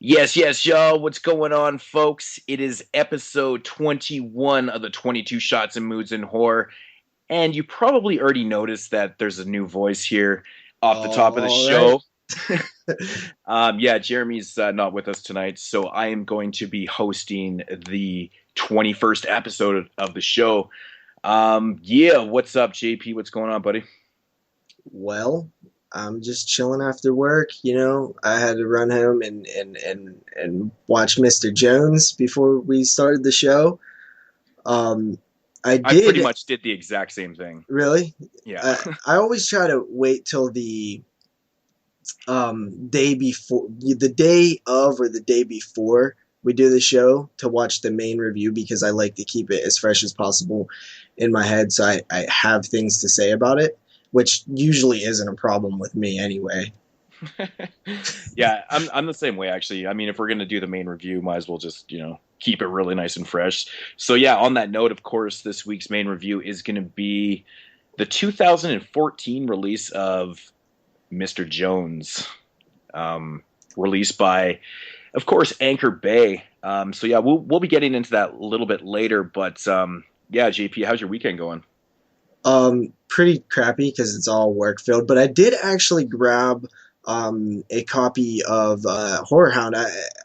Yes, yes, y'all. What's going on, folks? It is episode 21 of the 22 Shots and Moods in Horror. And you probably already noticed that there's a new voice here off the top of the All right. show. Jeremy's not with us tonight, so I am going to be hosting the 21st episode of the show. What's up, JP? What's going on, buddy? Well, I'm just chilling after work. I had to run home and watch Mr. Jones before we started the show. Um, I I pretty did much did the exact same thing. really. Yeah. I always try to wait till the day before, the day of, or the day before we do the show to watch the main review because I like to keep it as fresh as possible in my head, so I have things to say about it, which usually isn't a problem with me anyway. Yeah, I'm the same way actually. I mean, if we're gonna do the main review, might as well just keep it really nice and fresh. So yeah, on that note, of course, this week's main review is gonna be the 2014 release of Mr. Jones, released by, of course, Anchor Bay. So yeah, we'll be getting into that a little bit later. But yeah, JP, how's your weekend going? Pretty crappy because it's all work filled, but I did actually grab a copy of Horror Hound.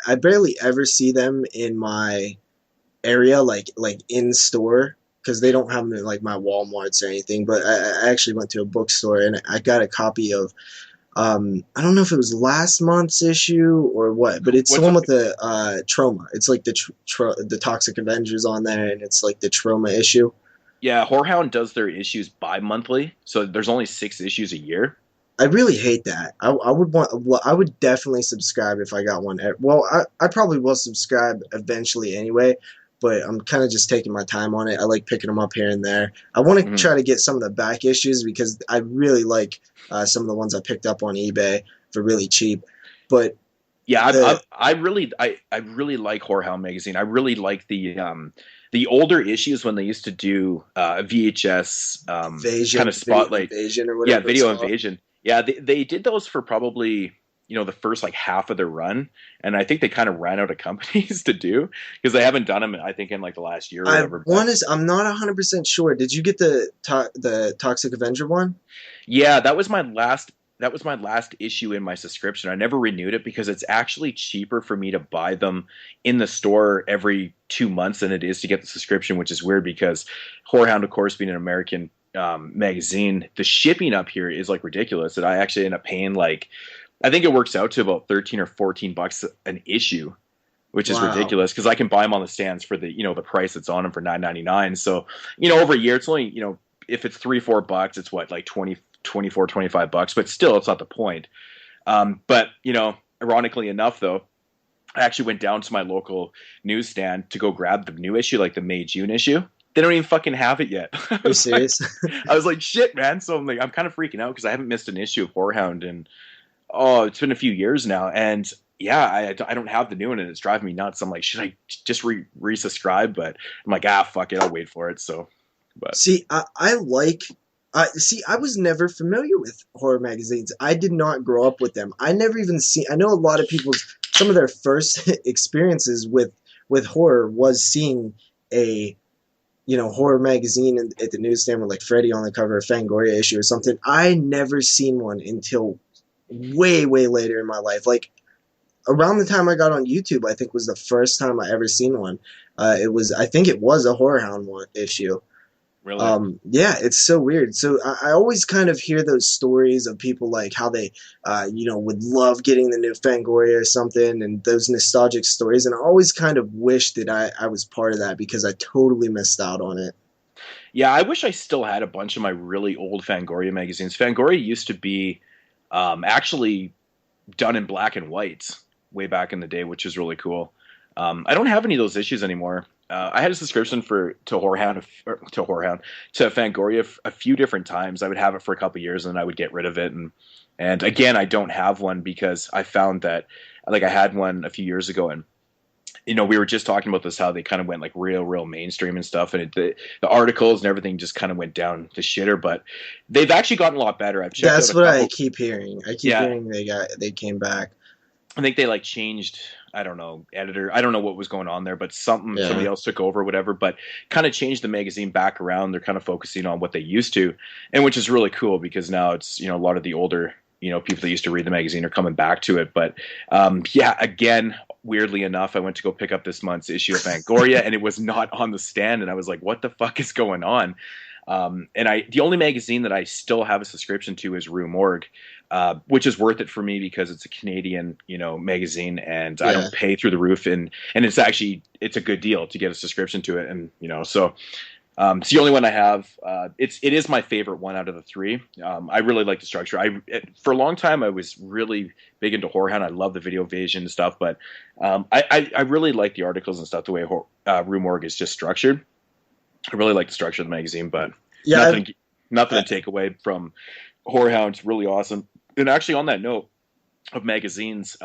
I barely ever see them in my area, like in store, because they don't have them in like my Walmarts or anything. But I actually went to a bookstore and I got a copy of. I don't know if it was last month's issue or what, but it's the What's one up? with the Troma. It's like the Toxic Avengers on there, and it's like the Troma issue. Yeah, Horrorhound does their issues bi-monthly, so there's only 6 issues a year. I really hate that. I would want. Well, I would definitely subscribe if I got one. Well, I probably will subscribe eventually anyway, but I'm kind of just taking my time on it. I like picking them up here and there. I want to Mhm. try to get some of the back issues because I really like some of the ones I picked up on eBay for really cheap. But Yeah, the I really like Whorehound magazine. I really like the older issues when they used to do VHS kind of video spotlight. invasion or Yeah, whatever it's Video called. Invasion. Yeah, they did those for probably the first like half of their run, and I think they kind of ran out of companies to do because they haven't done them. I think in like the last year or I whatever. But one is I'm not 100% sure. Did you get the Toxic Avenger one? yeah, that was my last issue in my subscription. I never renewed it because it's actually cheaper for me to buy them in the store every 2 months than it is to get the subscription, which is weird because Whorehound, of course, being an American magazine, the shipping up here is like ridiculous. And I actually end up paying like, I think it works out to about 13 or $14 an issue, which is Wow. ridiculous because I can buy them on the stands for the price that's on them for $9.99. So over a year, it's only if it's $3-4, it's what, like 24-25 bucks, but still, it's not the point. But ironically enough, though, I actually went down to my local newsstand to go grab the new issue, like the May-June issue. They don't even fucking have it yet. I Are you was like, serious? I was like, shit, man. So I'm kind of freaking out because I haven't missed an issue of Whorehound in it's been a few years now, and yeah, I don't have the new one, and it's driving me nuts. I'm like, should I just resubscribe? But I'm like, fuck it, I'll wait for it. So, but See, I was never familiar with horror magazines. I did not grow up with them. I never even see. I know a lot of some of their first experiences with horror was seeing a horror magazine at the newsstand with like Freddy on the cover, of Fangoria issue or something. I never seen one until way, way later in my life. Like around the time I got on YouTube, I think was the first time I ever seen one. I think it was a Horror Hound one issue. really. Yeah, it's so weird. So I always kind of hear those stories of people like how they, would love getting the new Fangoria or something, and those nostalgic stories. And I always kind of wish that I was part of that because I totally missed out on it. Yeah, I wish I still had a bunch of my really old Fangoria magazines. Fangoria used to be actually done in black and white way back in the day, which is really cool. I don't have any of those issues anymore. I had a subscription to Horrorhound, to Fangoria a few different times. I would have it for a couple years, and then I would get rid of it. And again, I don't have one because I found that like I had one a few years ago, and we were just talking about this, how they kind of went like real mainstream and stuff, and the articles and everything just kind of went down the shitter. But they've actually gotten a lot better. I've checked out That's a what I couple. keep hearing. I keep Yeah, hearing they came back. I think they like changed, I don't know, editor. I don't know what was going on there, but somebody Yeah. else took over, or whatever. But kind of changed the magazine back around. They're kind of focusing on what they used to, and which is really cool because now it's a lot of the older people that used to read the magazine are coming back to it. But yeah, again, weirdly enough, I went to go pick up this month's issue of Fangoria, and it was not on the stand, and I was like, what the fuck is going on? And the only magazine that I still have a subscription to is Rue Morgue, which is worth it for me because it's a Canadian, magazine, and I don't pay through the roof, and it's a good deal to get a subscription to it, and so. It's the only one I have. It is my favorite one out of the three. I really like the structure. For a long time I was really big into Horror Hound. I love the video vision and stuff, but I really like the articles and stuff the way Rue Morgue is just structured. I really like the structure of the magazine, but nothing to take away from Horror Hound. It's really awesome. And actually, on that note of magazines,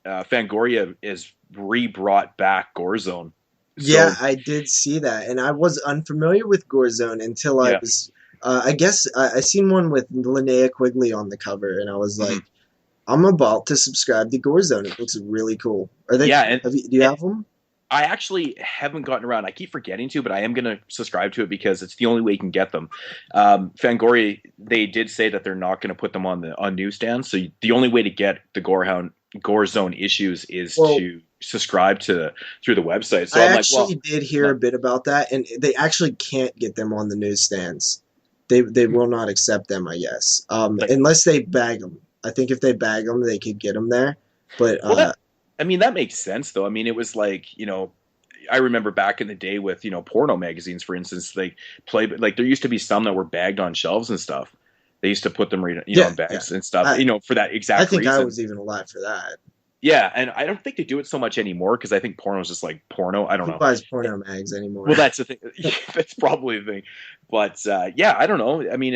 Fangoria is re-brought back Gore Zone. Yeah, I did see that, and I was unfamiliar with Gore Zone until I was. I guess I seen one with Linnea Quigley on the cover, and I was like, "I'm about to subscribe to Gore Zone. It looks really cool." Are they? Yeah, do you have them? I actually haven't gotten around. I keep forgetting to, but I am going to subscribe to it because it's the only way you can get them. Fangoria, they did say that they're not going to put them on newsstands, so the only way to get the Gore Zone issues is to subscribe through the website. So I did hear a bit about that, and they actually can't get them on the newsstands. They will not accept them, I guess, unless they bag them. I think if they bag them, they could get them there. But that makes sense, though. I mean, it was like I remember back in the day with porno magazines, for instance, there used to be some that were bagged on shelves and stuff. They used to put them on bags and stuff, for that exact reason. I think I was even alive for that. Yeah, and I don't think they do it so much anymore because I think porno is just like porno. I don't know. Who buys porno mags anymore? Well, that's the thing. That's probably the thing. But I don't know. I mean,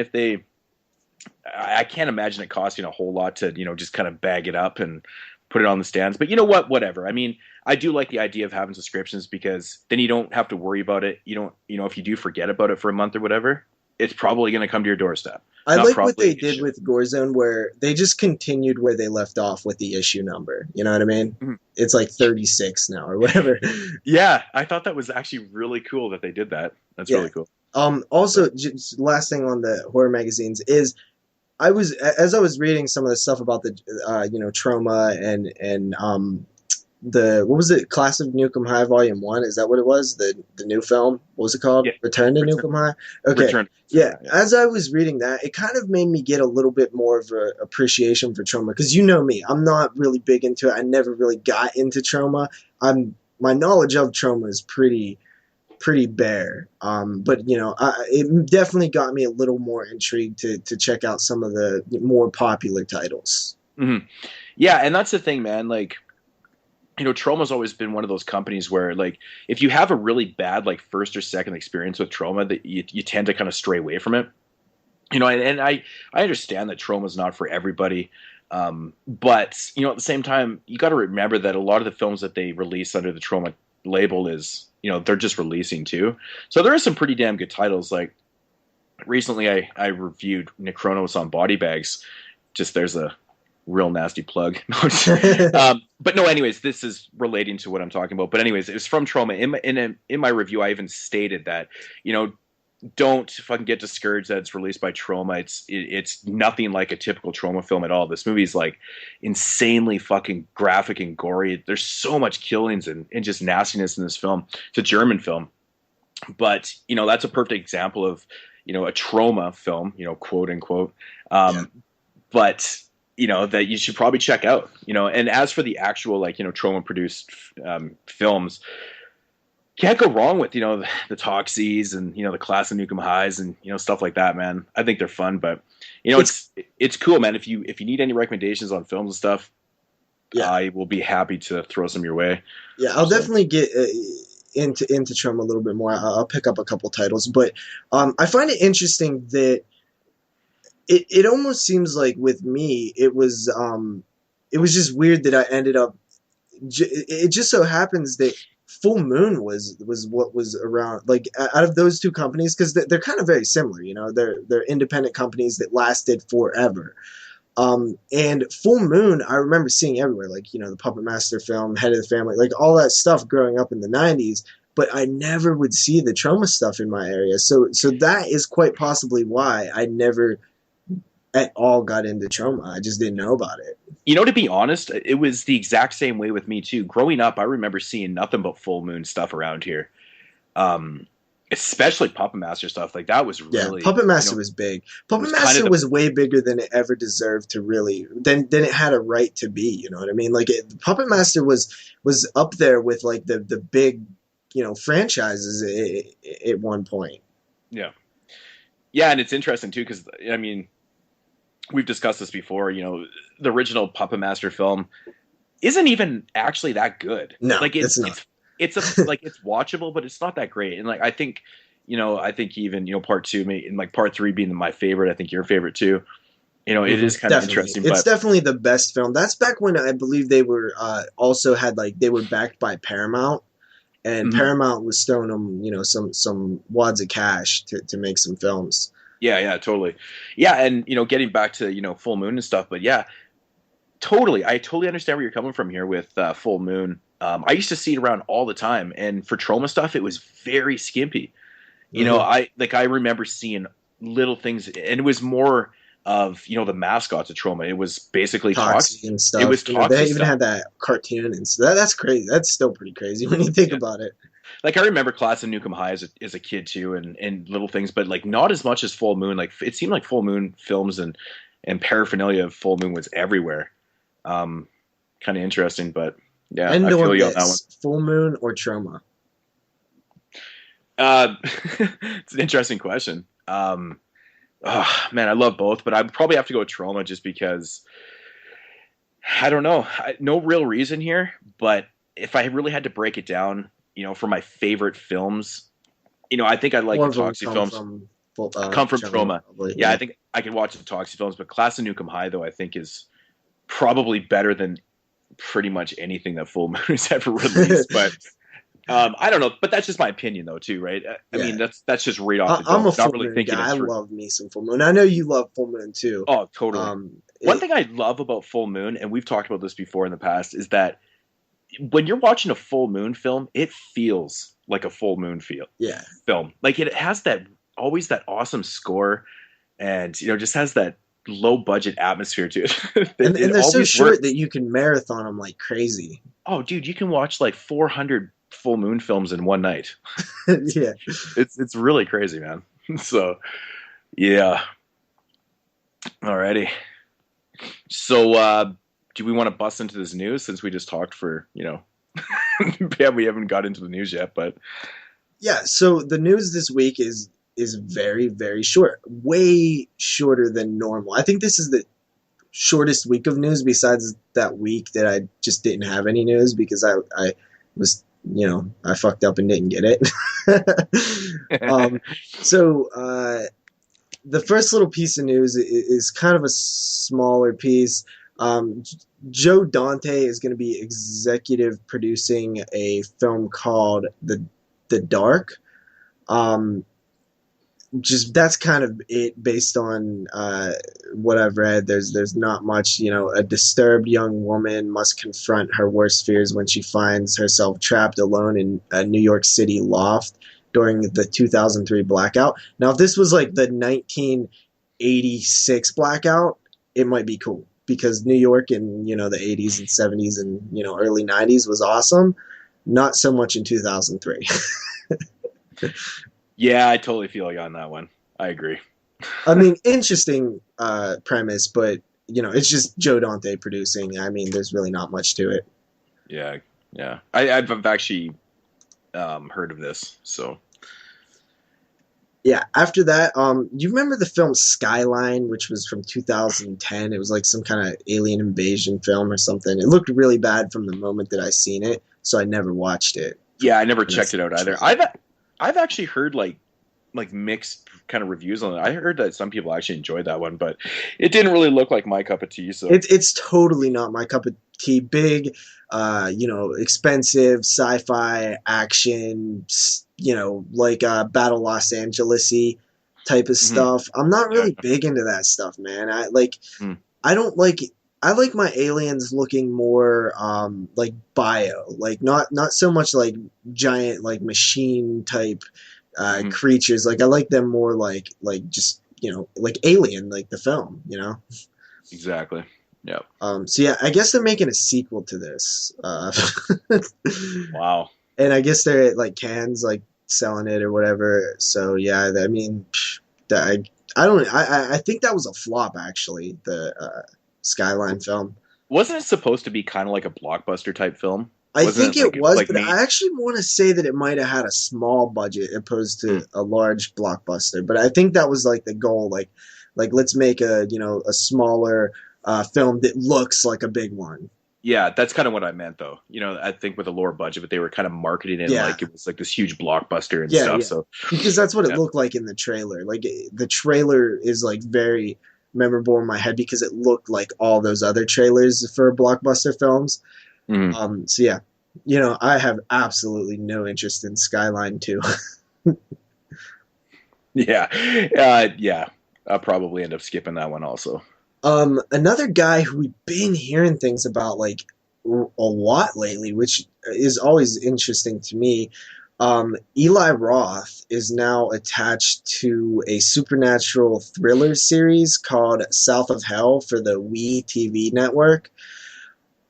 I can't imagine it costing a whole lot to just kind of bag it up and put it on the stands. But you know what? Whatever. I mean, I do like the idea of having subscriptions because then you don't have to worry about it. You don't, if you do forget about it for a month or whatever, it's probably going to come to your doorstep. I like what they did with Gore Zone, where they just continued where they left off with the issue number. You know what I mean? Mm-hmm. It's like 36 now or whatever. Yeah, I thought that was actually really cool that they did that. That's really cool. Also, just last thing on the horror magazines is, as I was reading some of the stuff about the Troma and what was it? Class of Nukem High Volume 1? Is that what it was? The new film? What was it called? Yeah. Return to Nukem High? Okay. As I was reading that, it kind of made me get a little bit more of an appreciation for Troma. Because you know me, I'm not really big into it. I never really got into Troma. My knowledge of Troma is pretty bare. But it definitely got me a little more intrigued to check out some of the more popular titles. Mm-hmm. Yeah, and that's the thing, man. Like, Troma's always been one of those companies where, like, if you have a really bad, like, first or second experience with Troma, that you tend to kind of stray away from it. And I understand that Troma's not for everybody. But, at the same time, you got to remember that a lot of the films that they release under the Troma label is, they're just releasing too. So there are some pretty damn good titles. Like, recently I reviewed Necronos on Body Bags. Just there's a real nasty plug. But no, anyways, this is relating to what I'm talking about. But anyways, it was from Troma. In my review, I even stated that, don't fucking get discouraged that it's released by Troma. It's nothing like a typical Troma film at all. This movie's like insanely fucking graphic and gory. There's so much killings and just nastiness in this film. It's a German film. But, that's a perfect example of, a Troma film, quote unquote. But that you should probably check out, and as for the actual, like, Troma produced films, can't go wrong with, the Toxies and, the Class of Nukem Highs and, stuff like that, man. I think they're fun, but, it's cool, man. If you need any recommendations on films and stuff, I will be happy to throw some your way. Yeah, I'll definitely get into Troma a little bit more. I'll pick up a couple titles, but I find it interesting that it almost seems like with me, it was just weird that I ended up. It just so happens that Full Moon was what was around, like, out of those two companies, because they're kind of very similar. They're independent companies that lasted forever. And Full Moon, I remember seeing everywhere, like, you know, the Puppet Master film, Head of the Family, like all that stuff growing up in the 90s, but I never would see the Troma stuff in my area. So that is quite possibly why I never at all got into Troma. I just didn't know about it. You know, to be honest, it was the exact same way with me too. Growing up, I remember seeing nothing but Full Moon stuff around here. Especially Puppet Master stuff. Like that was really Puppet Master was big. Puppet Master was way bigger than it ever deserved to really than it had a right to be, you know what I mean? Like Puppet Master was up there with like the big, you know, franchises at one point. Yeah. Yeah, and it's interesting too cuz I mean, we've discussed this before, you know, the original Puppet Master film isn't even actually that good. No, like it's not. It's like it's watchable, but it's not that great. And like I think even, you know, part 2 and like part 3 being my favorite, I think your favorite too. You know, it is kind of interesting. It's definitely the best film. That's back when I believe they were also had like they were backed by Paramount, and Paramount was throwing them, you know, some wads of cash to make some films. Yeah, totally. Yeah, and you know, getting back to, you know, Full Moon and stuff, but yeah, totally. I totally understand where you're coming from here with Full Moon. I used to see it around all the time, and for Troma stuff, it was very skimpy. You know, I remember seeing little things, and it was more of, you know, the mascots of Troma. It was basically Toxie and stuff. It was Toxie. They even had that cartoon, and so that's crazy. That's still pretty crazy when you think about it. Like I remember Class of Nukem High as a kid too, and little things, but like not as much as Full Moon. Like it seemed like Full Moon films and paraphernalia of Full Moon was everywhere. Kind of interesting, but yeah, I feel you on that one. Full Moon or Troma? It's an interesting question. Man, I love both, but I'd probably have to go with Troma just because I don't know. No real reason here, but if I really had to break it down, you know, for my favorite films, you know, I think I like the Toxie films. Come from Troma. Yeah, I think I can watch the Toxie films, but Class of Nukem High, though, I think is probably better than pretty much anything that Full Moon has ever released. But I don't know. But that's just my opinion, though, too, right? I mean, that's just right off the dome. I'm a Full Moon guy. I love me some Full Moon. I know you love Full Moon, too. Oh, totally. One thing I love about Full Moon, and we've talked about this before in the past, is that when you're watching a Full Moon film, it feels like a Full Moon film. Like it has always that awesome score, and you know, just has that low budget atmosphere to it. and they're so short that you can marathon them like crazy. Oh, dude, you can watch like 400 Full Moon films in one night. Yeah, it's really crazy, man. So, yeah. Alrighty. So, do we want to bust into this news since we just talked for, you know, yeah, we haven't got into the news yet, but yeah. So the news this week is very, very short, way shorter than normal. I think this is the shortest week of news besides that week that I just didn't have any news because I was, you know, I fucked up and didn't get it. So the first little piece of news is kind of a smaller piece. Joe Dante is going to be executive producing a film called The Dark. Just that's kind of it based on what I've read. There's not much, you know. A disturbed young woman must confront her worst fears when she finds herself trapped alone in a New York City loft during the 2003 blackout. Now, if this was like the 1986 blackout, it might be cool because New York in, you know, the 80s and 70s and, you know, early 90s was awesome. Not so much in 2003. Yeah, I totally feel you on that one. I agree. I mean, interesting premise, but, you know, it's just Joe Dante producing. I mean, there's really not much to it. Yeah. I've actually heard of this, so. Yeah, after that, you remember the film Skyline, which was from 2010? It was like some kind of alien invasion film or something. It looked really bad from the moment that I seen it, so I never watched it. Yeah, I never checked it out either. I've actually heard like mixed kind of reviews on it. I heard that some people actually enjoyed that one, but it didn't really look like my cup of tea. So it's totally not my cup of tea. Big, you know, expensive sci-fi action, you know, like Battle Los Angeles-y type of stuff. I'm not really big into that stuff, man. I don't like. I like my aliens looking more like bio, like not so much like giant like machine type Hmm. creatures. Like I like them more like just like Alien, like the film. Exactly. Yeah. So yeah, I guess they're making a sequel to this, Wow. and I guess they're at like Cannes, like selling it or whatever. So yeah, I mean, I don't. I think that was a flop actually. The Skyline film. Wasn't it supposed to be kind of like a blockbuster type film? I Wasn't think it it like was, like but me? I actually want to say that it might have had a small budget opposed Hmm. to a large blockbuster. But I think that was like the goal, like let's make a smaller film that looks like a big one. Yeah, that's kind of what I meant, though. I think with a lower budget, but they were kind of marketing it Yeah, like it was like this huge blockbuster and yeah, stuff. yeah. So, Because that's what it yeah. looked like in the trailer. Like the trailer is like very memorable in my head because it looked like all those other trailers for blockbuster films. Mhm. So yeah, I have absolutely no interest in Skyline 2. Yeah, yeah. I'll probably end up skipping that one also. Another guy who we've been hearing things about like a lot lately, which is always interesting to me. Eli Roth is now attached to a supernatural thriller series called South of Hell for the Wii TV network.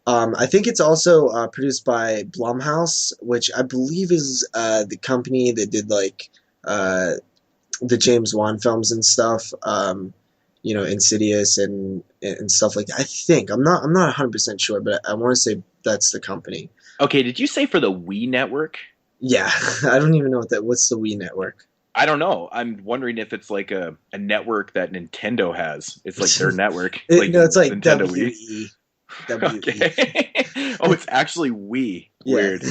I think it's also produced by Blumhouse, which I believe is the company that did like uh, the James Wan films and stuff. Insidious and stuff like that. I think I'm not 100% sure, but I want to say that's the company. Okay, did you say for the Wii network? Yeah, I don't even know what's the Wii network. I don't know. I'm wondering if it's like a network that Nintendo has. It's like their network, like No, it's like Nintendo Wii. WE. Okay. Oh, it's actually Wii. Yeah, Weird.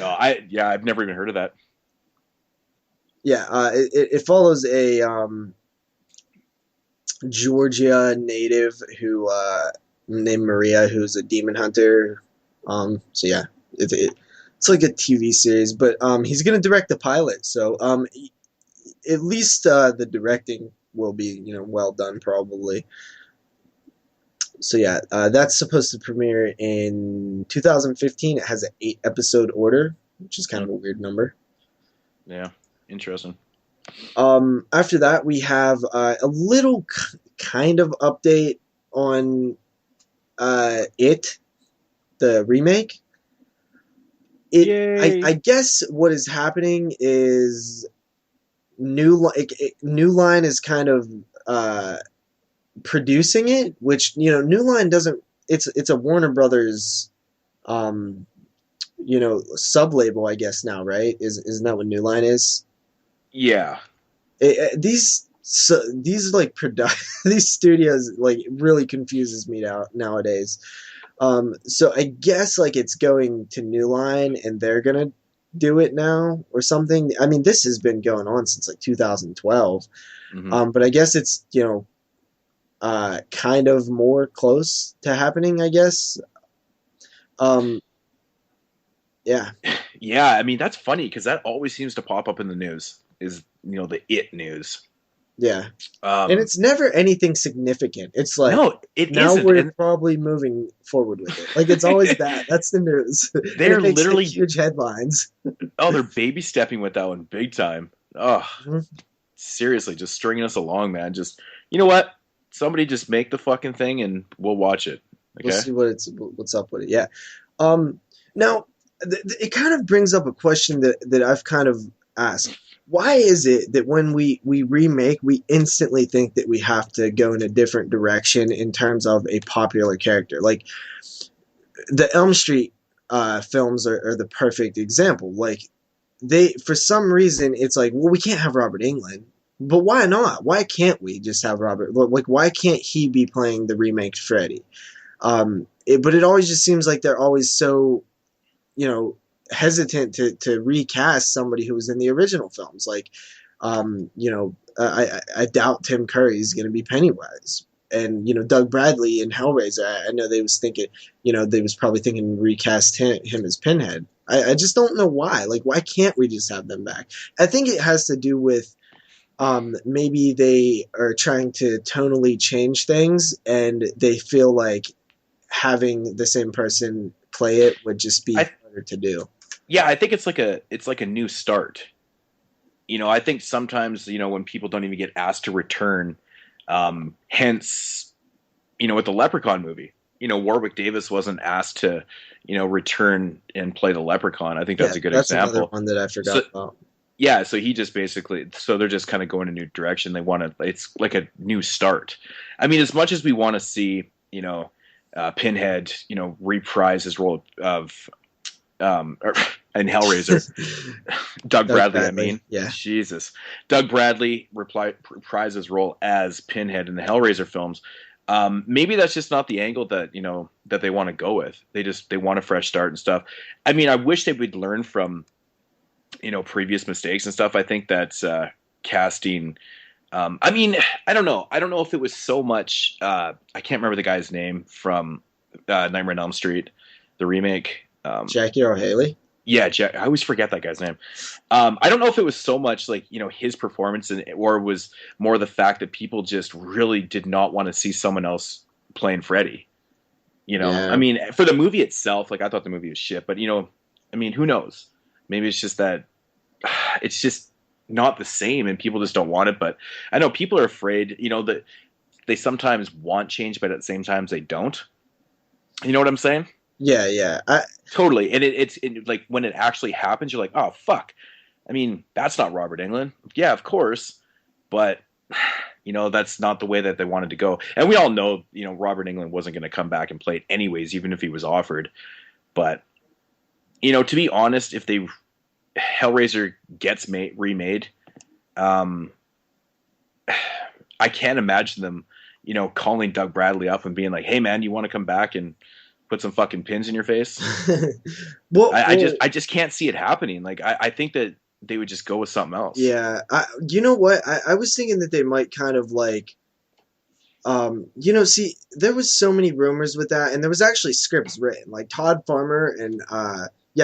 I've never even heard of that. yeah. It follows a Georgia native who named Maria, who's a demon hunter. So yeah, it's like a TV series, but he's gonna direct the pilot, so at least the directing will be well done probably. So yeah, that's supposed to premiere in 2015. It has an 8 episode order, which is kind Hmm. of a weird number. Yeah, interesting. After that, we have a little kind of update on it, the remake. I Yay! guess what is happening is New Line is kind of uh, producing it, which New Line doesn't. It's a Warner Brothers sub label, I guess now, right? Isn't that what New Line is? Yeah, These like these studios like really confuses me nowadays. So I guess like it's going to New Line and they're gonna do it now or something. I mean, this has been going on since like 2012. hmm But I guess it's kind of more close to happening. I guess. Um, yeah, yeah. I mean, that's funny because that always seems to pop up in the news. Is the it news? yeah, and Um, it's never anything significant. It's like no, it now isn't, we're and probably moving forward with it. Like it's always that. That's the news, and they're it makes like literally huge headlines. they're baby stepping with that one big time. Oh, Mhm. seriously, just stringing us along, man. Just you know what? Somebody just make the fucking thing and we'll watch it. We'll Okay. see what's up with it. Yeah. Now it kind of brings up a question that I've kind of asked. Why is it that when we remake, we instantly think that we have to go in a different direction in terms of a popular character? Like the Elm Street films are the perfect example. Like they, for some reason, it's like, well, we can't have Robert Englund, but why not? Why can't we just have Robert? Like, why can't he be playing the remake Freddy? But it always just seems like they're always so, you know, hesitant to recast somebody who was in the original films. Like, I doubt Tim Curry is going to be Pennywise. And Doug Bradley in Hellraiser, I know they was thinking, they was probably thinking recast him as Pinhead. I just don't know why. Like, why can't we just have them back? I think it has to do with maybe they are trying to tonally change things, and they feel like having the same person play it would just be I harder to do. Yeah, I think it's like a new start. I think sometimes when people don't even get asked to return, hence with the Leprechaun movie, Warwick Davis wasn't asked to return and play the Leprechaun. I think Yeah, that's a good that's another example. one that I So forgot about. yeah, so he just basically, so they're just kind of going a new direction. They want to, it's like a new start. I mean, as much as we want to see, Pinhead, reprise his role of, in Hellraiser, Doug Doug Bradley, I Bradley, mean, yeah. Jesus, Doug Bradley reprise his role as Pinhead in the Hellraiser films. Maybe that's just not the angle that that they want to go with. They want a fresh start and stuff. I mean, I wish they would learn from previous mistakes and stuff. I think that's casting. I mean, I don't know. I don't know if it was so much. I can't remember the guy's name from Nightmare on Elm Street, the remake. Jackie Earle Haley. Yeah, Jack, I always forget that guy's name. I don't know if it was so much like his performance, or it was more the fact that people just really did not want to see someone else playing Freddy. Yeah. I mean, for the movie itself, like I thought the movie was shit, but I mean, who knows? Maybe it's just that it's just not the same, and people just don't want it. But I know people are afraid. That they sometimes want change, but at the same time they don't. You know what I'm saying? Yeah, yeah. Totally. And it's like when it actually happens, you're like, oh fuck. I mean, that's not Robert Englund. Yeah, of course, but that's not the way that they wanted to go. And we all know, Robert Englund wasn't going to come back and play it anyways, even if he was offered. But to be honest, if Hellraiser gets remade, I can't imagine them, calling Doug Bradley up and being like, "Hey, man, you want to come back and put some fucking pins in your face?" I just can't see it happening. Like, I think that they would just go with something else. Yeah, you know what? I was thinking that they might kind of like, see, there was so many rumors with that, and there was actually scripts written. Like Todd Farmer and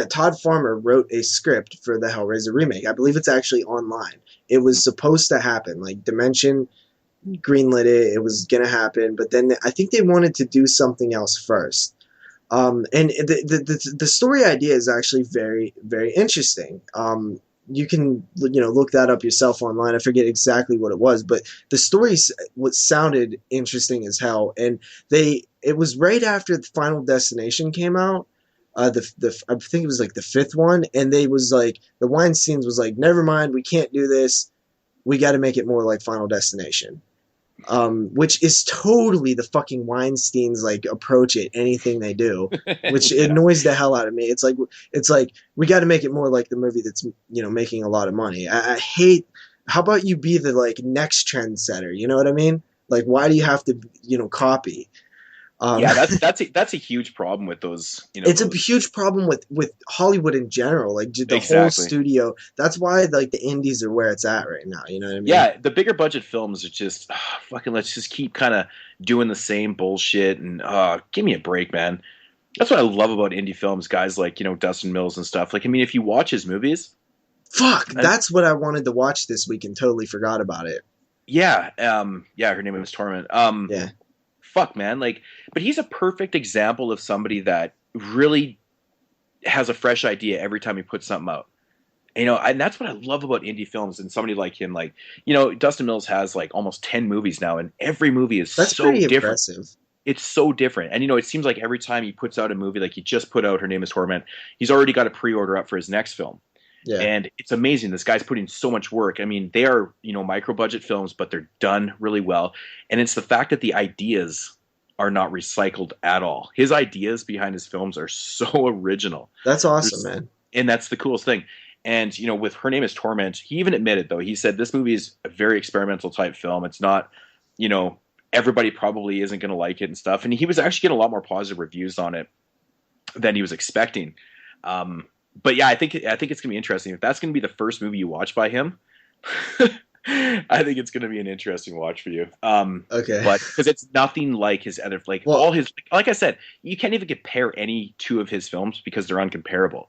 Todd Farmer wrote a script for the Hellraiser remake. I believe it's actually online. It was supposed to happen. Like Dimension greenlit it. It was gonna happen, but then I think they wanted to do something else first. And the story idea is actually very, very interesting. You can look that up yourself online. I forget exactly what it was, but the story what sounded interesting as hell. And it was right after the Final Destination came out. I think it was like the fifth one, and they was like the Weinsteins was like, never mind, we can't do this. We got to make it more like Final Destination. Which is totally the fucking Weinsteins like approach at anything they do, which Yeah. annoys the hell out of me. It's like we got to make it more like the movie that's making a lot of money. I hate. How about you be the like next trendsetter? You know what I mean? Like, why do you have to copy? Yeah, that's a huge problem with those. It's a huge problem with Hollywood in general, like the whole Exactly. studio. That's why like the indies are where it's at right now. You know what I mean? Yeah, the bigger budget films are just fucking. Let's just keep kind of doing the same bullshit and give me a break, man. That's what I love about indie films, guys like Dustin Mills and stuff. Like, I mean, if you watch his movies, Fuck, that's what I wanted to watch this week and totally forgot about it. yeah, her name was Torment. Yeah. Fuck, man, like, but he's a perfect example of somebody that really has a fresh idea every time he puts something out. And that's what I love about indie films and somebody like him. Like, Dustin Mills has like almost 10 movies now, and every movie is That's so pretty different. impressive. It's so different. And it seems like every time he puts out a movie, like he just put out Her Name is Torment, he's already got a pre-order up for his next film. Yeah. And it's amazing. This guy's putting so much work. I mean, they are, micro budget films, but they're done really well. And it's the fact that the ideas are not recycled at all. His ideas behind his films are so original. That's awesome, man. And that's the coolest thing. And, with Her Name is Torment, he even admitted, though, he said this movie is a very experimental type film. It's not, everybody probably isn't going to like it and stuff. And he was actually getting a lot more positive reviews on it than he was expecting. But yeah, I think it's going to be interesting. If that's going to be the first movie you watch by him, I think it's going to be an interesting watch for you. Okay. But because it's nothing like his other, all his, like I said, you can't even compare any two of his films because they're uncomparable.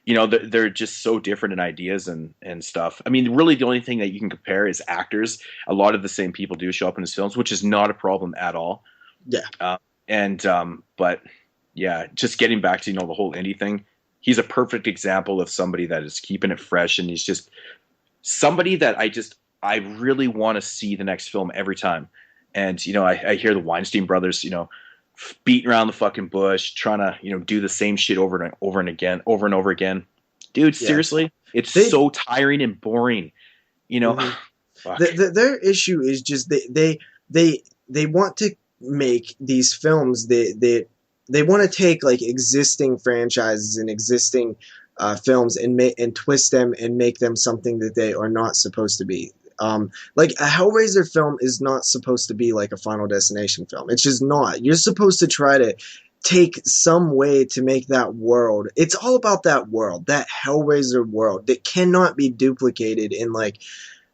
they're just so different in ideas and stuff. I mean, really, the only thing that you can compare is actors. A lot of the same people do show up in his films, which is not a problem at all. Yeah. But yeah, just getting back to the whole indie thing. He's a perfect example of somebody that is keeping it fresh, and he's just somebody that I really want to see the next film every time. And I hear the Weinstein brothers, beating around the fucking bush, trying to do the same shit over and over and over again. Dude, seriously, it's so tiring and boring. Their issue is just they want to make these films. They want to take like existing franchises and existing films and twist them and make them something that they are not supposed to be. Like a Hellraiser film is not supposed to be like a Final Destination film. It's just not. You're supposed to try to take some way to make that world. It's all about that world, that Hellraiser world that cannot be duplicated in like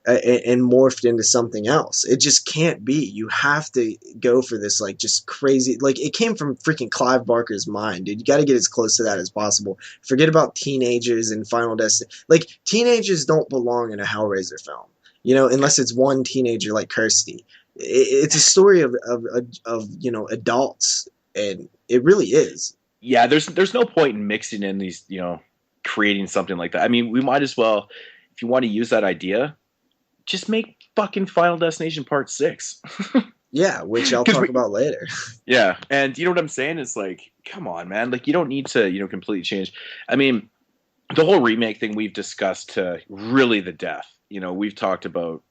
and morphed into something else. It just can't be. You have to go for this like just crazy, like it came from freaking Clive Barker's mind, dude. You got to get as close to that as possible. Forget about teenagers and Final Destination. Like teenagers don't belong in a Hellraiser film, unless it's one teenager like Kirsty. It's a story of adults, and it really is. Yeah, there's no point in mixing in these, creating something like that. I mean, we might as well, if you want to use that idea, just make fucking Final Destination Part 6. Yeah, which I'll talk about later. Yeah, and you know what I'm saying? It's like, come on, man. Like, you don't need to, completely change. I mean, the whole remake thing we've discussed to really the death. We've talked about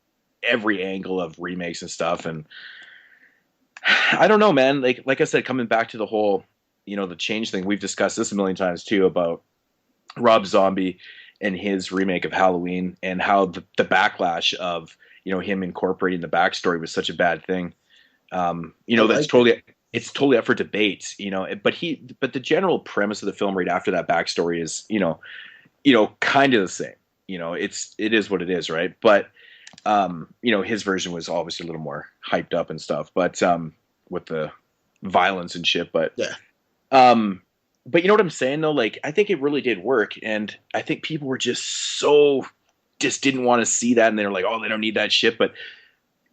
every angle of remakes and stuff, and I don't know, man. Like I said, coming back to the whole, the change thing, we've discussed this a million times too about Rob Zombie and his remake of Halloween, and how the backlash of him incorporating the backstory was such a bad thing. That's totally up for debate. But the general premise of the film right after that backstory is kind of the same. It is what it is, right? But his version was obviously a little more hyped up and stuff, but with the violence and shit. But yeah. But you know what I'm saying, though? Like, I think it really did work, and I think people were just didn't want to see that, and they're like, oh, they don't need that shit. But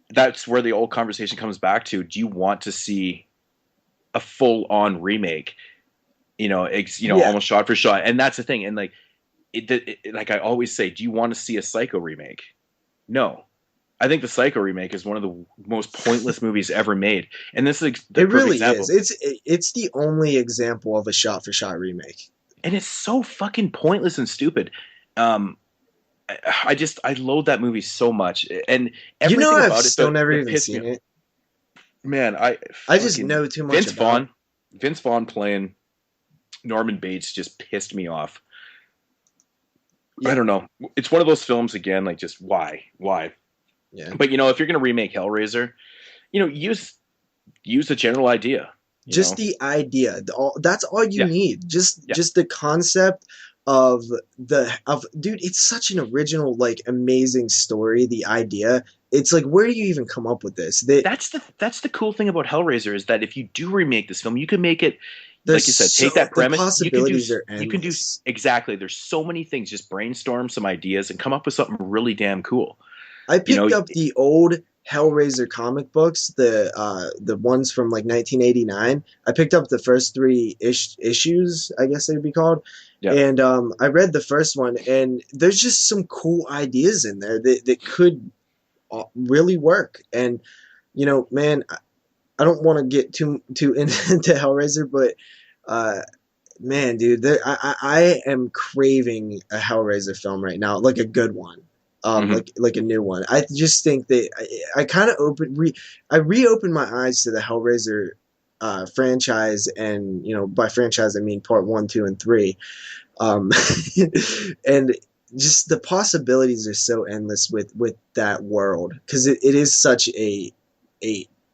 that's where the old conversation comes back to. Do you want to see a full-on remake? Almost shot for shot. And that's the thing. And, like, like I always say, do you want to see a Psycho remake? No. I think the Psycho remake is one of the most pointless movies ever made, and this is it really is. It's the only example of a shot-for-shot remake, and it's so fucking pointless and stupid. I loathe that movie so much, and everything I've about it. Still never even seen it. Man, I just know too much. Vince Vaughn playing Norman Bates just pissed me off. Yeah. I don't know. It's one of those films again. Like, just why? Yeah. But if you're gonna remake Hellraiser, use the general idea. Just the idea. That's all you need. Just the concept of dude. It's such an original, like, amazing story. The idea. It's like, where do you even come up with this? That's the cool thing about Hellraiser is that if you do remake this film, you can make it. Like you said, take that premise. Possibilities are endless. You can do exactly. There's so many things. Just brainstorm some ideas and come up with something really damn cool. I picked up the old Hellraiser comic books, the ones from like 1989. I picked up the first 3 issues, I guess they'd be called. Yeah. And I read the first one, and there's just some cool ideas in there that could really work. And man, I don't want to get too into Hellraiser, but man, dude, I am craving a Hellraiser film right now, like a good one. Like a new one. I just think that I kind of reopened my eyes to the Hellraiser franchise, and by franchise I mean part 1, 2, and 3, and just the possibilities are so endless with that world, because it is such a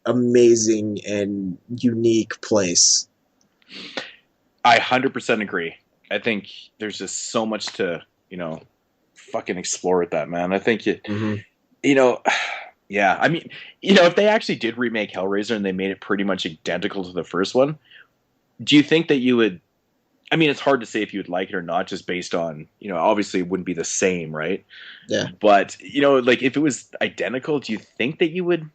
amazing and unique place. I 100% agree. I think there's just so much to fucking explore with that, man. I think yeah. I mean, if they actually did remake Hellraiser and they made it pretty much identical to the first one, do you think that you would I mean, it's hard to say if you'd like it or not, just based on, obviously it wouldn't be the same, right? Yeah. But, like if it was identical, do you think that you would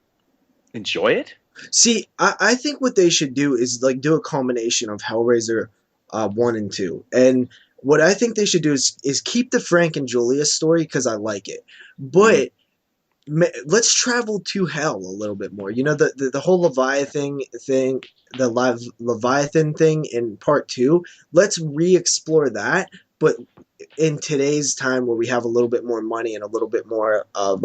enjoy it? See, I think what they should do is like do a combination of Hellraiser 1 and 2. And what I think they should do is keep the Frank and Julia story because I like it. Hmm. But let's travel to hell a little bit more. You know, the whole Leviathan thing, the Leviathan thing in part 2. Let's re-explore that, but in today's time where we have a little bit more money and a little bit more of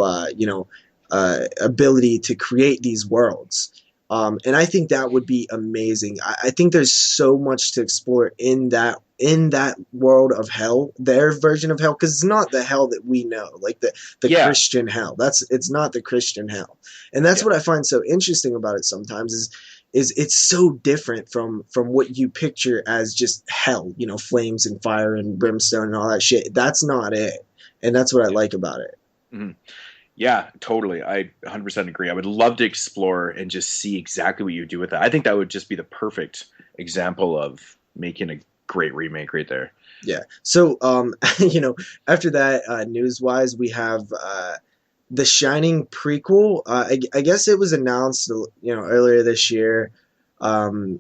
ability to create these worlds. And I think that would be amazing. I think there's so much to explore in that world of hell, their version of hell, because it's not the hell that we know, like the Yeah. Christian hell. It's not the Christian hell, and that's Yeah. what I find so interesting about it. Sometimes is it's so different from what you picture as just hell, flames and fire and brimstone and all that shit. That's not it, and that's what I like about it. Hmm. Yeah, totally. I 100% agree. I would love to explore and just see exactly what you do with that. I think that would just be the perfect example of making a great remake right there. Yeah. So, after that, news wise, we have the Shining prequel. I guess it was announced, earlier this year, and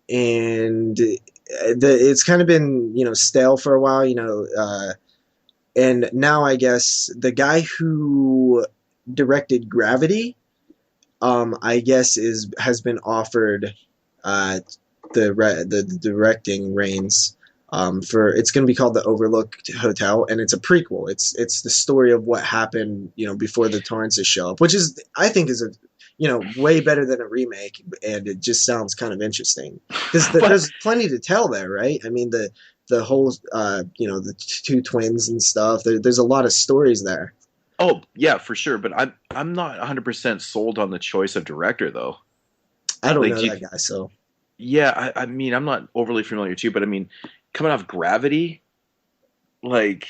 it's kind of been, stale for a while, and now I guess the guy who directed Gravity, I guess has been offered the directing reins for it's going to be called The Overlooked Hotel, and it's a prequel. It's the story of what happened, before the Torrances show up, which is I think is a way better than a remake, and it just sounds kind of interesting because there's plenty to tell there, right? I mean the whole the two twins and stuff. There's a lot of stories there. Oh, yeah, for sure, but I'm not 100% sold on the choice of director though. I don't Like, know that guy, so yeah, I mean, I'm not overly familiar too, but I mean, coming off Gravity, like,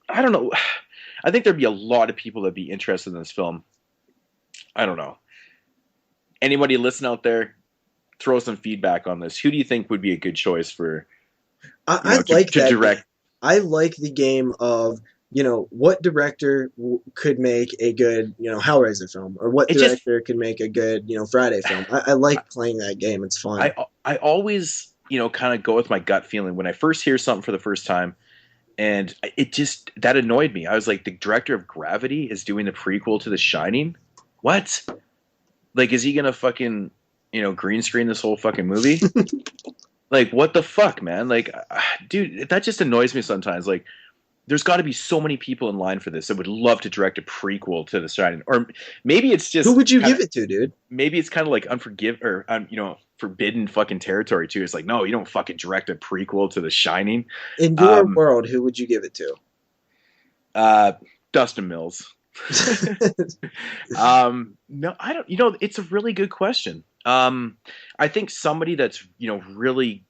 I don't know. I think there'd be a lot of people that'd be interested in this film. I don't know. Anybody listen out there, throw some feedback on this. Who do you think would be a good choice for, I like to that direct? I like the game of what director could make a good Hellraiser film, or what It just, director could make a good Friday film. I like playing that game. It's fun. I always, kind of go with my gut feeling when I first hear something for the first time, and it just that annoyed me. I was like, the director of Gravity is doing the prequel to The Shining. What? Like, is he gonna fucking, green screen this whole fucking movie? Like, what the fuck, man? Like, dude, that just annoys me sometimes. Like, there's got to be so many people in line for this that would love to direct a prequel to The Shining, or maybe it's just Who would you kinda, give it to, dude? maybe it's kind of like forbidden fucking territory too. It's like, no, you don't fucking direct a prequel to The Shining. In your Um, world, who would you give it to? Dustin Mills. No, I don't. It's a really good question. I think somebody that's really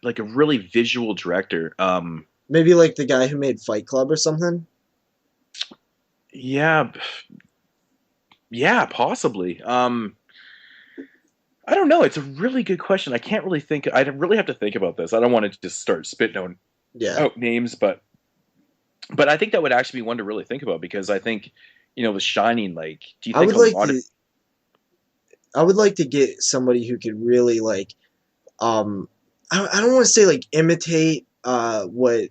like a really visual director. Maybe like the guy who made Fight Club or something. Yeah, yeah, possibly. I don't know. It's a really good question. I can't really think. I really have to think about this. I don't want to just start spitting Yeah, out names, but I think that would actually be one to really think about because I think The Shining. Like, do you I think would a like lot of to. I would like to get somebody who could really like. I don't want to say like imitate what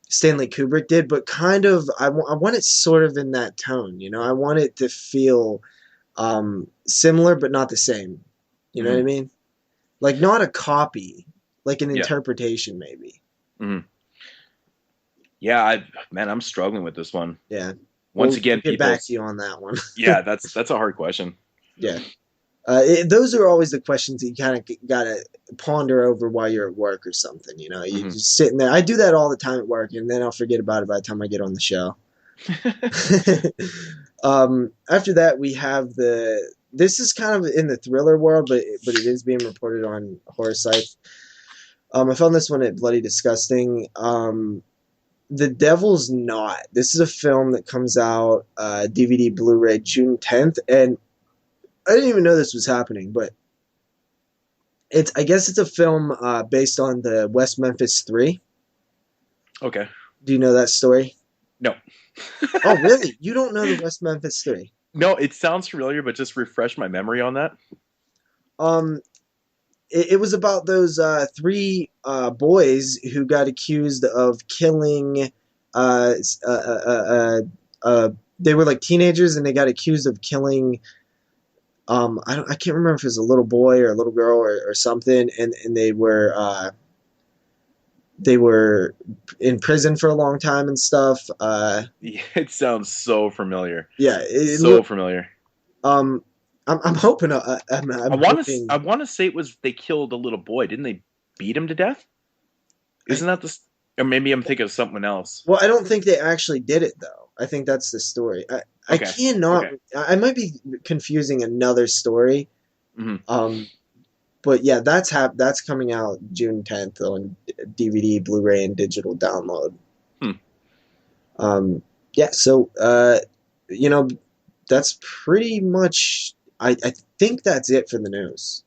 Stanley Kubrick did, but kind of I want it sort of in that tone. I want it to feel similar but not the same. You know what I Mhm. mean? Like not a copy, like an Yeah. interpretation maybe. Mhm. Yeah, man, I'm struggling with this one. Yeah. Once We'll again, get people. back to you on that one. Yeah, that's a hard question. Yeah. Those are always the questions that you kind of gotta ponder over while you're at work or something. You Hmm. just sitting there. I do that all the time at work, and then I'll forget about it by the time I get on the show. After that, we have This is kind of in the thriller world, but it is being reported on horror sites. I found this one at Bloody Disgusting. The Devil's Knot. This is a film that comes out DVD Blu-ray June 10th, and I didn't even know this was happening, but I guess it's a film based on the West Memphis 3. Okay. Do you know that story? No. Oh, really? You don't know the West Memphis 3? No, it sounds familiar, but just refresh my memory on that. Um, it was about those three boys who got accused of killing. Uh, s- uh, uh, uh, they were like teenagers, and they got accused of killing. I can't remember if it was a little boy or a little girl or something, and they were in prison for a long time and stuff. Yeah, it sounds so familiar. Yeah, So familiar. um, I'm hoping. I I'm want to. I hoping. want to say it was they killed a little boy. Didn't they beat him to death? Isn't that the? Or maybe I'm thinking of something else. Well, I don't think they actually did it though. I think that's the story. I Okay. cannot. Okay. I might be confusing another story. Hmm. Um, but yeah, that's coming out June 10th on DVD, Blu-ray, and digital download. Hmm. Yeah, so you know, that's pretty much. I think that's it for the news.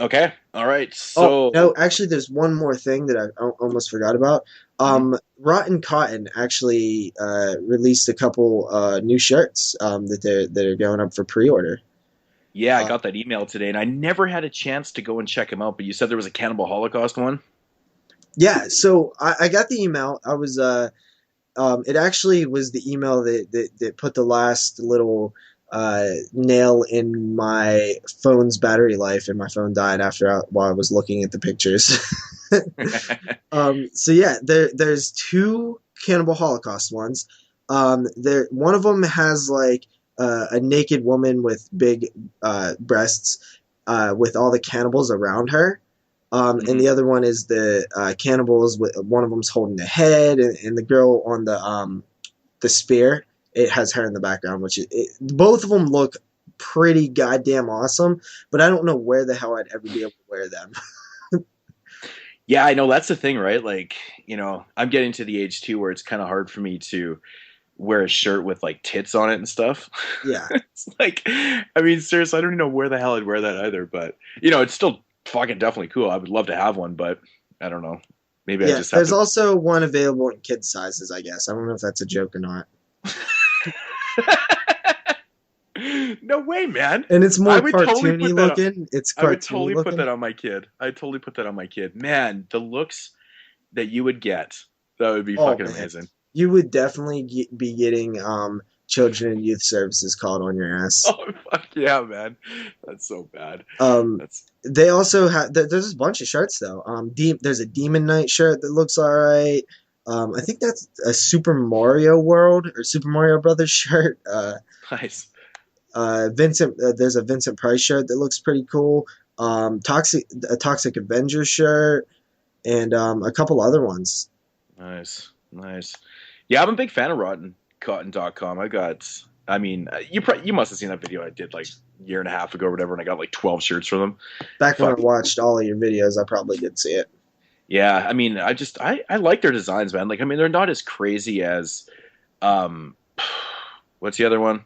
Okay. All right. Oh So. no, actually, there's one more thing that I almost forgot about. Mhm. Rotten Cotton actually released a couple new shirts that are going up for pre-order. Yeah, I Uh, got that email today, and I never had a chance to go and check them out. But you said there was a Cannibal Holocaust one. yeah, so I got the email. It actually was the email that put the last little nail in my phone's battery life, and my phone died while I was looking at the pictures. So yeah, there's two Cannibal Holocaust ones. One of them has like a naked woman with big breasts, with all the cannibals around her. And Mhm. the other one is the cannibals. With one of them's holding the head, and the girl on the spear. It has her in the background, both of them look pretty goddamn awesome. But I don't know where the hell I'd ever be able to wear them. Yeah, I know that's the thing, right? Like, I'm getting to the age too where it's kind of hard for me to wear a shirt with like tits on it and stuff. Yeah, It's like, I mean, seriously, I don't even know where the hell I'd wear that either. But it's still fucking definitely cool. I would love to have one, but I don't know. Maybe I yeah. just have There's to. also one available in kid sizes. I guess I don't know if that's a joke or not. No way, man. And it's I more would totally cartoony put that on. looking. It's I would cartoony totally put looking. that on my kid. I'd totally put that on my kid. Man, the looks that you would get, that would be Oh fucking man, amazing. you would definitely be getting children and youth services called on your ass. Oh fuck yeah, man. That's so bad. Um, That's they also have there's a bunch of shirts though. There's a Demon Knight shirt that looks all right. I think that's a Super Mario World or Super Mario Brothers shirt. nice. There's a Vincent Price shirt that looks pretty cool. A Toxic Avenger shirt, and a couple other ones. Nice. Nice. Yeah, I'm a big fan of RottenCotton.com. I mean, you must have seen that video I did like a year and a half ago or whatever, and I got like 12 shirts from them. Back when I Fuck. watched all of your videos, I probably did see it. Yeah, I mean, I like their designs, man. Like, I mean, they're not as crazy as um what's the other one?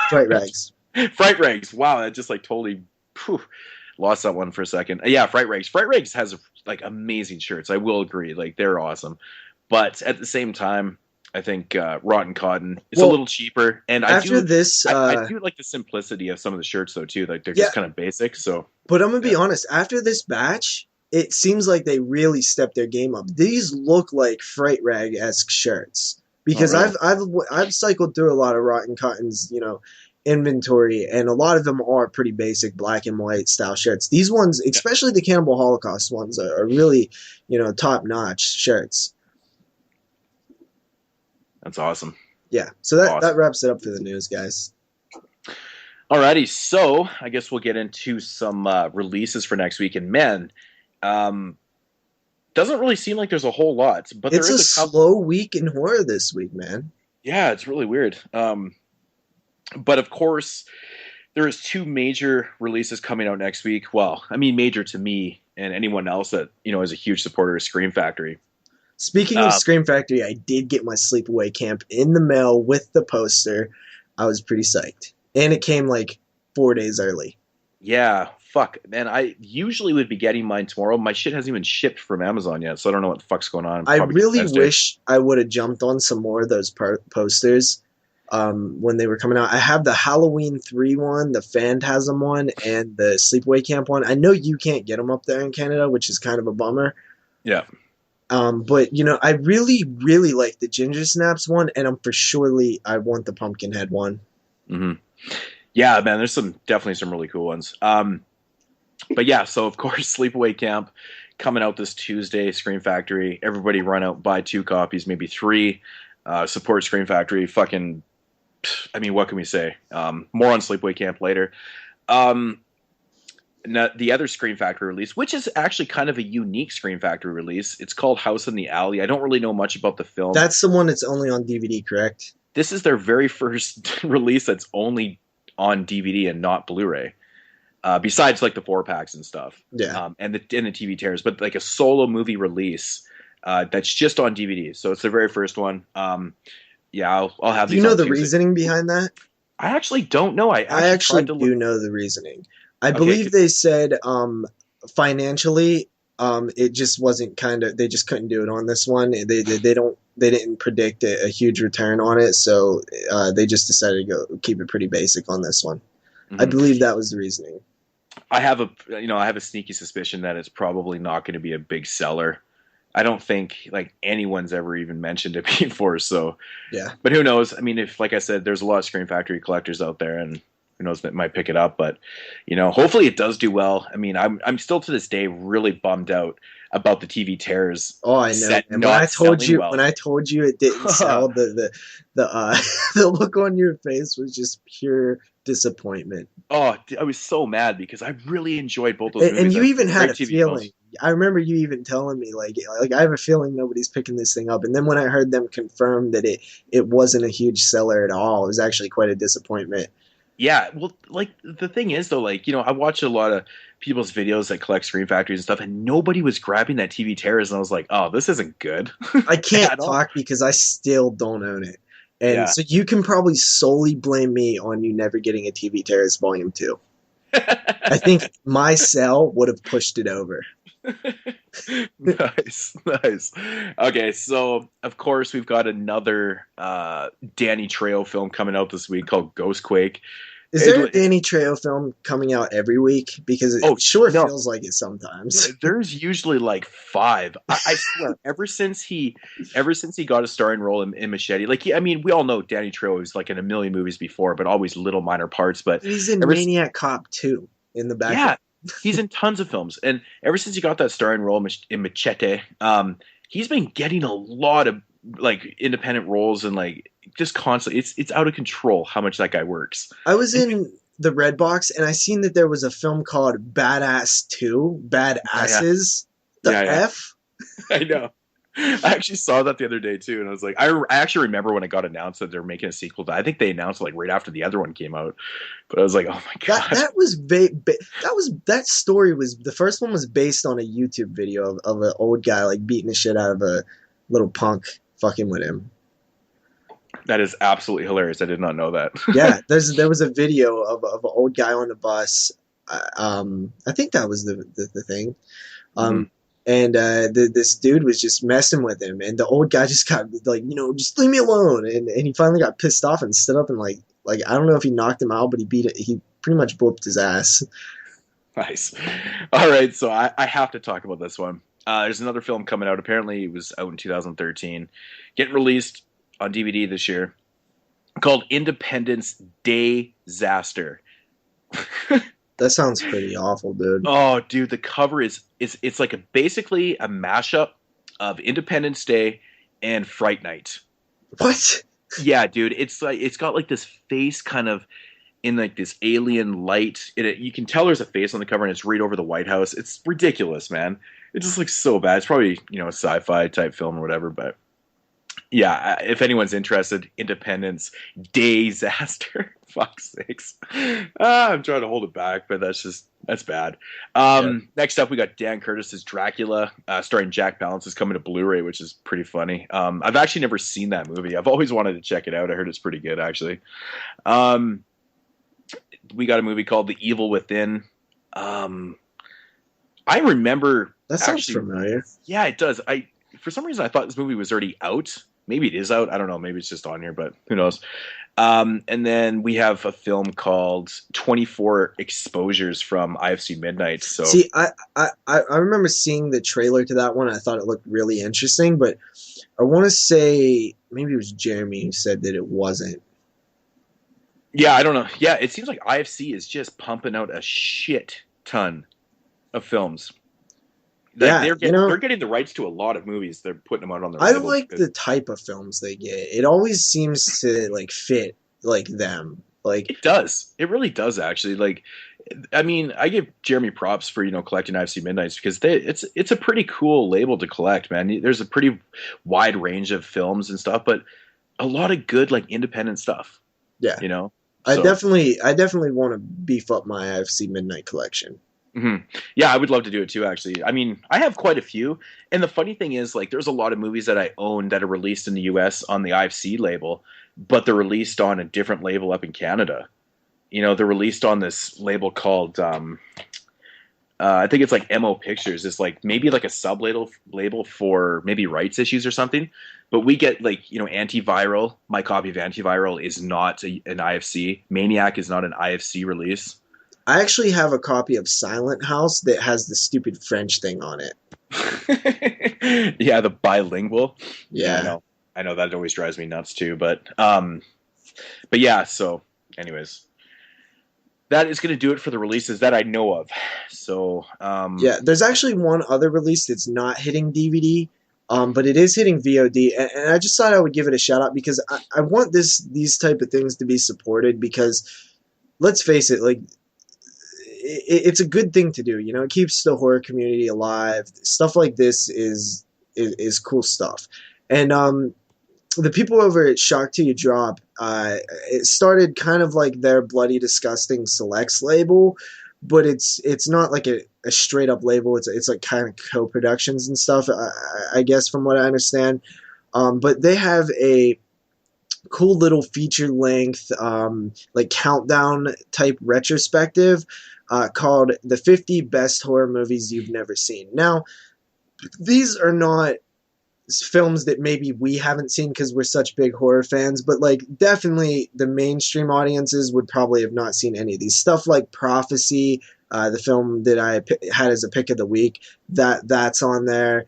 Fright Rags. Fright Rags. Wow, that just like totally phew, lost that one for a second. Yeah, Fright Rags. Fright Rags has like amazing shirts. I will agree. Like they're awesome. But at the same time, I think Rotten Cotton is a Well, little cheaper, and after this, I do like the simplicity of some of the shirts though too. Like they're yeah, just kind of basic. So but I'm gonna be yeah. honest. After this batch, it seems like they really stepped their game up. These look like Fright Rag esque shirts Oh because really? I've cycled through a lot of Rotten Cotton's inventory, and a lot of them are pretty basic black and white style shirts. These ones, Yeah, especially the Cannibal Holocaust ones, are really top notch shirts. that's awesome. Yeah, so that Awesome. wraps it up for the news, guys. Alrighty, so I guess we'll get into some releases for next week. And man, um, doesn't really seem like there's a whole lot, but there It's a is a couple. slow week in horror this week, man. Yeah, it's really weird. But of course, there is two major releases coming out next week. Well, I mean, major to me and anyone else that is a huge supporter of Scream Factory. Speaking of Um, Scream Factory, I did get my sleepaway camp in the mail with the poster. I was pretty psyched. And it came like 4 days early. yeah, fuck, man, I usually would be getting mine tomorrow. My shit hasn't even shipped from Amazon yet, so I don't know what the fuck's going on. I really wish I would have jumped on some more of those posters when they were coming out. I have the Halloween 3 one, the Phantasm one, and the Sleepaway Camp one. I know you can't get them up there in Canada, which is kind of a bummer. Yeah. But, you know, I really, really like the Ginger Snaps one, and I want the Pumpkinhead one. Mm-hmm. Yeah, man, there's definitely some really cool ones. But yeah, so of course, Sleepaway Camp coming out this Tuesday, Scream Factory. Everybody run out, buy 2 copies, maybe 3. Support Scream Factory. Fucking, I mean, what can we say? More on Sleepaway Camp later. Now, the other Scream Factory release, which is actually kind of a unique Scream Factory release, it's called House in the Alley. I don't really know much about the film. That's the one that's only on DVD, correct? This is their very first release that's only on DVD and not Blu-ray. Besides like the 4-packs and stuff. Yeah. And the TV tears, but like a solo movie release that's just on DVD. So it's their very first one. Yeah, I'll have these. Do you know the reasoning behind that? I actually don't know. I actually do know the reasoning. I believe they said financially it just wasn't they just couldn't do it on this one. They didn't predict a huge return on it, so they just decided to keep it pretty basic on this one. Mm-hmm. I believe that was the reasoning. I have a sneaky suspicion that it's probably not going to be a big seller. I don't think like anyone's ever even mentioned it before. So yeah, but who knows? I mean, if like I said, there's a lot of Scream Factory collectors out there, and who knows, that might pick it up. But you know, hopefully it does do well. I mean, I'm still to this day really bummed out about the TV tears. Oh, I know. When I told you it didn't sell, the look on your face was just pure disappointment. Oh, I was so mad because I really enjoyed both those movies. And you even had a feeling. I remember you even telling me like I have a feeling nobody's picking this thing up. And then when I heard them confirm that it wasn't a huge seller at all, it was actually quite a disappointment. Yeah, well, like the thing is though, like, you know, I watched a lot of people's videos that collect Scream Factories and stuff, and nobody was grabbing that TV Terrors, and I was like, oh, this isn't good. I can't talk because I still don't own it. And so you can probably solely blame me on you never getting a TV Terrors Volume 2. I think my sale would have pushed it over. Nice. Okay, so of course we've got another Danny Trejo film coming out this week called Ghostquake. Is there a Danny Trejo film coming out every week? Because it feels like it sometimes. There's usually like 5. I swear, ever since he got a starring role in Machete, like I mean, we all know Danny Trejo was like in a million movies before, but always little minor parts. But he's in Maniac Cop 2 in the back. Yeah, he's in tons of films, and ever since he got that starring role in Machete, he's been getting a lot of like independent roles and like just constantly. It's out of control how much that guy works. I was in the Red Box and I seen that there was a film called Badass 2, Badasses. F. I know. I actually saw that the other day too, and I was like, I actually remember when it got announced that they're making a sequel. I think they announced like right after the other one came out, but I was like, oh my god, that story was the first one was based on a YouTube video of an old guy like beating the shit out of a little punk fucking with him. That is absolutely hilarious. I did not know that. Yeah, there was a video of an old guy on the bus. I think that was the thing. And this dude was just messing with him, and the old guy just got like, you know, just leave me alone. And he finally got pissed off and stood up and like I don't know if he knocked him out, but he pretty much whooped his ass. Nice. All right, so I have to talk about this one. There's another film coming out. Apparently, it was out in 2013, getting released on DVD this year, called Independence Day-zaster. That sounds pretty awful, dude. Oh, dude, the cover it's like basically a mashup of Independence Day and Fright Night. What? Yeah, dude, it's like it's got like this face kind of in like this alien light. You can tell there's a face on the cover, and it's right over the White House. It's ridiculous, man. It just looks so bad. It's probably, you know, a sci-fi type film or whatever, but yeah, if anyone's interested, Independence Day-zaster. Fuck's sakes. I'm trying to hold it back, but that's bad. Next up, we got Dan Curtis's Dracula, starring Jack Palance, is coming to Blu-ray, which is pretty funny. I've actually never seen that movie. I've always wanted to check it out. I heard it's pretty good, actually. We got a movie called The Evil Within. Um, I remember That sounds actually. familiar. Yeah, it does. I For some reason I thought this movie was already out. Maybe it is out. I don't know. Maybe it's just on here, but who knows? And then we have a film called 24 Exposures from IFC Midnight. So See, I remember seeing the trailer to that one. I thought it looked really interesting, but I want to say maybe it was Jeremy who said that it wasn't. yeah, I don't know. Yeah, it seems like IFC is just pumping out a shit ton of films. Like Yeah, you know, they're getting the rights to a lot of movies. They're putting them out on their I label like because the type of films they get. It always seems to like fit like them. Like, it does. It really does actually. Like I mean, I give Jeremy props for, collecting IFC Midnights because it's a pretty cool label to collect, man. There's a pretty wide range of films and stuff, but a lot of good like independent stuff, yeah, you know? I So definitely want to beef up my IFC Midnight collection. mhm. Yeah, I would love to do it too, actually. I mean, I have quite a few. And the funny thing is, like, there's a lot of movies that I own that are released in the US on the IFC label, but they're released on a different label up in Canada. They're released on this label called, I think it's like MO Pictures. It's like maybe like a sub label for maybe rights issues or something. But we get like, Antiviral. My copy of Antiviral is not an IFC. Maniac is not an IFC release. I actually have a copy of Silent House that has the stupid French thing on it. Yeah, the bilingual. Yeah, I Yeah. know. I know that always drives me nuts too. But yeah. So, anyways, that is going to do it for the releases that I know of. So, Yeah, there's actually one other release that's not hitting DVD, but it is hitting VOD, and I just thought I would give it a shout out because I want these type of things to be supported because let's face it, like it's a good thing to do. It keeps the horror community alive. Stuff like this is cool stuff, and the people over at Shock Till You Drop, it started kind of like their Bloody Disgusting Selects label, but it's not like a straight up label. It's like kind of co-productions and stuff, I guess, from what I understand. But they have a cool little feature length, like countdown type retrospective called The 50 Best Horror Movies You've Never Seen. Now, these are not films that maybe we haven't seen because we're such big horror fans, but like definitely the mainstream audiences would probably have not seen any of these. Stuff like Prophecy, the film that I had as a pick of the week, that's on there.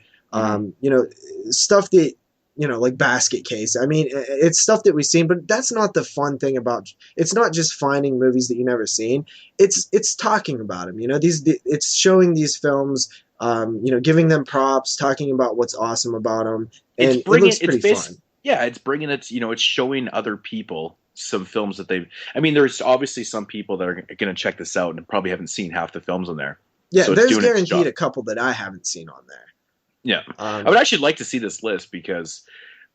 Stuff that like Basket Case. I mean, it's stuff that we've seen, but that's not the fun thing about. It's not just finding movies that you never seen. It's talking about them. It's showing these films. Giving them props, talking about what's awesome about them, and it looks pretty fun. Yeah, it's bringing it. It's showing other people some films that they've. I mean, there's obviously some people that are going to check this out and probably haven't seen half the films on there. Yeah, so there's guaranteed a couple that I haven't seen on there. Yeah, I would actually like to see this list because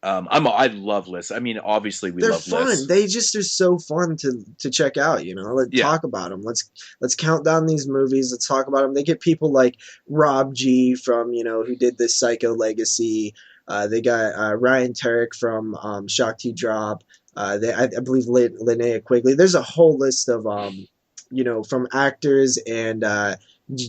I love lists. I mean, obviously we love fun. Lists. They just are so fun to check out. Let's talk about them. Let's count down these movies. Let's talk about them. They get people like Rob G from who did this Psycho Legacy. They got Ryan Turek from Shock T Drop. I believe Linnea Quigley. There's a whole list of from actors and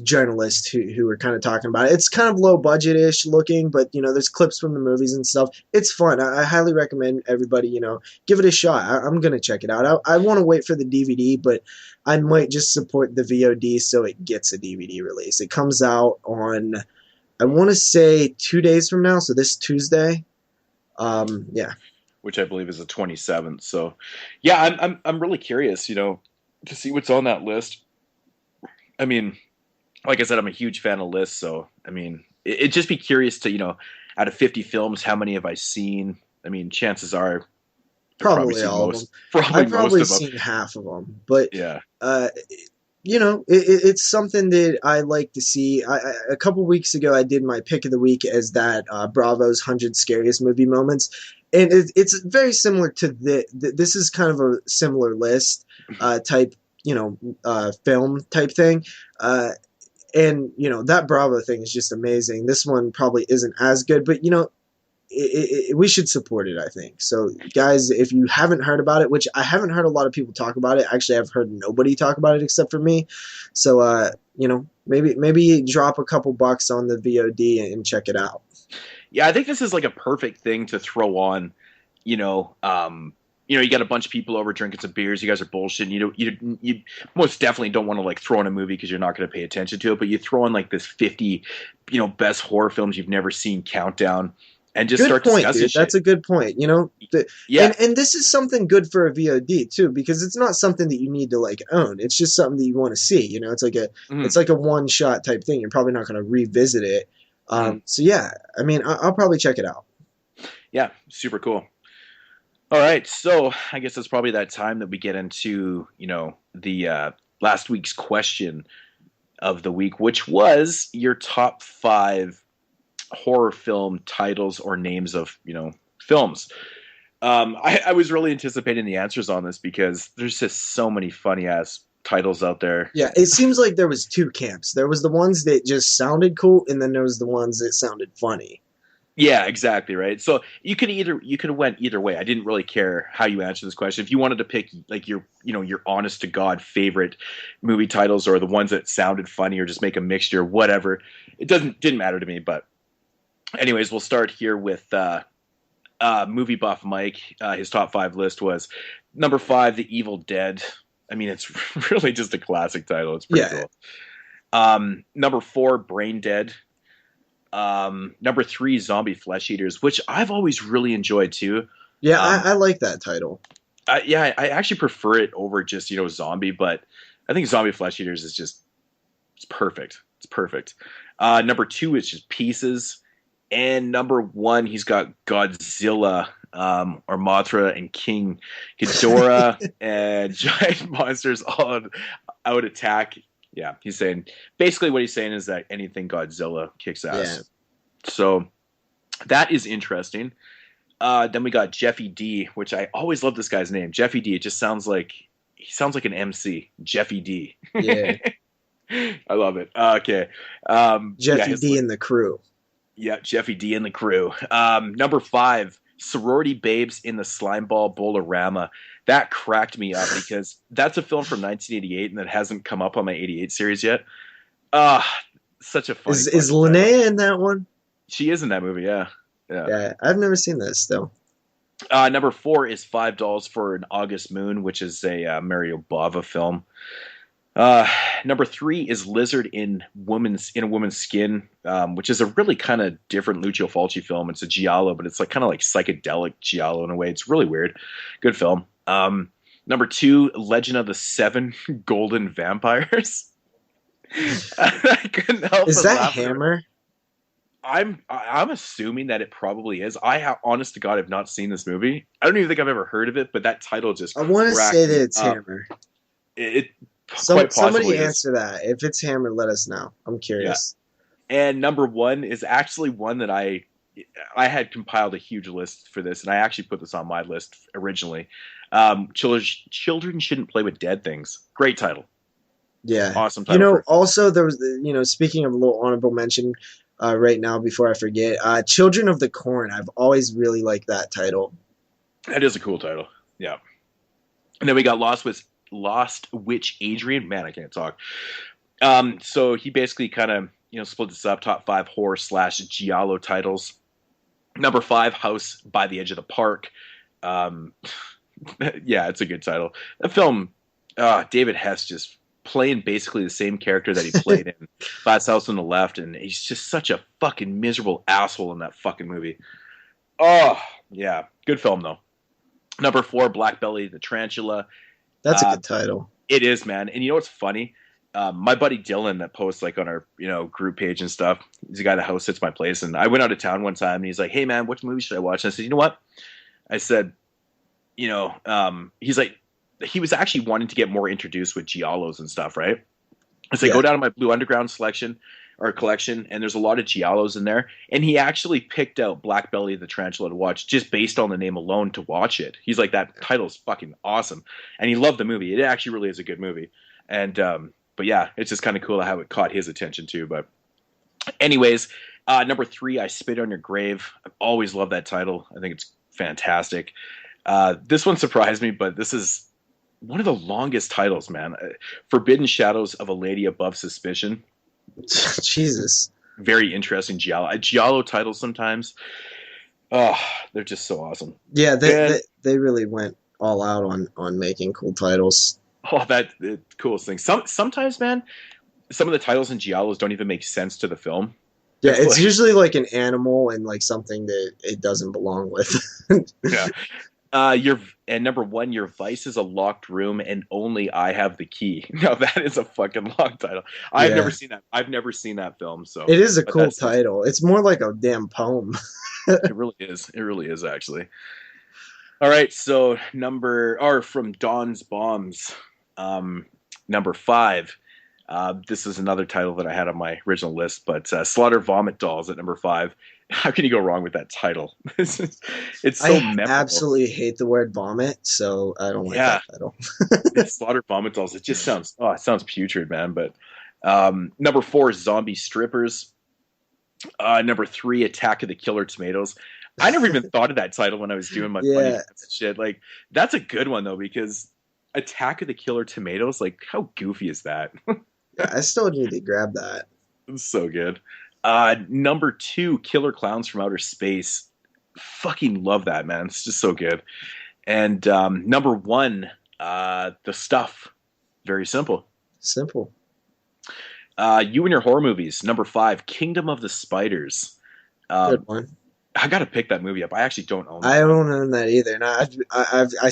journalists who are kind of talking about it. It's kind of low budget-ish looking, but there's clips from the movies and stuff. It's fun. I highly recommend everybody give it a shot. I'm gonna check it out. I want to wait for the DVD, but I might just support the VOD so it gets a DVD release. It comes out on, I want to say 2 days from now, so this Tuesday. Yeah, which I believe is the 27th. So yeah, I'm really curious to see what's on that list. I mean, like I said, I'm a huge fan of lists, so I mean, it'd just be curious to, out of 50 films, how many have I seen? I mean, chances are probably all of them. I've probably seen half of them, but yeah, it's something that I like to see. A couple weeks ago, I did my pick of the week as that Bravo's 100 Scariest Movie Moments, and it's very similar to this is kind of a similar list type, film type thing. And that Bravo thing is just amazing. This one probably isn't as good, but we should support it, I think. So guys, if you haven't heard about it, which I haven't heard a lot of people talk about it, actually I've heard nobody talk about it except for me. So maybe drop a couple bucks on the VOD and check it out. Yeah, I think this is like a perfect thing to throw on. You know, you got a bunch of people over drinking some beers. You guys are bullshitting. You most definitely don't want to like throw in a movie because you're not going to pay attention to it. But you throw in like this 50, best horror films you've never seen countdown, and just start discussing dude. shit. That's a good point. Yeah. And this is something good for a VOD too, because it's not something that you need to like own. It's just something that you want to see. It's like a one shot type thing. You're probably not going to revisit it. So yeah, I mean, I'll probably check it out. Yeah, super cool. All right, so I guess it's probably that time that we get into, the last week's question of the week, which was your top 5 horror film titles or names of, films. I was really anticipating the answers on this because there's just so many funny ass titles out there. Yeah, it seems like there was 2 camps. There was the ones that just sounded cool, and then there was the ones that sounded funny. Yeah, exactly, right. So you could have went either way. I didn't really care how you answered this question. If you wanted to pick like your honest to God favorite movie titles or the ones that sounded funny or just make a mixture, whatever, it didn't matter to me. But anyways, we'll start here with Movie Buff Mike. His top 5 list was number 5, The Evil Dead. I mean, it's really just a classic title. It's pretty cool. Number 4, Brain Dead. Number 3, Zombie Flesh Eaters, which I've always really enjoyed too. Yeah, I like that title. I actually prefer it over just Zombie, but I think Zombie Flesh Eaters is it's perfect. It's perfect. Number 2 is just Pieces, and number 1 he's got Godzilla, or Mothra and King Ghidorah and giant monsters all out attack. Yeah, he's saying basically what he's saying is that anything Godzilla kicks ass. Yeah. So that is interesting. Then we got Jeffy D, which I always love this guy's name. Jeffy D. It just sounds like an MC. Jeffy D. Yeah. I love it. Okay. Jeffy D and the crew. Yeah, Jeffy D and the crew. Number 5, Sorority Babes in the Slimeball Bowl-orama. That cracked me up because that's a film from 1988 and that hasn't come up on my 88 series yet. Such a funny. Is Linnea in that one? She is in that movie, yeah. Yeah, I've never seen this though. Number 4 is $5 for an August Moon, which is a Mario Bava film. Number 3 is Lizard in a Woman's Skin, which is a really kind of different Lucio Fulci film. It's a giallo, but it's like kind of like psychedelic giallo in a way. It's really weird. Good film. Number 2, Legend of the 7 Golden Vampires. I couldn't help Is that Hammer? I'm assuming that it probably is. Honest to God, have not seen this movie. I don't even think I've ever heard of it, but that title just. I want to say that it's Hammer. Somebody answer that. If it's Hammer, let us know. I'm curious. Yeah. And number 1 is actually one that I had compiled a huge list for this, and I actually put this on my list originally. Children Shouldn't Play with Dead Things. Great title. Yeah. Awesome title. Also there was, speaking of a little honorable mention right now before I forget, Children of the Corn. I've always really liked that title. That is a cool title. Yeah. And then we got Lost Witch Adrian. Man, I can't talk. So he basically kind of, split this up, top 5 horror / giallo titles. Number 5, House by the Edge of the Park. Yeah, it's a good title. The film, David Hess just playing basically the same character that he played in Last House on the Left, and he's just such a fucking miserable asshole in that fucking movie. Oh, yeah. Good film, though. Number 4, Black Belly the Tarantula. That's a good title. It is, man. And you know what's funny? My buddy Dylan that posts like on our group page and stuff. He's a guy that house sits my place, and I went out of town one time, and he's like, "Hey man, which movie should I watch?" And I said, "You know what?" I said, he's like, he was actually wanting to get more introduced with giallos and stuff, right? I said, go down to my Blue Underground collection, and there's a lot of giallos in there. And he actually picked out Black Belly the Tarantula to watch just based on the name alone to watch it. He's like, that title's fucking awesome. And he loved the movie. It actually really is a good movie. And, but yeah, it's just kind of cool how it caught his attention too. But anyways, number 3, I Spit on Your Grave. I've always loved that title. I think it's fantastic. This one surprised me, but this is one of the longest titles, man. Forbidden Shadows of a Lady Above Suspicion. Jesus. Very interesting giallo titles sometimes. Oh, they're just so awesome. Yeah, they really went all out on making cool titles. Oh, that the coolest thing. Sometimes, man, some of the titles in giallos don't even make sense to the film. Yeah, it's usually like an animal and like something that it doesn't belong with. Yeah. Number one, your vice is a locked room and only I have the key. Now that is a fucking long title. I've never seen that. I've never seen that film. So it is a cool title. It's more like a damn poem. It really is. It really is actually. All right, so from Dawn's Bombs, number 5. This is another title that I had on my original list, but Slaughter Vomit Dolls at number 5. How can you go wrong with that title? It's so memorable. I absolutely hate the word vomit, so I don't like that title. Slaughter Vomit Dolls. It just sounds putrid, man. But number 4, Zombie Strippers. Number 3, Attack of the Killer Tomatoes. I never even thought of that title when I was doing my funny shit. Like, that's a good one though, because Attack of the Killer Tomatoes, like, how goofy is that? Yeah, I still need to grab that. It's so good. Number 2, Killer Clowns from Outer Space. Fucking love that, man. It's just so good. And number 1, The Stuff. Very simple. Simple. You and your horror movies. Number 5, Kingdom of the Spiders. Good one. I gotta pick that movie up. I actually don't own that. I don't own that either. And I've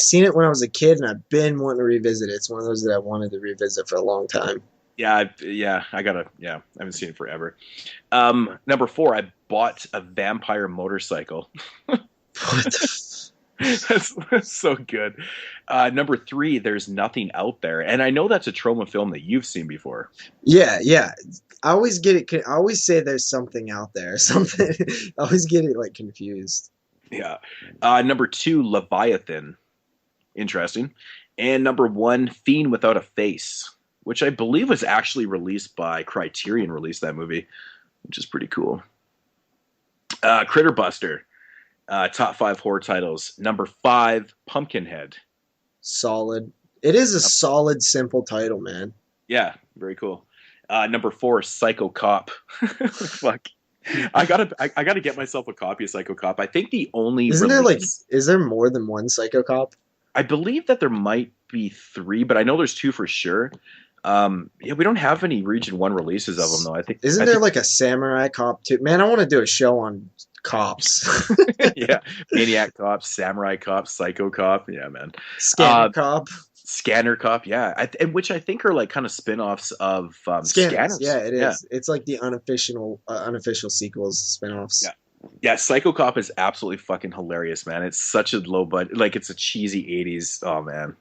seen it when I was a kid, and I've been wanting to revisit it. It's one of those that I wanted to revisit for a long time. I haven't seen it forever. Number 4, I bought a vampire motorcycle. That's so good. Number 3, There's Nothing Out There, and I know that's a Troma film that you've seen before. Yeah. I always get it. I always say there's something out there. Something. I always get it like confused. Yeah. Number 2, Leviathan. Interesting. And number 1, Fiend Without a Face, which I believe was actually released by Criterion. Released that movie, which is pretty cool. Critter Buster. Top 5 horror titles. Number 5, Pumpkinhead. Solid. It is a solid, simple title, man. Yeah, very cool. Number 4, Psycho Cop. Fuck. I gotta get myself a copy of Psycho Cop. I think the only is there more than one Psycho Cop? I believe that there might be 3, but I know there's 2 for sure. We don't have any Region 1 releases of them though. I think there like a Samurai Cop too? Man, I want to do a show on cops. Yeah, Maniac Cop, Samurai Cop, Psycho Cop. Yeah, man. Scanner Cop, yeah, which I think are like kind of spin-offs of Scanners. Yeah, it is. Yeah. It's like the unofficial sequels, spin-offs. Yeah, Psycho Cop is absolutely fucking hilarious, man. It's such a low budget, like it's a cheesy 80s. Oh man.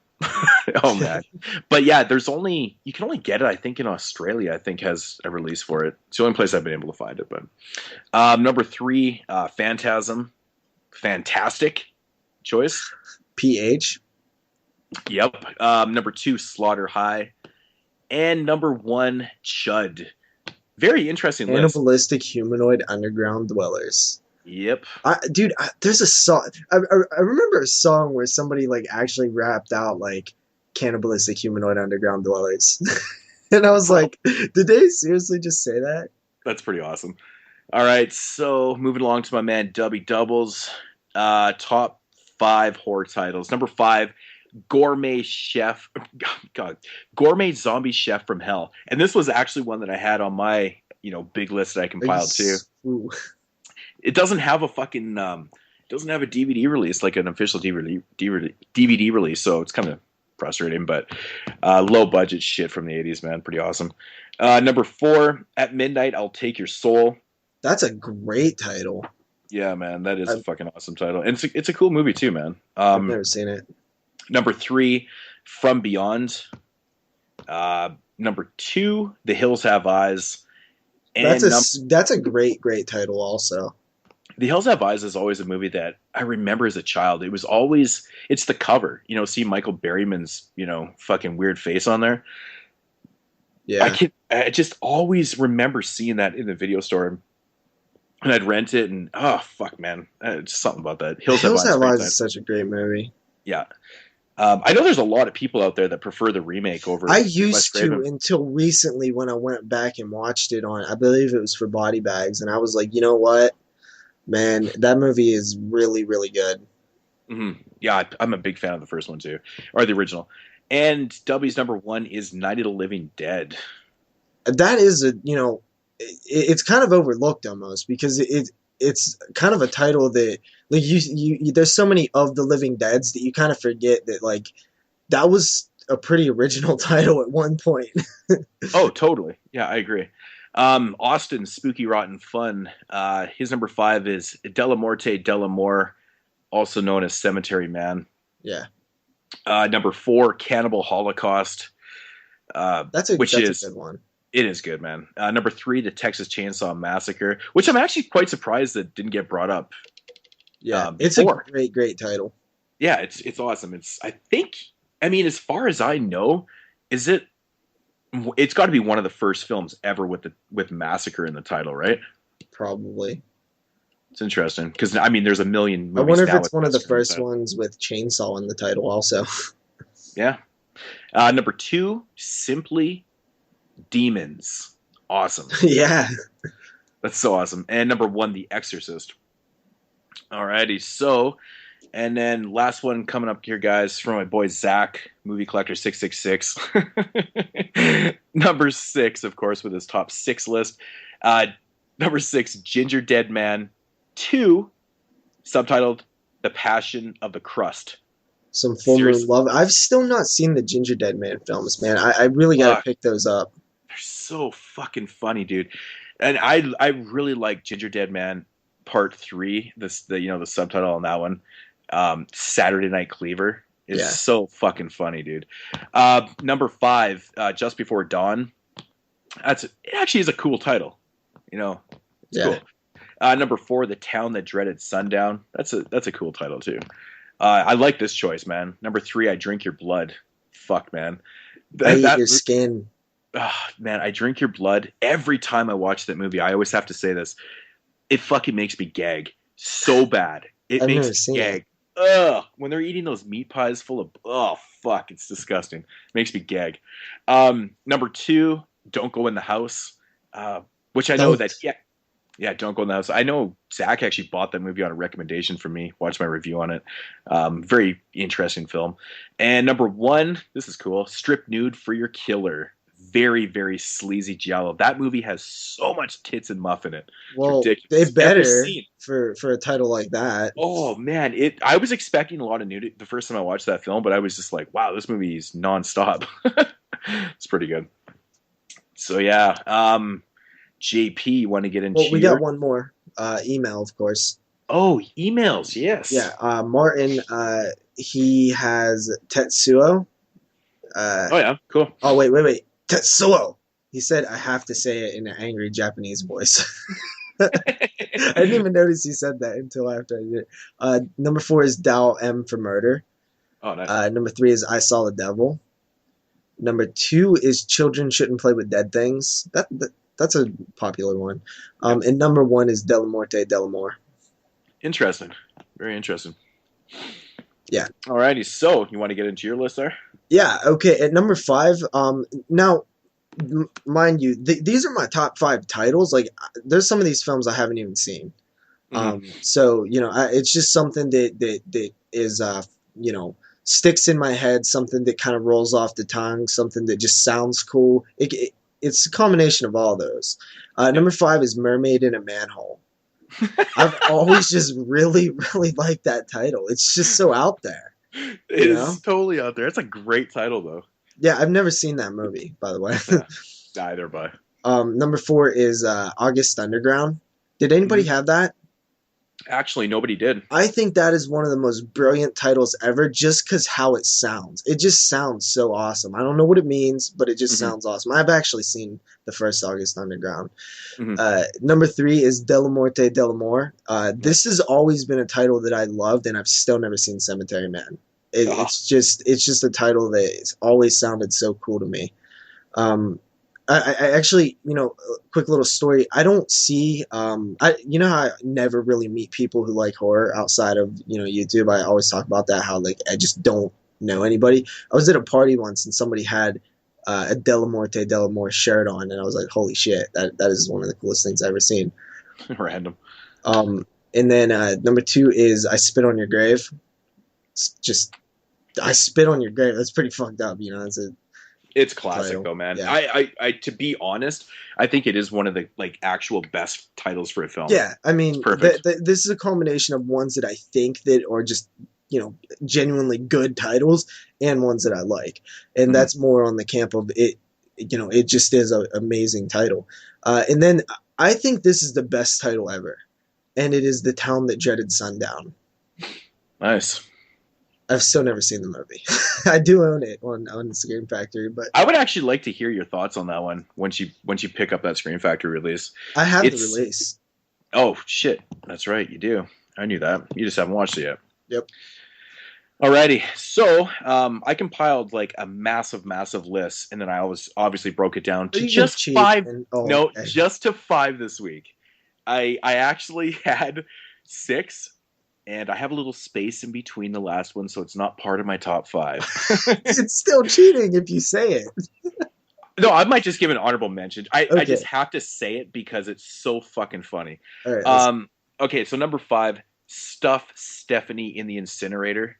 Oh man. But yeah, you can only get it, I think, in Australia. I think has a release for it. It's the only place I've been able to find it. But number 3, Phantasm. Fantastic choice. PH. Yep. Number 2, Slaughter High. And number 1, Chud. Very interesting list. Cannibalistic humanoid underground dwellers. Yep. There's a song. I remember a song where somebody like actually rapped out like cannibalistic humanoid underground dwellers. And I was like, did they seriously just say that? That's pretty awesome. All right, so moving along to my man Dubby Doubles. Top 5 horror titles. Number 5, Gourmet Zombie Chef from Hell. And this was actually one that I had on my, big list that I compiled too. Ooh. It doesn't have a fucking doesn't have a DVD release, like an official DVD release, so it's kind of frustrating, but low budget shit from the 80s, man. Pretty awesome. Number 4, At Midnight I'll Take Your Soul. That's a great title. Yeah, man, that is a fucking awesome title. And it's a cool movie too, man. I've never seen it. Number 3, From Beyond. Number 2, The Hills Have Eyes. And that's a great title also. The Hills Have Eyes is always a movie that I remember as a child. It's the cover, see Michael Berryman's, fucking weird face on there. Yeah. I just always remember seeing that in the video store, and I'd rent it, and oh fuck, man, just something about that. Hills Have Eyes is such a great movie. Yeah. I know there's a lot of people out there that prefer the remake over I Wes used to Craven. until recently when I went back and watched it on, I believe it was for Body Bags, and I was like, you know what, man, that movie is really, really good. Yeah, I'm a big fan of the first one too, or the original. And W's number one is Night of the Living Dead. That is it's kind of overlooked almost because it's kind of a title that like there's so many of the Living Deads that you kind of forget that like that was a pretty original title at one point. Oh, totally. Yeah, I agree. Austin's Spooky Rotten Fun. His number five is Delamorte Delamore, also known as Cemetery Man. Yeah, Number four, Cannibal Holocaust. that's a good one. It is good, man. Number three, the Texas Chainsaw Massacre, which I'm actually quite surprised that didn't get brought up. Yeah, it's a great title. Yeah, it's awesome. I mean, as far as I know, it's got to be one of the first films ever with massacre in the title, right? Probably. It's interesting because I mean, there's a million movies. I wonder if it's one of the first ones with chainsaw in the title, also. Yeah. Number two, Simply Demons. Awesome. Yeah. That's so awesome. And number one, The Exorcist. Alrighty, so, and then last one coming up here, guys, from my boy Zach, Movie Collector 666. Number six, of course, with his top six list. Number six, Ginger Dead Man 2, subtitled The Passion of the Crust. Some Full Moon Love. I've still not seen the Ginger Dead Man films, man. I really gotta pick those up. They're so fucking funny, dude. And I really like Ginger Dead Man Part 3. The subtitle on that one, Saturday Night Cleaver, is so fucking funny, dude. Number five, Just Before Dawn. It actually is a cool title. It's cool. Number four, The Town That Dreaded Sundown. That's a cool title too. I like this choice, man. Number three, I Drink Your Blood. Fuck, man. I Eat Your Skin. Man, I Drink Your Blood. Every time I watch that movie, I always have to say this. It fucking makes me gag so bad. It makes me gag. Ugh, when they're eating those meat pies full of fuck, it's disgusting. Makes me gag. Number two, Don't Go in the House, which I know Don't Go in the House. I know Zach actually bought that movie on a recommendation from me. Watched my review on it. Very interesting film. And number one, this is cool. Strip Nude for Your Killer. Very, very sleazy giallo. That movie has so much tits and muff in it. Well, they better for a title like that. Oh man, I was expecting a lot of nudity the first time I watched that film, but I was just like, wow, this movie is nonstop. It's pretty good. So yeah, JP, you want to get into? Well, we got one more email, of course. Oh, emails, yes. Yeah, Martin. He has Tetsuo. Oh yeah, cool. Oh wait. Tetsuo. He said, I have to say it in an angry Japanese voice. I didn't even notice he said that until after I did it. Number four is Dao M for Murder. Oh, nice. Number three is I Saw the Devil. Number two is Children Shouldn't Play with Dead Things. That's a popular one. And number one is Delamorte Delamore. Interesting. Very interesting. Yeah. Alrighty, so you want to get into your list there? Yeah, okay. At number five, now, mind you, these are my top five titles. Like, there's some of these films I haven't even seen. So, it's just something that is, sticks in my head, something that kind of rolls off the tongue, something that just sounds cool. It's a combination of all those. Number five is Mermaid in a Manhole. I've always just really, really liked that title. It's just so out there. It is totally out there. It's a great title, though. Yeah, I've never seen that movie, by the way. Neither, but. Number four is August Underground. Did anybody have that? Actually, nobody did. I think that is one of the most brilliant titles ever just because how it sounds. It just sounds so awesome. I don't know what it means, but it just sounds awesome. I've actually seen the first August Underground. Number three is Delamorte Delamore. This has always been a title that I loved, and I've still never seen Cemetery Man. It's just a title that always sounded so cool to me. I actually, quick little story. I don't see, how I never really meet people who like horror outside of, YouTube. I always talk about that, how like I just don't know anybody. I was at a party once and somebody had a Delamorte shirt on, and I was like, holy shit, that is one of the coolest things I've ever seen. Random. And then number 2 is I Spit on Your Grave. It's just I Spit on Your Grave. That's pretty fucked up, you know. It's classic title. though, man. Yeah. I to be honest, I think it is one of the like actual best titles for a film. Yeah, I mean, perfect. This is a combination of ones that I think that are just, you know, genuinely good titles and ones that I like, and that's more on the camp of it. You know, it just is an amazing title. And then I think this is the best title ever, and it is The Town That Dreaded Sundown. Nice. I've still never seen the movie. I do own it on Scream Factory, but I would actually like to hear your thoughts on that one once you pick up that Scream Factory release. I have the release. Oh shit, that's right, you do. I knew that. You just haven't watched it yet. Yep. Alrighty, so I compiled like a massive list, and then I obviously broke it down to just 5. Okay. Just to 5 this week. I actually had 6. And I have a little space in between the last one, so it's not part of my top 5. It's still cheating if you say it. No, I might just give an honorable mention. I just have to say it because it's so fucking funny. All right, okay, so number 5, Stuff Stephanie in the Incinerator.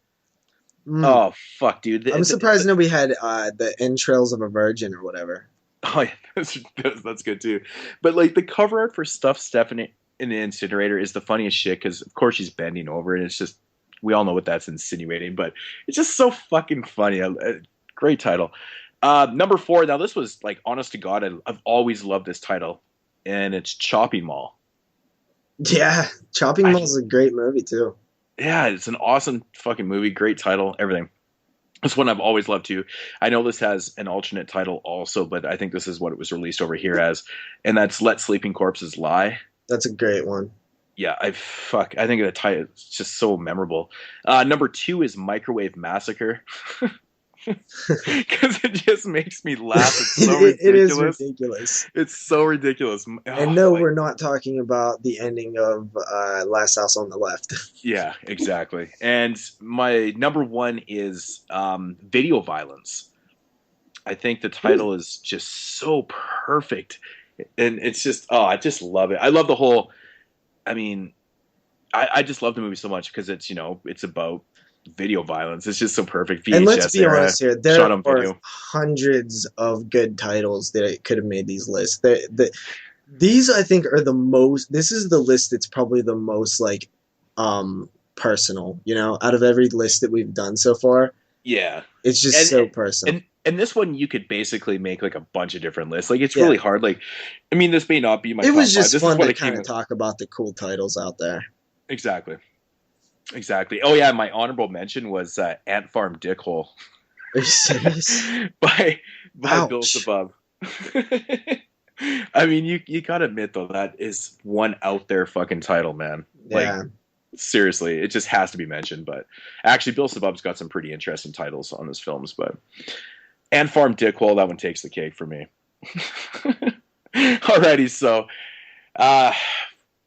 Oh, fuck, dude. I'm surprised nobody had the Entrails of a Virgin or whatever. Oh, yeah, that's good, too. But, like, the cover art for Stuff Stephanie in the Incinerator is the funniest shit because of course she's bending over and it's just, we all know what that's insinuating, but it's just so fucking funny. Great title. Number 4, now this was like, honest to God, I've always loved this title, and it's Chopping Mall. Yeah, Chopping Mall is a great movie too. Yeah, it's an awesome fucking movie, great title, everything. This one I've always loved too. I know this has an alternate title also, but I think this is what it was released over here as, and that's Let Sleeping Corpses Lie. That's a great one. Yeah, I think the title is just so memorable. Number 2 is Microwave Massacre. Because it just makes me laugh. It's so ridiculous. It is ridiculous. It's so ridiculous. And no, we're not talking about the ending of Last House on the Left. Yeah, exactly. And my number 1 is Video Violence. I think the title is just so perfect. And it's just, I just love it. I love the whole, I mean, I just love the movie so much because it's, you know, it's about video violence. It's just so perfect. VHS and let's be honest here, there are video. Hundreds of good titles that could have made these lists. These, I think, are the most, this is the list that's probably the most, like, personal, you know, out of every list that we've done so far. Yeah. It's just so personal. And this one, you could basically make like a bunch of different lists. Like, it's really hard. Like, I mean, this may not be my top 5. It was just this fun to kind of talk about the cool titles out there. Exactly. Oh, yeah, my honorable mention was Ant Farm Dickhole. Are you serious? by Bill Above. I mean, you gotta admit, though, that is one out there fucking title, man. Yeah. Like, seriously, it just has to be mentioned. But actually, Bill Sabub's got some pretty interesting titles on his films. But Ant Farm Dickhole, that one takes the cake for me. Alrighty, so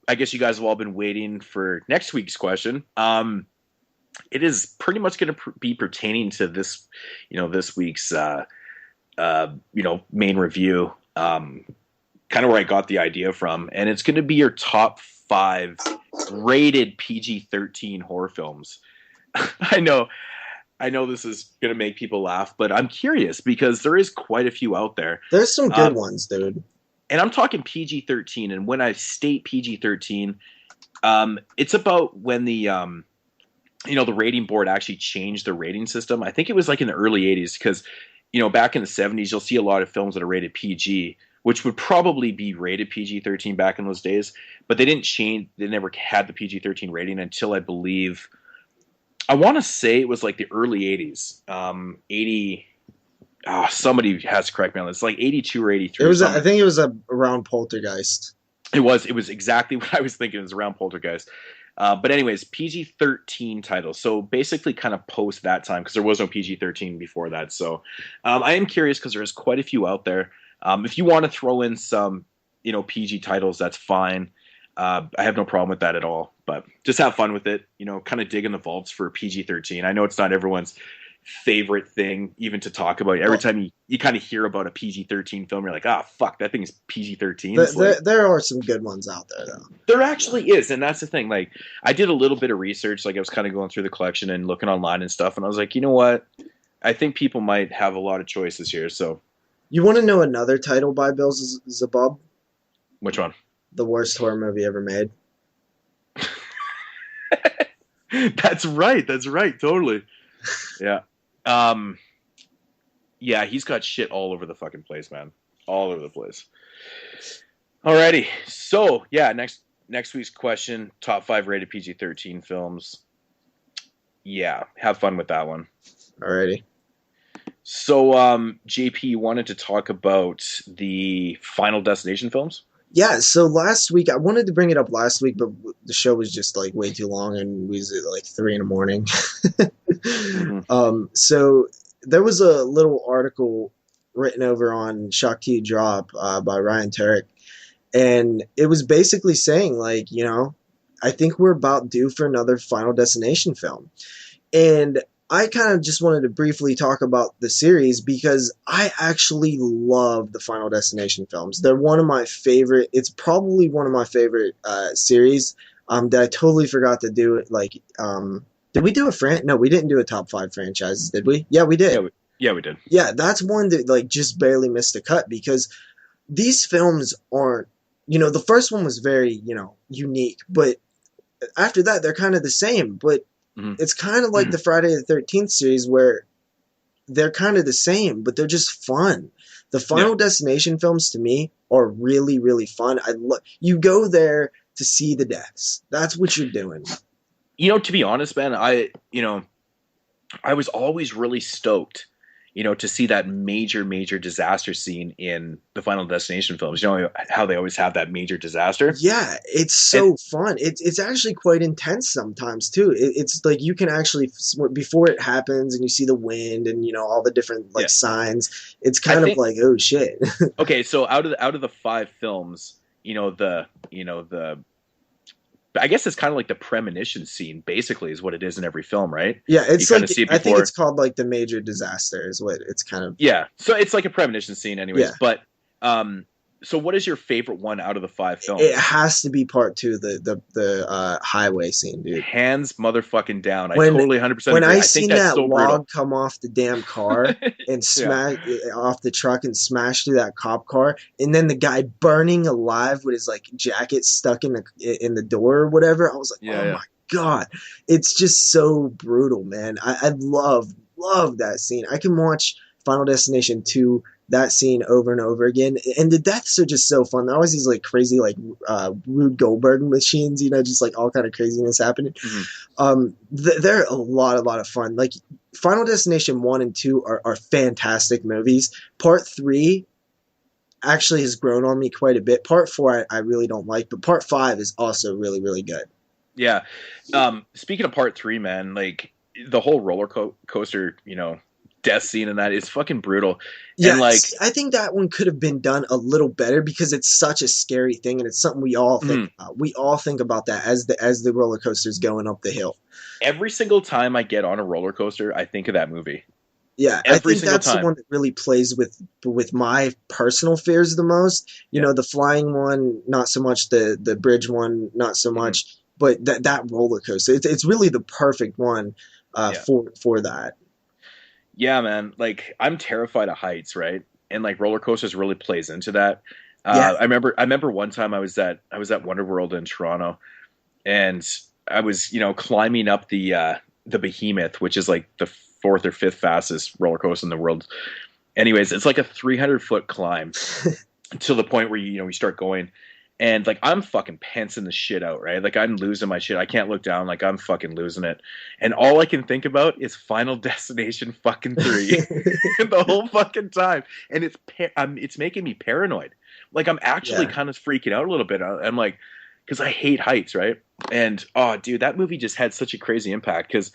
I guess you guys have all been waiting for next week's question. It is pretty much going to be pertaining to this, this week's, main review. Kind of where I got the idea from, and it's going to be your top 5 rated PG-13 horror films. I know this is going to make people laugh, but I'm curious because there is quite a few out there. There's some good ones, dude. And I'm talking PG-13, and when I state PG-13, it's about when the the rating board actually changed the rating system. I think it was like in the early 80s because, back in the 70s, you'll see a lot of films that are rated PG, which would probably be rated PG-13 back in those days, but they didn't change. They never had the PG-13 rating until I believe, I want to say it was like the early 80s, 80. Somebody has to correct me on this. It's like 82 or 83. I think it was around Poltergeist. It was exactly what I was thinking. It was around Poltergeist. But anyways, PG-13 titles. So basically kind of post that time because there was no PG-13 before that. So I am curious because there's quite a few out there. If you want to throw in some, PG titles, that's fine. I have no problem with that at all. But just have fun with it. Kind of dig in the vaults for PG-13. I know it's not everyone's favorite thing even to talk about. Every time you kind of hear about a PG-13 film, you're like, ah, fuck, that thing is PG-13. There are some good ones out there, though. There actually is, and that's the thing. Like, I did a little bit of research. Like, I was kind of going through the collection and looking online and stuff, and I was like, you know what? I think people might have a lot of choices here. So, you want to know another title by Bill Zabub? Which one? The worst horror movie ever made. That's right. Totally. Yeah. Yeah, he's got shit all over the fucking place, man. All over the place. Alrighty. So, yeah, next week's question, top 5 rated PG-13 films. Yeah, have fun with that one. Alrighty. So, JP, you wanted to talk about the Final Destination films? Yeah, so last week, I wanted to bring it up last week, but the show was just like way too long, and we was at like 3 a.m. Mm-hmm. So there was a little article written over on Shock to You Drop by Ryan Turek, and it was basically saying, like, you know, I think we're about due for another Final Destination film. And I kind of just wanted to briefly talk about the series because I actually love the Final Destination films. They're one of my favorite. It's probably one of my favorite series that I totally forgot to do. Like, did we do No, we didn't do a top 5 franchises, did we? Yeah, we did. Yeah, we did. Yeah, that's one that like just barely missed a cut because these films aren't, you know, the first one was very, you know, unique, but after that they're kind of the same, but it's kind of like the Friday the 13th series where they're kind of the same, but they're just fun. The Final Destination films to me are really, really fun. You go there to see the deaths. That's what you're doing. You know, to be honest, man, I was always really stoked, you know, to see that major disaster scene in the Final Destination films. You know how they always have that major disaster? Yeah, it's so fun. It's actually quite intense sometimes, too. It's like you can actually, before it happens and you see the wind and, you know, all the different like signs, it's kind of like, oh, shit. Okay, so out of the 5 films, I guess it's kind of like the premonition scene, basically, is what it is in every film, right? Yeah, it's like, I think it's called like the major disaster is what it's kind of. Yeah, so it's like a premonition scene anyways. Yeah. But, so what is your favorite one out of the 5 films? It has to be part 2, the highway scene, dude. Hands motherfucking down. I totally 100% When agree. I seen that so log come off the damn car and smash off the truck and smash through that cop car, and then the guy burning alive with his like jacket stuck in the door or whatever, I was like, my God. It's just so brutal, man. I love that scene. I can watch Final Destination 2, that scene over and over again, and the deaths are just so fun. There are always these like crazy like Rube Goldberg machines, you know, just like all kind of craziness happening. They're a lot of fun. Like Final Destination 1 and 2 are fantastic movies. Part 3 actually has grown on me quite a bit. Part 4 I really don't like, but Part 5 is also really, really good. Yeah. Speaking of Part 3, man, like the whole roller coaster, you know, death scene in that is fucking brutal. Yeah, and like I think that one could have been done a little better because it's such a scary thing and it's something we all think about. We all think about that as the roller coaster's going up the hill. Every single time I get on a roller coaster, I think of that movie. Yeah, I think that's the one that really plays with my personal fears the most. You know, the flying one, not so much. The bridge one, not so much. But that roller coaster, it's really the perfect one for that. Yeah, man. Like, I'm terrified of heights, right? And like roller coasters really plays into that. I remember one time I was at Wonder World in Toronto, and I was, you know, climbing up the Behemoth, which is like the 4th or 5th fastest roller coaster in the world. Anyways, it's like a 300-foot climb to the point where you start going. And like I'm fucking pantsing the shit out, right? Like I'm losing my shit. I can't look down. Like I'm fucking losing it. And all I can think about is Final Destination fucking 3 the whole fucking time. And it's making me paranoid. Like I'm actually kind of freaking out a little bit. I'm like, because I hate heights, right? And oh, dude, that movie just had such a crazy impact. Because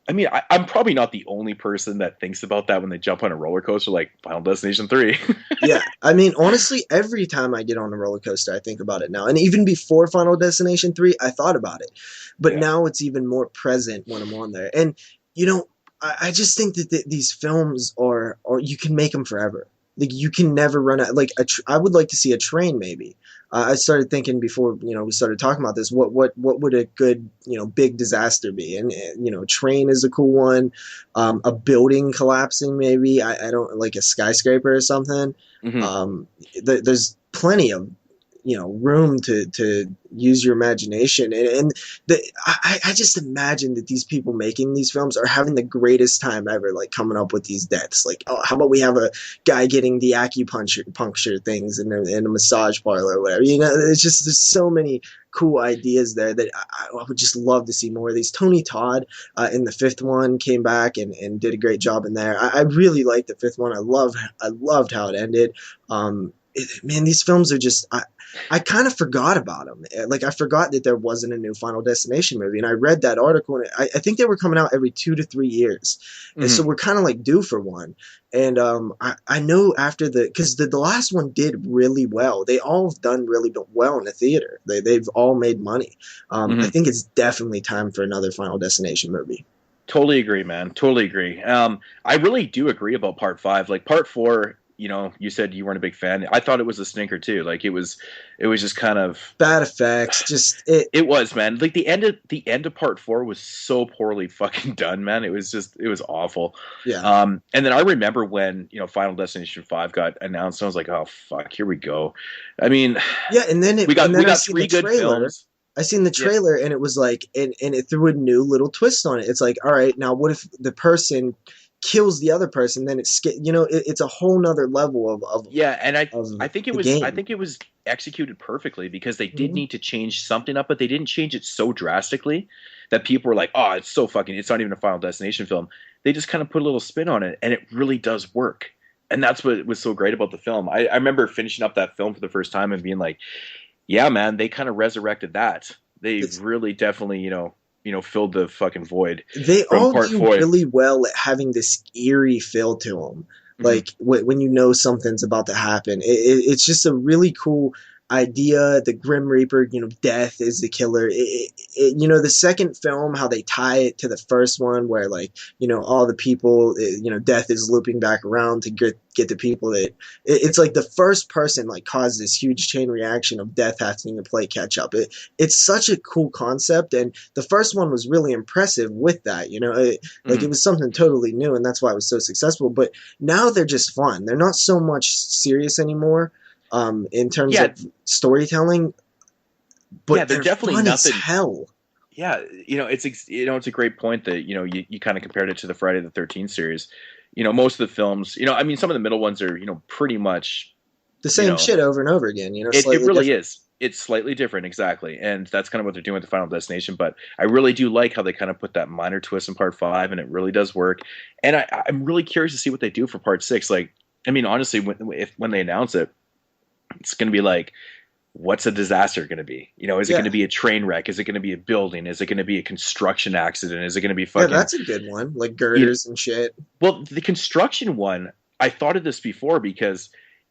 I mean, I'm probably not the only person that thinks about that when they jump on a roller coaster like Final Destination 3. Yeah, I mean, honestly, every time I get on a roller coaster, I think about it now. And even before Final Destination 3, I thought about it. But now it's even more present when I'm on there. And, you know, I just think that these films are you can make them forever. Like you can never run out. Like I would like to see a train maybe. I started thinking before we started talking about this. What would a good big disaster be? And train is a cool one. A building collapsing maybe. I don't like a skyscraper or something. Hmm. There's plenty of room to use your imagination, and I just imagine that these people making these films are having the greatest time ever, like coming up with these deaths. Like, oh, how about we have a guy getting the acupuncture things in a massage parlor or whatever. It's just there's so many cool ideas there that I would just love to see more of these. Tony Todd in the fifth one came back and did a great job in there. I really liked the fifth one. I loved how it ended. Man, these films are just I kind of forgot about them. Like I forgot that there wasn't a new Final Destination movie, and I read that article, and I think they were coming out every 2 to 3 years, and so we're kind of like due for one. And I know after because the last one did really well. They all have done really well in the theater. They've all made money. I Hmm. think it's definitely time for another Final Destination movie. Totally agree, man. Totally agree. I really do agree about part five. Like part four, you said you weren't a big fan. I thought it was a stinker too. Like it was just kind of Bad effects, just it. it was, man. Like the end of part four was so poorly fucking done, man. It was awful. Yeah, And then I remember when Final Destination 5 got announced, and I was like, oh fuck, here we go. I mean, yeah, and then we got I seen three the good trailer. films. I seen the Yeah. trailer and it was like, and it threw a new little twist on it. It's like, all right, now what if the person kills the other person? Then it's a whole nother level Yeah, and of I think it the was game. executed perfectly because they did Mhm. need to change something up, but they didn't change it so drastically that people were like, "Oh, it's not even a Final Destination film." They just kind of put a little spin on it, and it really does work. And that's what was so great about the film. I remember finishing up that film for the first time and being like, "Yeah, man, they kind of resurrected that. They It's, really definitely, filled the fucking void they from all part do four." really well at having this eerie feel to them. Mhm. Like when you know something's about to happen, it's just a really cool idea. The Grim Reaper, death is the killer. The second film, how they tie it to the first one, where like all the people, death is looping back around to get the people that it's like the first person like caused this huge chain reaction of death having to play catch up. It's such a cool concept, and the first one was really impressive with that. Like it Mhm. was something totally new, and that's why it was so successful. But now they're just fun. They're not so much serious anymore in terms Yeah, of storytelling, yeah, but they're they're definitely fun as nothing. hell. Yeah, it's a great point that you kind of compared it to the Friday the 13th series. Most of the films, I mean, some of the middle ones are pretty much The you same know shit over and over again, it slightly really different. is. It's slightly different, exactly, and that's kind of what they're doing with the Final Destination. But I really do like how they kind of put that minor twist in part five, and it really does work. And I'm really curious to see what they do for part six. Like, I mean, honestly, when they announce it, it's going to be like, what's a disaster going to be? Is it going Yeah, to be a train wreck? Is it going to be a building? Is it going to be a construction accident? Is it going to be yeah, fucking? that's a good one. Like You girders and shit. well, the construction one, I thought of this before because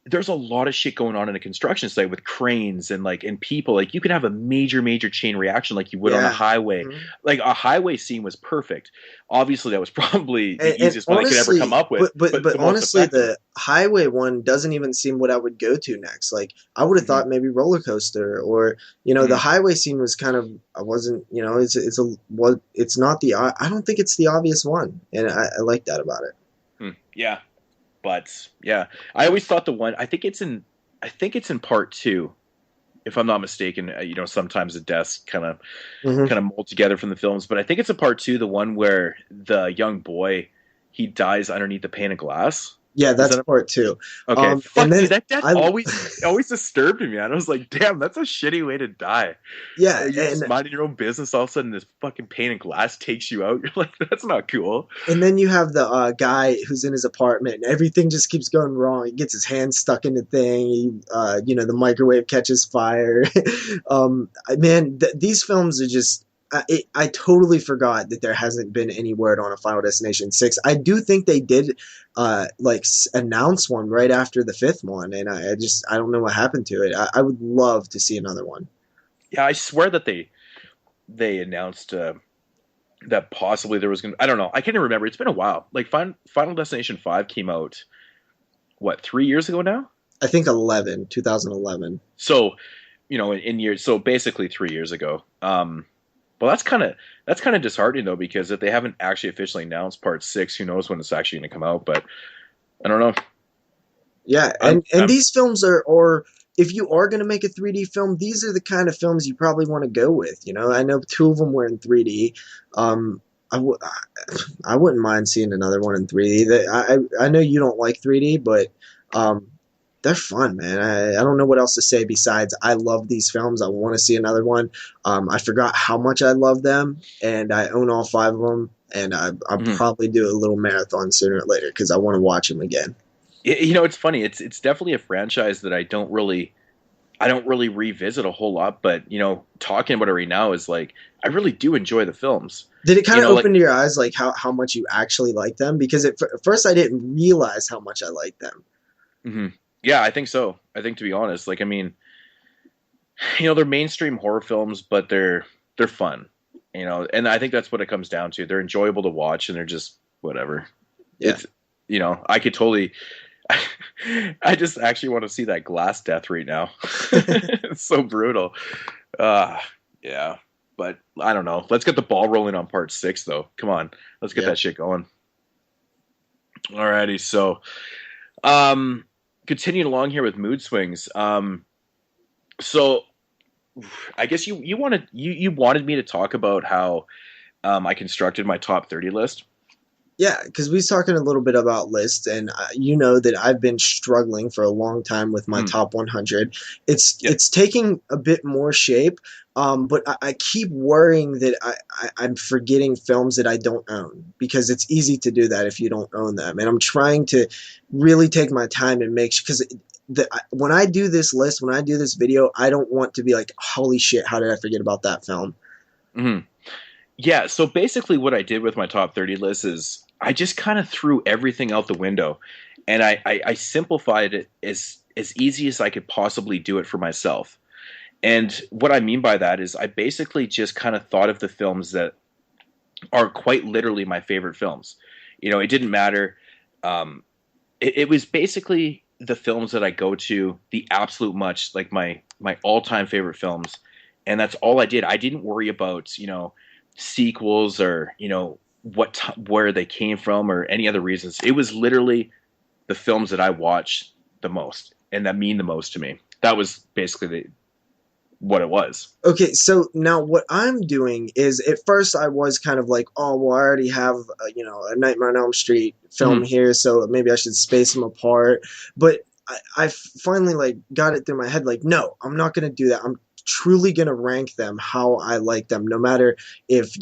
there's a lot of shit going on in a construction site with cranes and people. Like you can have a major chain reaction like you would on a Yeah. highway. Mhm. Like a highway scene was perfect. Obviously, that was probably the And easiest one they could ever come honestly, up with, but but the most honestly, effective. the highway one doesn't even seem what I would go to next. Like I would have Hmm. thought maybe roller coaster, or the Hmm. highway scene was kind of I wasn't it's not I don't think it's the obvious one, and I like that about it. Yeah, but yeah, I always thought the one. I think it's in part two, if I'm not mistaken. Sometimes the deaths Hmm. kind of mold together from the films, but I think it's a part two, the one where the young boy he dies underneath the pane of glass. Yeah, Is that's that part two. okay? And Fuck, then dude, that death I always disturbed me, man. I was like, damn, that's a shitty way to die. yeah, You're just minding your own business, all of a sudden this fucking pane of glass takes you out. You're like, that's not cool. and then you have the guy who's in his apartment, and everything just keeps going wrong. He gets his hand stuck in the thing. The microwave catches fire. Man, these films are just. I totally forgot that there hasn't been any word on a Final Destination 6. I do think they did, announce one right after the fifth one, and I don't know what happened to it. I would love to see another one. Yeah, I swear that they announced that possibly there was gonna. I don't know. I can't even remember. It's been a while. Like Final Destination 5 came out what 3 years ago now. I think 2011. So in years. So basically 3 years ago. Well, that's kind of disheartening though, because if they haven't actually officially announced Part 6, who knows when it's actually going to come out? But I don't know. Yeah, and these films are, or if you are going to make a 3D film, these are the kind of films you probably want to go with. You know, I know two of them were in 3D. I wouldn't mind seeing another one in 3D. I know you don't like 3D, but they're fun, man. I don't know what else to say besides I love these films. I want to see another one. I forgot how much I love them, and I own all five of them, and I'll probably do a little marathon sooner or later because I want to watch them again. It's funny. It's definitely a franchise that I don't really revisit a whole lot. But talking about it right now is like I really do enjoy the films. Did it kind of open your eyes, like how much you actually like them? Because at first I didn't realize how much I liked them. Mm-hmm. Yeah, I think so. I think, to be honest, like, I mean, they're mainstream horror films, but they're fun. And I think that's what it comes down to. They're enjoyable to watch, and they're just whatever. Yeah. It's I could totally. I just actually want to see that glass death right now. It's so brutal. Yeah, but I don't know. Let's get the ball rolling on Part 6, though. Come on, let's get that shit going. Alrighty, so continuing along here with Moodz Swingz. So I guess you wanted me to talk about how I constructed my top 30 list. Yeah, because we was talking a little bit about lists, and you know that I've been struggling for a long time with my top 100. It's taking a bit more shape, but I keep worrying that I'm forgetting films that I don't own, because it's easy to do that if you don't own them. And I'm trying to really take my time and make sure, because when I do this list, when I do this video, I don't want to be like, holy shit, how did I forget about that film? Mm-hmm. Yeah, so basically what I did with my top 30 list is I just kind of threw everything out the window, and I simplified it as easy as I could possibly do it for myself. And what I mean by that is I basically just kind of thought of the films that are quite literally my favorite films. It didn't matter. It was basically the films that I go to the absolute much, like my all-time favorite films, and that's all I did. I didn't worry about, sequels or, where they came from or any other reasons. It was literally the films that I watched the most and that mean the most to me. That was basically what it was. Okay, so now what I'm doing is, at first I was kind of like, oh, well, I already have a Nightmare on Elm Street film here, so maybe I should space them apart. But I finally got it through my head, like, no, I'm not going to do that. I'm truly going to rank them how I like them, no matter if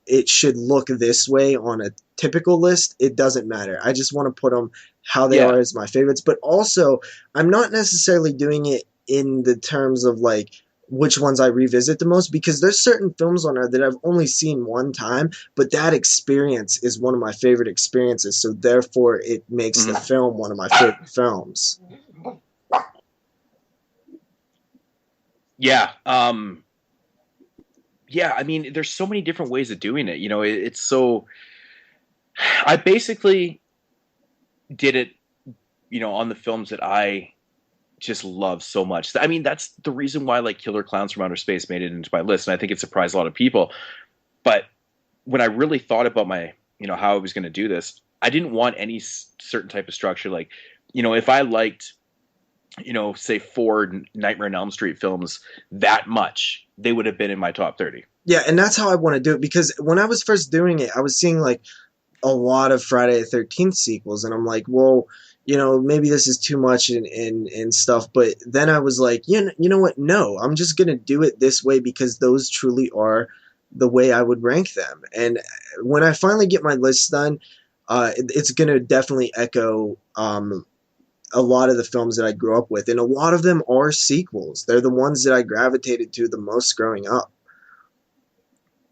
it should look this way on a typical list. It doesn't matter. I just want to put them how they are as my favorites. But also, I'm not necessarily doing it in the terms of like which ones I revisit the most, because there's certain films on there that I've only seen one time, but that experience is one of my favorite experiences. So therefore, it makes the film one of my favorite films. Yeah. Yeah, I mean, there's so many different ways of doing it. It's so. I basically did it, on the films that I just love so much. I mean, that's the reason why Killer Clowns from Outer Space made it into my list, and I think it surprised a lot of people. But when I really thought about my, how I was going to do this, I didn't want any certain type of structure. Like, if I liked, say 4 Nightmare on Elm Street films that much, they would have been in my top 30. Yeah, and that's how I want to do it, because when I was first doing it, I was seeing a lot of Friday the 13th sequels, and I'm like, well, maybe this is too much and stuff. But then I was like, you know what? No, I'm just going to do it this way, because those truly are the way I would rank them. And when I finally get my list done, it's going to definitely echo a lot of the films that I grew up with, and a lot of them are sequels. They're the ones that I gravitated to the most growing up.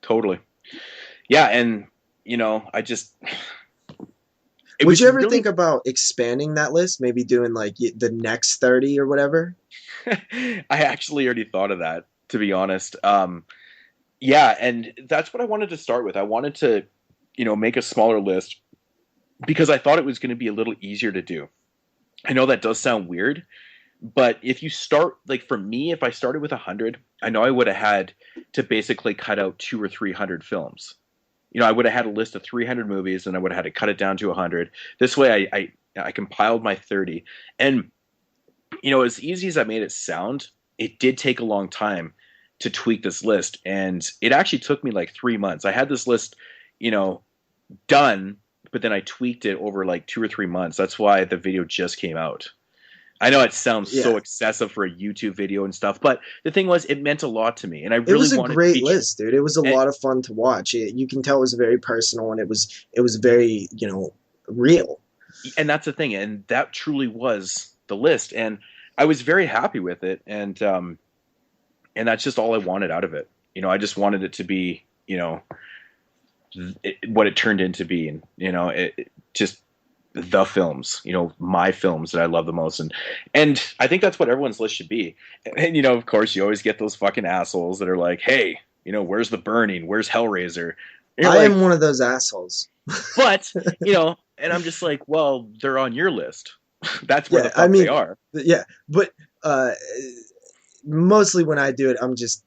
Totally. Yeah, and I just. Would you ever think about expanding that list? Maybe doing the next 30 or whatever? I actually already thought of that, to be honest. Yeah, and that's what I wanted to start with. I wanted to, make a smaller list because I thought it was going to be a little easier to do. I know that does sound weird, but if you start, like for me, if I started with 100, I know I would have had to basically cut out 200 or 300 films. I would have had a list of 300 movies, and I would have had to cut it down to 100. This way, I compiled my 30, and as easy as I made it sound, it did take a long time to tweak this list, and it actually took me like 3 months. I had this list, done, but then I tweaked it over like 2 or 3 months. That's why the video just came out. I know it sounds so excessive for a YouTube video and stuff, but the thing was, it meant a lot to me, and I really wanted. It was a great list, dude. It was a lot of fun to watch. You can tell it was very personal, and it was very real. And that's the thing, and that truly was the list, and I was very happy with it, and that's just all I wanted out of it. I just wanted it to be, what it turned into being. It just the films, my films that I love the most. And I think that's what everyone's list should be. And, of course, you always get those fucking assholes that are like, hey, where's The Burning? Where's Hellraiser? I am one of those assholes. But, and I'm just like, well, they're on your list. That's where the fuck they are. Yeah, but mostly when I do it, I'm just,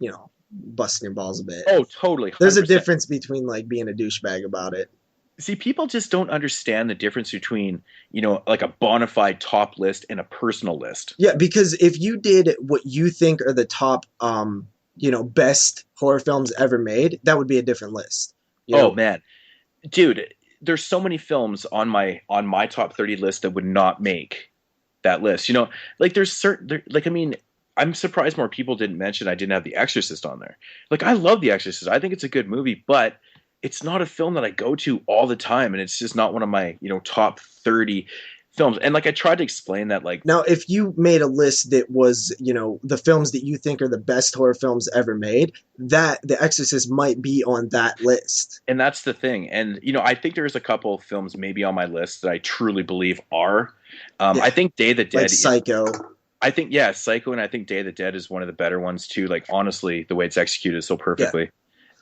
busting your balls a bit. Oh, totally. 100%. There's a difference between, like, being a douchebag about it. See, people just don't understand the difference between, like a bona fide top list and a personal list. Yeah, because if you did what you think are the top, best horror films ever made, that would be a different list. Oh, man. Dude, there's so many films on my top 30 list that would not make that list. Like there's certain, I'm surprised more people didn't mention I didn't have The Exorcist on there. Like, I love The Exorcist. I think it's a good movie, but it's not a film that I go to all the time, and it's just not one of my, top 30 films. And like I tried to explain that, like, now if you made a list that was, the films that you think are the best horror films ever made, that The Exorcist might be on that list. And that's the thing. And I think there's a couple of films maybe on my list that I truly believe are. I think Day of the Dead, like Psycho. I think Psycho, and I think Day of the Dead is one of the better ones too. Like, honestly, the way it's executed so perfectly. Yeah.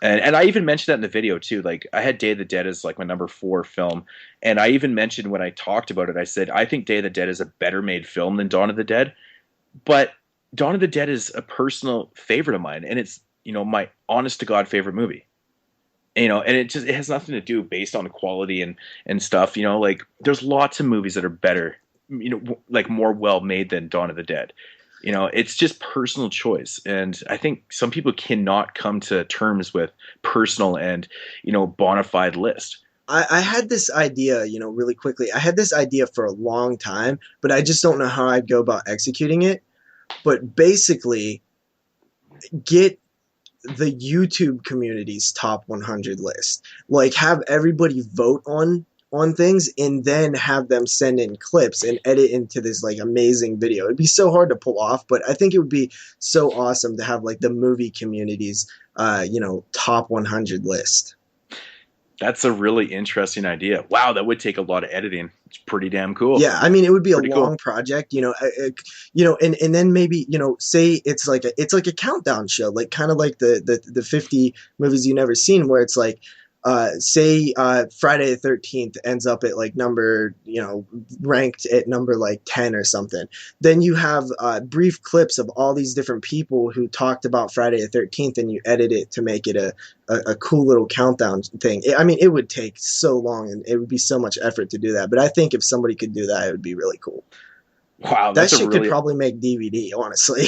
And I even mentioned that in the video too. Like, I had Day of the Dead as like my number 4 film, and I even mentioned when I talked about it, I said I think Day of the Dead is a better made film than Dawn of the Dead, but Dawn of the Dead is a personal favorite of mine, and it's my honest to God favorite movie. And it has nothing to do based on quality and stuff. Like, there's lots of movies that are better, like more well made than Dawn of the Dead. It's just personal choice. And I think some people cannot come to terms with personal and, bona fide list. I had this idea, really quickly. I had this idea for a long time, but I just don't know how I'd go about executing it. But basically, get the YouTube community's top 100 list. Like, have everybody vote on things, and then have them send in clips and edit into this like amazing video. It'd be so hard to pull off, but I think it would be so awesome to have like the movie community's top 100 list. That's a really interesting idea. Wow, that would take a lot of editing. It's pretty damn cool. Yeah, I mean, it would be pretty a long project, and then maybe, say it's like a countdown show, like kind of like the 50 movies you never seen, where it's like, say Friday the 13th ends up at like number, ranked at number like 10 or something. Then you have brief clips of all these different people who talked about Friday the 13th, and you edit it to make it a cool little countdown thing. I mean, it would take so long, and it would be so much effort to do that. But I think if somebody could do that, it would be really cool. Wow, that shit could probably make DVD, honestly.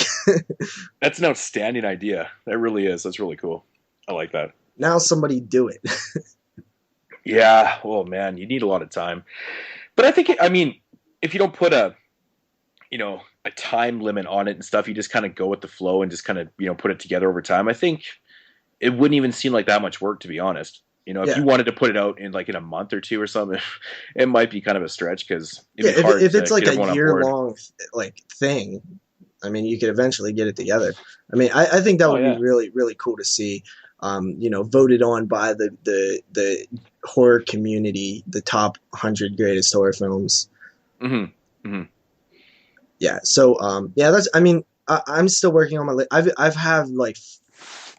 That's an outstanding idea. That really is. That's really cool. I like that. Now somebody do it. Yeah. Oh man, you need a lot of time. But I think, if you don't put a time limit on it and stuff, you just kind of go with the flow and just kind of, put it together over time. I think it wouldn't even seem like that much work, to be honest. If you wanted to put it out in like in a month or 2 or something, it might be kind of a stretch, because if it's like a year-long like thing, I mean, you could eventually get it together. I mean, I think that would be really, really cool to see. Voted on by the horror community, the top 100 greatest horror films. Mm-hmm. Mm-hmm. Yeah. So, that's, I'm still working on my list. I've had like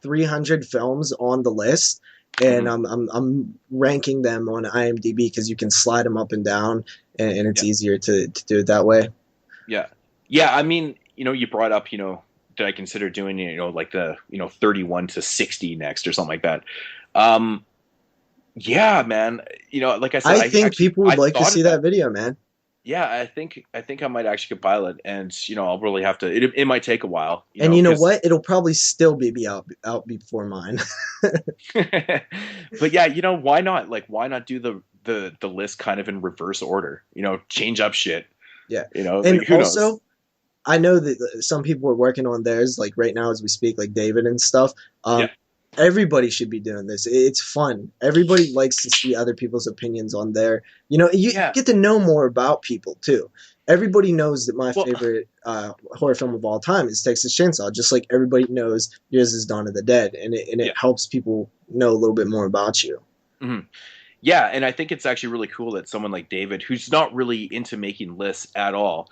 300 films on the list, and Mhm. I'm ranking them on IMDb because you can slide them up and down, and it's Yeah. easier to do it that way. Yeah. Yeah. I mean, you brought up, did I consider doing, like the, 31 to 60 next or something like that? Um, yeah, man. Like I said, I think people I would like to thought see of that. that video, man. Yeah, I think I might actually compile it, and I'll really have to. It might take a while, And you know because. what? It'll probably still be out before mine. But yeah, why not? Like, why not do the list kind of in reverse order? Change up shit. Yeah. And Like, who knows? also, I know that some people are working on theirs, like right now as we speak, like David and stuff. Yeah. Everybody should be doing this. It's fun. Everybody likes to see other people's opinions on there. You Yeah. get to know more about people too. Everybody knows that my Well, favorite horror film of all time is Texas Chainsaw, just like everybody knows yours is Dawn of the Dead, and it yeah. helps people know a little bit more about you. Mhm. Yeah, and I think it's actually really cool that someone like David, who's not really into making lists at all,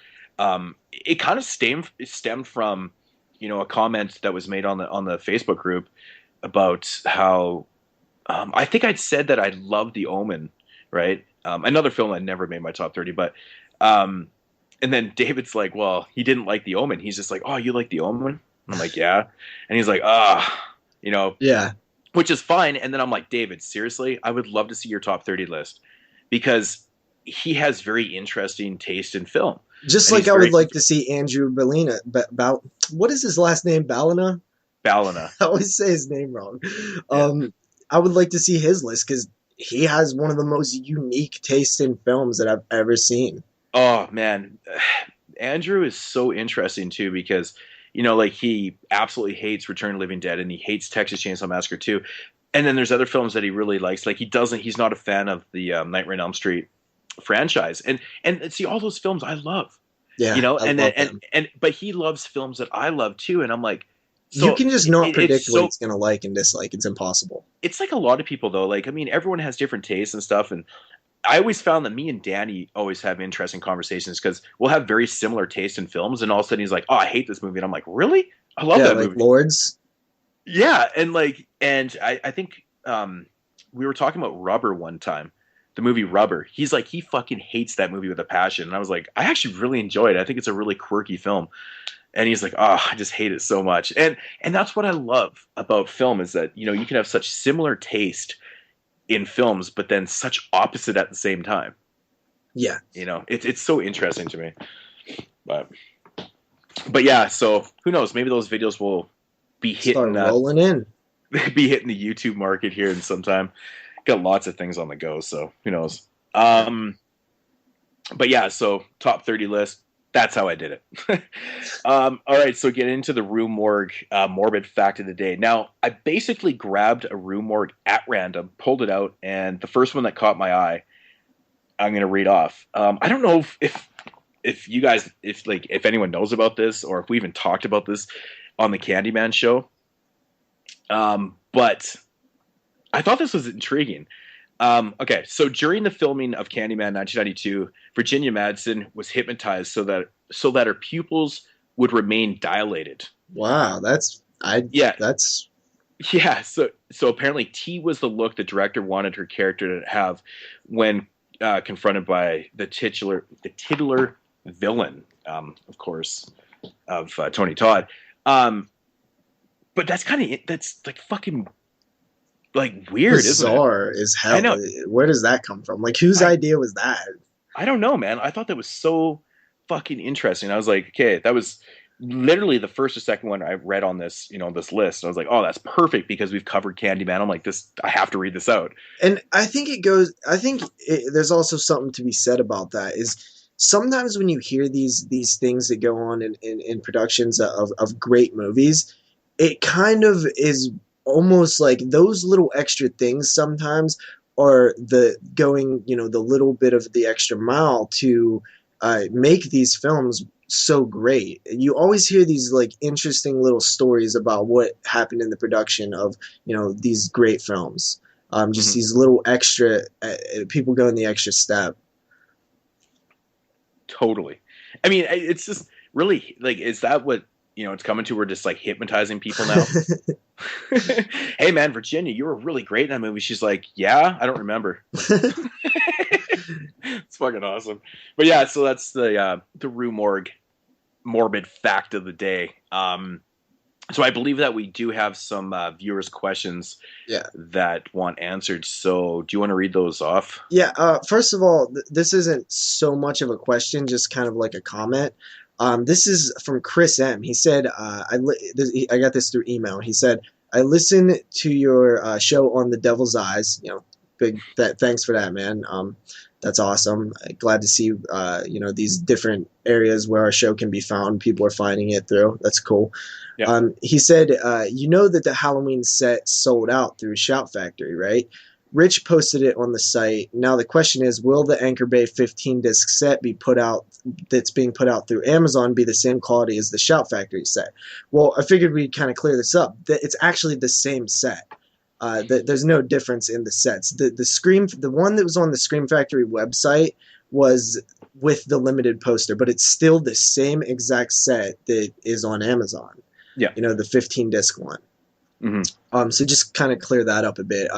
it kind of stemmed from, a comment that was made on the Facebook group about how, I think I'd said that I love The Omen, right? Another film that never made my top 30, but um, and then David's like, well, he didn't like The Omen. He's just like, oh, you like The Omen? And I'm like, yeah. And he's like, Yeah, which is fine. And then I'm like, David, seriously, I would love to see your top 30 list, because he has very interesting taste in film. just And like he's I would very like to see Andrew Ballina. What is his last name? Ballina? Ballina. I always say his name wrong. Yeah. I would like to see his list because he has one of the most unique tastes in films that I've ever seen. Oh man, Andrew is so interesting too, because like, he absolutely hates Return of the Living Dead, and he hates Texas Chainsaw Massacre too. And then there's other films that he really likes. Like, he's not a fan of the Nightmare on Elm Street franchise, and see, all those films I love, Yeah, I and love then them. and but he loves films that I love too, and I'm like, You so can just not it's predict what so he's gonna like and dislike. It's impossible. it's like a lot of people though. Like, I mean, everyone has different tastes and stuff, and I always found that me and Danny always have interesting conversations, because we'll have very similar taste in films, and all of a sudden he's like, "Oh, I hate this movie," and I'm like, "Really? I love Yeah, that like movie." Lords. Yeah, and I think we were talking about Rubber one time, the movie Rubber. He's like, he fucking hates that movie with a passion, and I was like, I actually really enjoy it. I think it's a really quirky film. And he's like, oh, I just hate it so much. And that's what I love about film, is that you can have such similar taste in films, but then such opposite at the same time. Yeah, It's so interesting to me. But yeah, so who knows? Maybe those videos will be start hitting rolling in. be hitting the YouTube market here in some time. Got lots of things on the go, so who knows? But yeah, so top 30 list. That's how I did it. All right, so get into the Room Morgue morbid fact of the day. Now, I basically grabbed a Room Morgue at random, pulled it out, and the first one that caught my eye, I'm going to read off. I don't know if you guys, if anyone knows about this, or if we even talked about this on the Candyman show. But I thought this was intriguing. Okay, so during the filming of Candyman 1992, Virginia Madsen was hypnotized so that her pupils would remain dilated. Wow, that's Yeah, that's yeah. So apparently, T was the look the director wanted her character to have when confronted by the titular villain, of course, of Tony Todd. But that's like fucking like weird, bizarre isn't it? as hell. I know. Where does that come from? Like, whose idea was that? I don't know, man. I thought that was so fucking interesting. I was like, okay, that was literally the first or second one I read on this, this list. I was like, oh, that's perfect, because we've covered Candyman. I'm like, I have to read this out. And I think there's also something to be said about that. Is sometimes when you hear these things that go on in productions of great movies, it kind of is almost like those little extra things sometimes are the little bit of the extra mile to make these films so great. You always hear these like interesting little stories about what happened in the production of these great films. Just these little extra people going the extra step. Totally. I mean, it's just really like, is that what it's coming to we're just like hypnotizing people now. Hey man, Virginia, you were really great in that movie. She's like, yeah, I don't remember. It's fucking awesome. But yeah, so that's the Rue Morgue morbid fact of the day. So I believe that we do have some viewers' questions that want answered. So do you want to read those off? Yeah. First of all, this isn't so much of a question, just kind of like a comment. This is from Chris M. He said, I got this through email. He said, I listened to your show on The Devil's Eyes. Thanks for that, man. That's awesome. Glad to see, these different areas where our show can be found. People are finding it through. That's cool. Yeah. He said, that the Halloween set sold out through Shout Factory, right? Rich posted it on the site. Now the question is, will the Anchor Bay 15-disc set that's being put out through Amazon be the same quality as the Shout Factory set? Well, I figured we'd kind of clear this up. It's actually the same set. There's no difference in the sets. The one that was on the Scream Factory website was with the limited poster, but it's still the same exact set that is on Amazon. Yeah, the 15-disc one. Mm-hmm. So just kind of clear that up a bit.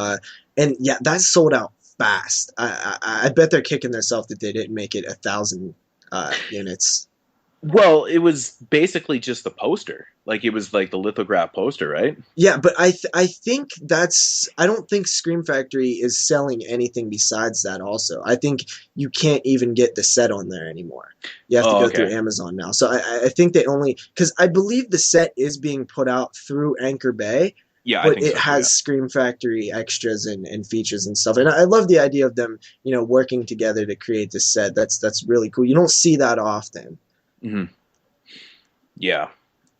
And yeah, that sold out fast. I bet they're kicking themselves that they didn't make it 1,000 units. Well, it was basically just the poster. Like, it was like the lithograph poster, right? Yeah, but I think I don't think Scream Factory is selling anything besides that also. I think you can't even get the set on there anymore. You have to go through Amazon now. So I think they only, because I believe the set is being put out through Anchor Bay. Yeah, but it has Scream Factory extras and features and stuff. And I love the idea of them, working together to create this set. That's really cool. You don't see that often. Mm-hmm. Yeah.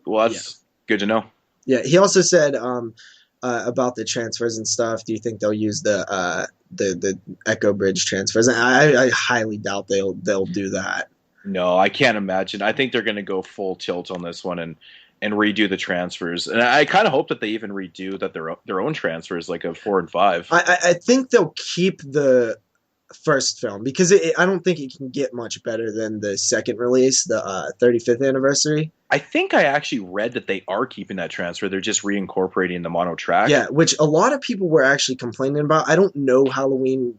Well, that's good to know. Yeah. He also said about the transfers and stuff. Do you think they'll use the Echo Bridge transfers? And I highly doubt they'll do that. No, I can't imagine. I think they're going to go full tilt on this one and redo the transfers. And I kind of hope that they even redo their own transfers, like of 4 and 5. I think they'll keep the first film because I don't think it can get much better than the second release, the 35th anniversary. I think I actually read that they are keeping that transfer. They're just reincorporating the mono track. Yeah, which a lot of people were actually complaining about. I don't know Halloween,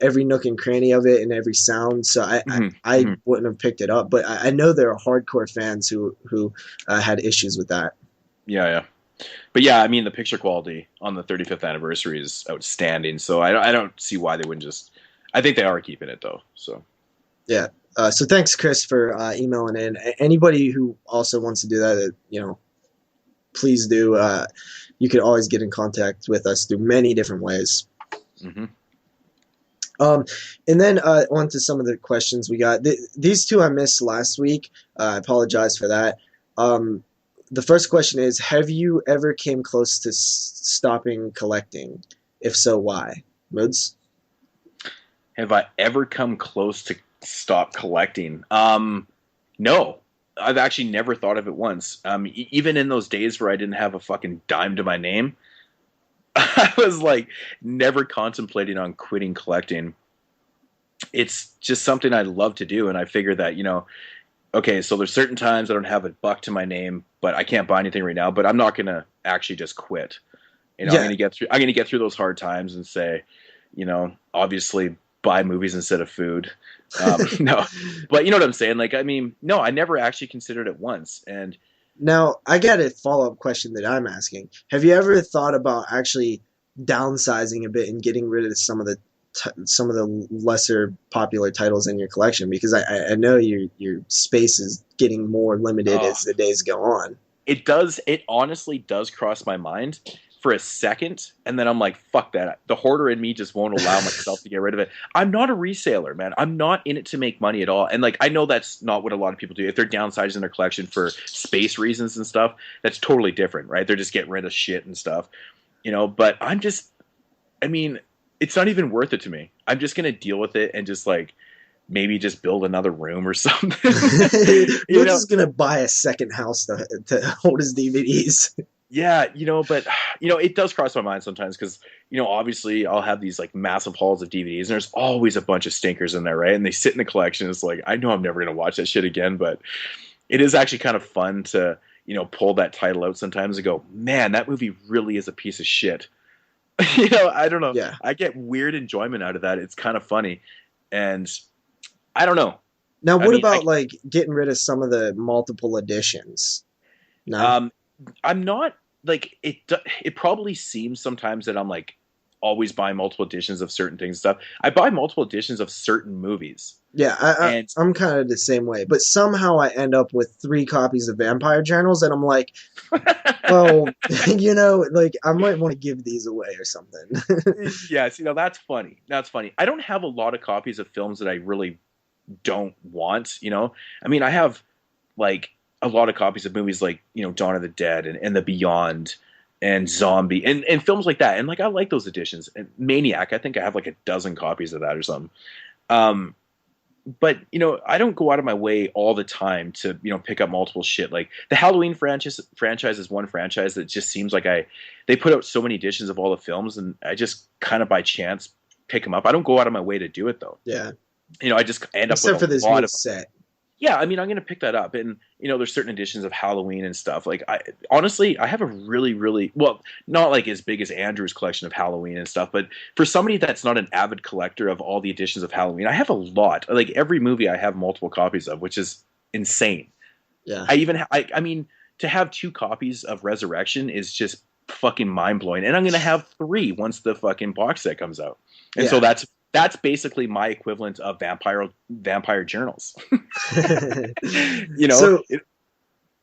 every nook and cranny of it and every sound, so I wouldn't have picked it up. But I know there are hardcore fans who had issues with that. Yeah. But yeah, I mean, the picture quality on the 35th anniversary is outstanding, so I don't see why they wouldn't just... I think they are keeping it, though. So, yeah. So thanks, Chris, for emailing in. Anybody who also wants to do that, please do. You can always get in contact with us through many different ways. Mm-hmm. And then on to some of the questions we got. These two I missed last week. I apologize for that. The first question is, have you ever came close to stopping collecting? If so, why? Moodz? Have I ever come close to stop collecting? No. I've actually never thought of it once. Even in those days where I didn't have a fucking dime to my name, I was like never contemplating on quitting collecting. It's just something I love to do, and I figure that, okay, so there's certain times I don't have a buck to my name, but I can't buy anything right now, but I'm not going to actually just quit. I'm going to get through those hard times and say, obviously buy movies instead of food. No, but you know what I'm saying? Like, I mean, no, I never actually considered it once. And now I got a follow-up question that I'm asking. Have you ever thought about actually downsizing a bit and getting rid of some of the lesser popular titles in your collection? Because I know your space is getting more limited as the days go on. It does. It honestly does cross my mind for a second, and then I'm like, fuck that. The hoarder in me just won't allow myself to get rid of it. I'm not a reseller, man. I'm not in it to make money at all. And like, I know that's not what a lot of people do. If they're downsizing their collection for space reasons and stuff, that's totally different, right? They're just getting rid of shit and stuff, but it's not even worth it to me. I'm just going to deal with it and just like, maybe just build another room or something. You're just going to buy a second house to hold his DVDs. Yeah, but it does cross my mind sometimes because, obviously I'll have these like massive hauls of DVDs and there's always a bunch of stinkers in there, right? And they sit in the collection. It's like, I know I'm never going to watch that shit again, but it is actually kind of fun to, pull that title out sometimes and go, man, that movie really is a piece of shit. I don't know. Yeah. I get weird enjoyment out of that. It's kind of funny. And I don't know. Now, what about like getting rid of some of the multiple editions? No. I'm not like it. It probably seems sometimes that I'm like always buying multiple editions of certain things and stuff. I buy multiple editions of certain movies. Yeah, I'm kind of the same way. But somehow I end up with 3 copies of Vampire Journals, and I'm like, well, like I might want to give these away or something. Yes, that's funny. That's funny. I don't have a lot of copies of films that I really don't want. I mean, I have like a lot of copies of movies like Dawn of the Dead and The Beyond and Zombie and films like that, and like I like those editions. And Maniac, I think I have like a dozen copies of that or something. But I don't go out of my way all the time to pick up multiple shit. Like the Halloween franchise is one franchise that just seems like they put out so many editions of all the films, and I just kind of by chance pick them up. I don't go out of my way to do it though. Yeah. I just end up except with for this lot of set. Yeah, I mean, I'm gonna pick that up, and there's certain editions of Halloween and stuff. Like, honestly, I have a really, really not like as big as Andrew's collection of Halloween and stuff, but for somebody that's not an avid collector of all the editions of Halloween, I have a lot. Like every movie, I have multiple copies of, which is insane. Yeah, I mean, to have 2 copies of Resurrection is just fucking mind blowing, and I'm gonna have 3 once the fucking box set comes out, and so that's basically my equivalent of vampire journals.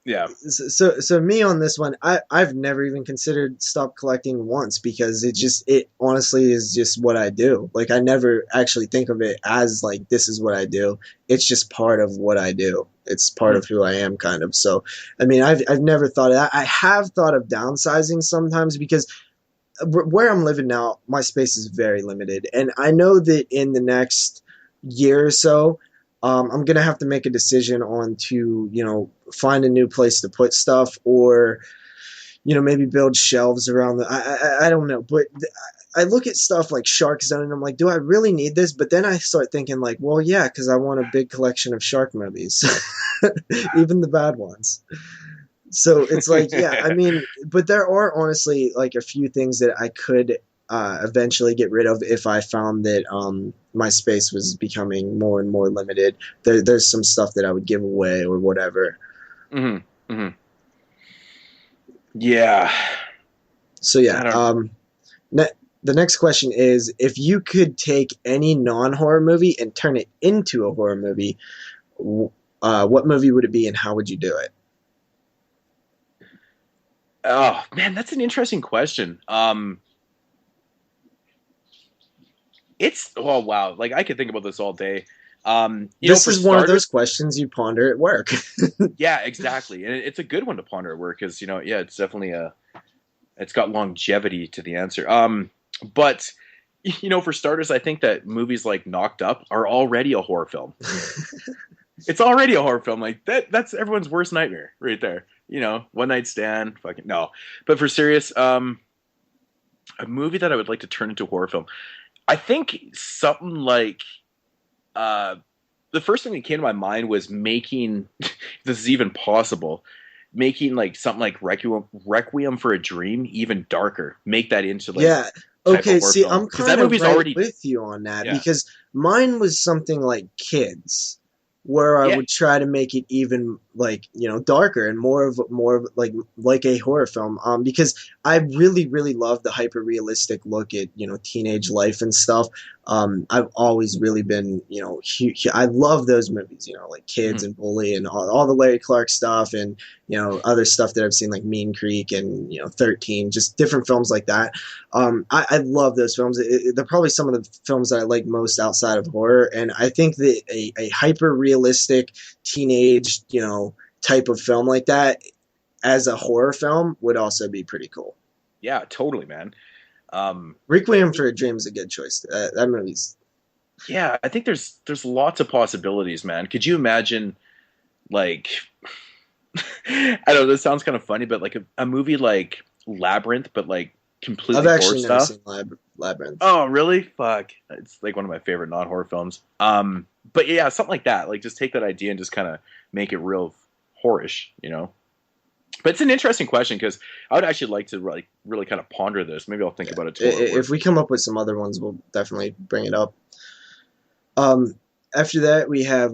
Yeah. So me on this one, I've never even considered stop collecting once, because it honestly is just what I do. Like I never actually think of it as like this is what I do. It's just part of what I do. It's part of who I am, kind of. So I mean, I've never thought of that. I have thought of downsizing sometimes, because where I'm living now, my space is very limited, and I know that in the next year or so, I'm gonna have to make a decision on to find a new place to put stuff, or maybe build shelves around I don't know, but I look at stuff like Shark Zone and I'm like, do I really need this? But then I start thinking like, well, yeah, because I want a big collection of shark movies, even the bad ones. So it's like, yeah, I mean, but there are honestly like a few things that I could eventually get rid of if I found that my space was becoming more and more limited. There's some stuff that I would give away or whatever. Mm-hmm. Mm-hmm. Yeah. So yeah, the next question is, if you could take any non-horror movie and turn it into a horror movie, what movie would it be and how would you do it? Oh man, that's an interesting question. Wow, like I could think about this all day. This is one of those questions you ponder at work. Yeah, exactly, and it's a good one to ponder at work because it's definitely it's got longevity to the answer. But for starters, I think that movies like Knocked Up are already a horror film. It's already a horror film. Like that's everyone's worst nightmare right there. One Night Stand, fucking no. But for serious, a movie that I would like to turn into a horror film, I think something like the first thing that came to my mind was making, if this is even possible, making like something like Requiem for a Dream even darker. Make that into like yeah. Okay, see, film. I'm kind of already with you on that, because mine was something like Kids, where I would try to make it even like darker and more of like a horror film. Because I really, really love the hyper realistic look at teenage life and stuff. I've always really been I love those movies. Like Kids and Bully and all the Larry Clark stuff, and other stuff that I've seen like Mean Creek and 13, just different films like that. I love those films. They're probably some of the films that I like most outside of horror, and I think that a hyper realistic teenage type of film like that as a horror film would also be pretty cool. Yeah, totally, man. Requiem for a Dream is a good choice. That movie's. Yeah, I think there's lots of possibilities, man. Could you imagine, like, I don't know, this sounds kind of funny, but like a movie like Labyrinth, but like completely I've actually horror never stuff. seen Labyrinth. Oh, really? Fuck. It's like one of my favorite non-horror films. But yeah, something like that. Like just take that idea and just kind of make it real horrorish, But it's an interesting question because I would actually like to really kind of ponder this. Maybe I'll think about it tomorrow. If we come up with some other ones, we'll definitely bring it up. After that, we have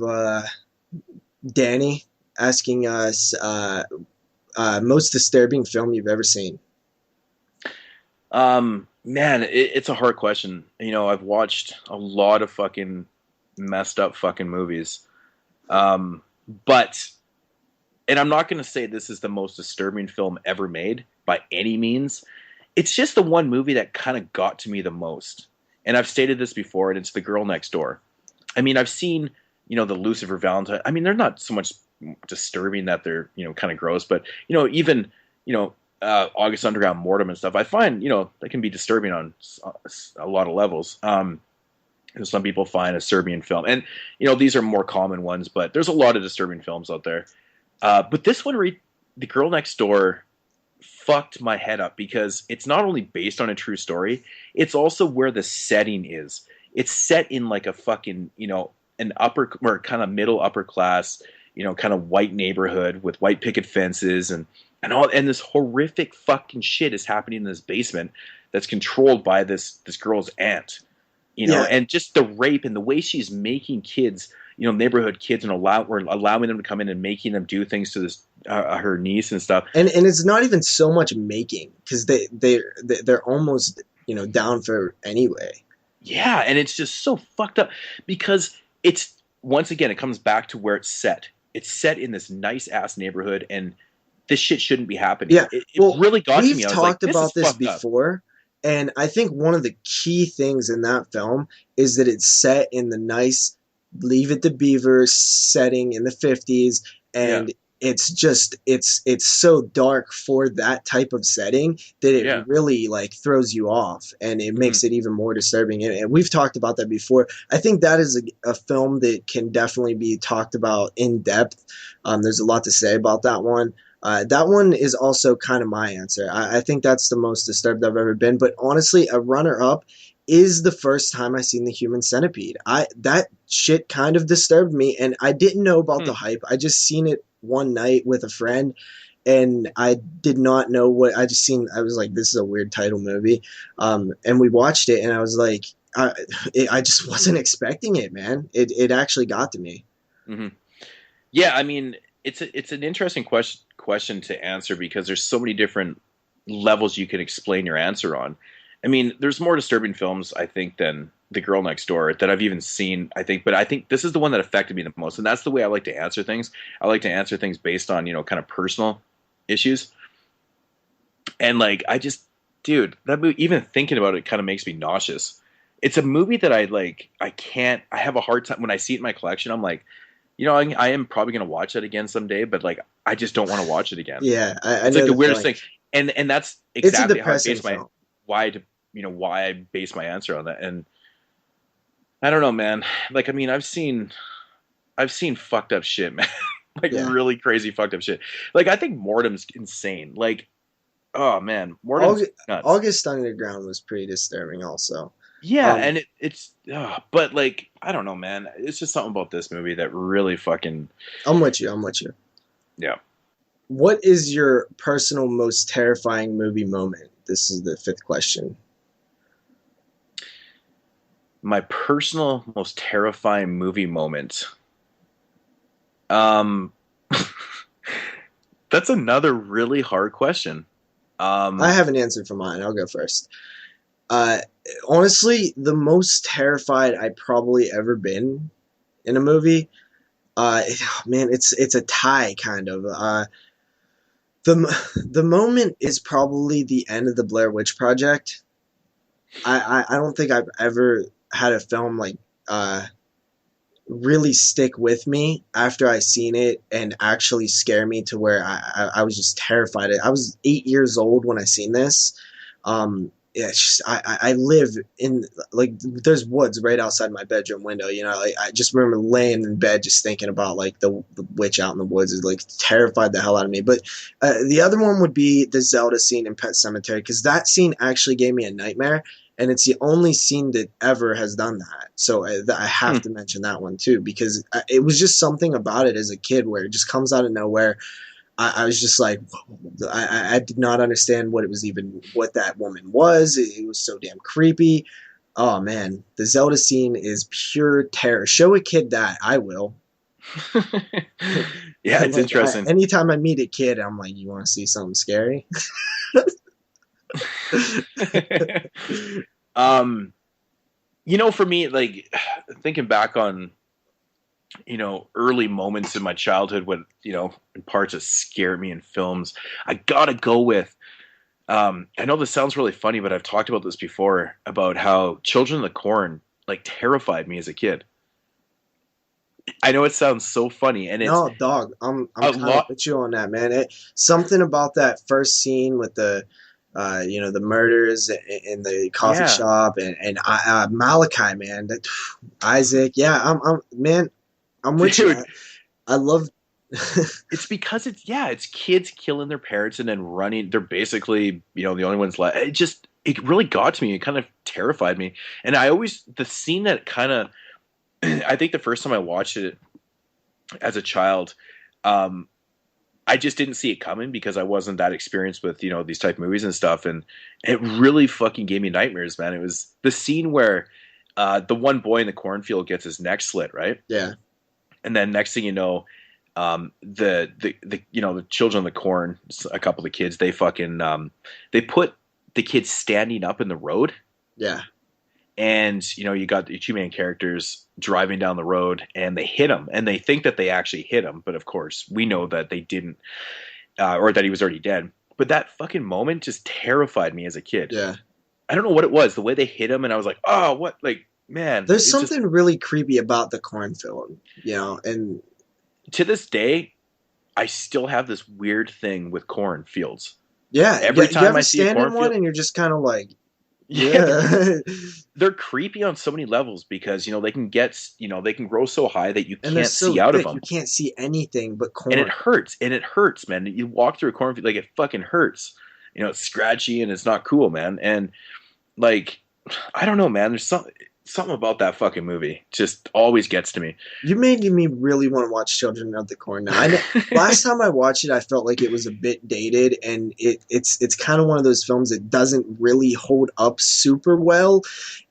Danny asking us most disturbing film you've ever seen. Man, it's a hard question. You know, I've watched a lot of fucking messed up fucking movies. But, and I'm not going to say this is the most disturbing film ever made by any means. It's just the one movie that kind of got to me the most. And I've stated this before, and it's The Girl Next Door. I mean, I've seen, you know, the Lucifer Valentine. I mean, they're not so much disturbing that they're, you know, kind of gross, but, you know, even, you know, August Underground Mortem and stuff, I find, you know, that can be disturbing on a lot of levels. Some people find a Serbian film, and, you know, these are more common ones, but there's a lot of disturbing films out there. But this one, The Girl Next Door, fucked my head up because it's not only based on a true story, it's also where the setting is. It's set in like a fucking, you know, an upper or kind of middle upper class, you know, kind of white neighborhood with white picket fences and this horrific fucking shit is happening in this basement that's controlled by this girl's aunt, you know, and just the rape and the way she's making kids, you know, neighborhood kids, and allowing them to come in and making them do things to this her niece and stuff. And it's not even so much making, because they're almost, you know, down for anyway. Yeah, and it's just so fucked up because it's, once again, it comes back to where it's set. It's set in this nice ass neighborhood, and this shit shouldn't be happening. Yeah, it really got to me. We've talked about this before, and I think one of the key things in that film is that it's set in the nice Leave It to Beaver setting in the 50s, and it's just it's so dark for that type of setting that it really like throws you off, and it makes it even more disturbing. And we've talked about that before. I think that is a film that can definitely be talked about in depth. There's a lot to say about that one. That one is also kind of my answer. I think that's the most disturbed I've ever been. But honestly, a runner-up is the first time I seen The Human Centipede. That shit kind of disturbed me, and I didn't know about the hype. I just seen it one night with a friend, and I did not know what I just seen. I was like, this is a weird title movie. And we watched it, and I was like, I just wasn't expecting it, man. It actually got to me. Mm-hmm. Yeah, I mean, it's an interesting question to answer because there's so many different levels you can explain your answer on. I mean, there's more disturbing films, I think, than The Girl Next Door that I've even seen, I think. But I think this is the one that affected me the most. And that's the way I like to answer things. I like to answer things based on, you know, kind of personal issues. And, like, dude, that movie, even thinking about it kind of makes me nauseous. It's a movie that I have a hard time. When I see it in my collection, I'm like, you know, I am probably going to watch that again someday. But, like, I just don't want to watch it again. Yeah, it's like the weirdest thing. And that's exactly how I base why I base my answer on that. And I don't know, man. Like, I mean, I've seen fucked up shit, man. Really crazy fucked up shit. Like, I think Mortem's insane. Like, oh man, Mortem's nuts. August Underground was pretty disturbing also. Yeah, and but like, I don't know, man. It's just something about this movie that really fucking. I'm with you. Yeah. What is your personal most terrifying movie moment? This is the 5th question. My personal most terrifying movie moment. That's another really hard question. I have an answer for mine. I'll go first. Honestly, the most terrified I probably ever been in a movie. Man, it's a tie kind of. The moment is probably the end of the Blair Witch Project. I don't think I've ever had a film like really stick with me after I seen it and actually scare me to where I was just terrified. I was 8 years old when I seen this. It's just I live in, like, there's woods right outside my bedroom window. You know, like, I just remember laying in bed just thinking about like the witch out in the woods. It like terrified the hell out of me. But the other one would be the Zelda scene in Pet Sematary, because that scene actually gave me a nightmare, and it's the only scene that ever has done that. So I have to mention that one too, because it was just something about it as a kid where it just comes out of nowhere. I was just like, I did not understand what it was even, what that woman was. It was so damn creepy. Oh man, the Zelda scene is pure terror. Show a kid that, I will. Yeah, it's Like interesting. anytime I meet a kid, I'm like, you want to see something scary? um, for me, like thinking back on early moments in my childhood when in parts that scare me in films, I gotta go with. I know this sounds really funny, but I've talked about this before about how Children of the Corn like terrified me as a kid. I know it sounds so funny, and it's No, dog, I'm a kind of lot. with you on that, man. Something about that first scene with the murders in the coffee Yeah, shop and Malachi, man, Isaac, yeah, man, I'm with you. dude. I love. It's because it's kids killing their parents and then running. They're basically the only ones left. It really got to me. It kind of terrified me, and the scene that kind of I think the first time I watched it as a child, um, I just didn't see it coming because I wasn't that experienced with these type of movies and stuff, and it really fucking gave me nightmares, man. It was the scene where the one boy in the cornfield gets his neck slit, right? Yeah, And then next thing you know, the children of the corn, a couple of the kids, they fucking they put the kids standing up in the road, yeah, and you got the two main characters driving down the road, and they hit him, and they think that they actually hit him, but of course we know that they didn't, or that he was already dead. But that fucking moment just terrified me as a kid. yeah. I don't know what it was, the way they hit him, and I was like, oh, what, like, man, There's it just something really creepy about the cornfield, and to this day, I still have this weird thing with cornfields. yeah, Every you time ever I see a stand in one cornfield, and you're just kind of like, yeah, yeah, they're creepy on so many levels because they can grow so high that you and they're can't so see out of thick, you them, can't see anything but and corn. it hurts, man. You walk through a cornfield, like, it fucking hurts. It's scratchy and it's not cool, man. And like, I don't know, man. There's something about that fucking movie just always gets to me. You made me really want to watch Children of the Corn now. Last time I watched it, I felt like it was a bit dated, and it's kind of one of those films that doesn't really hold up super well.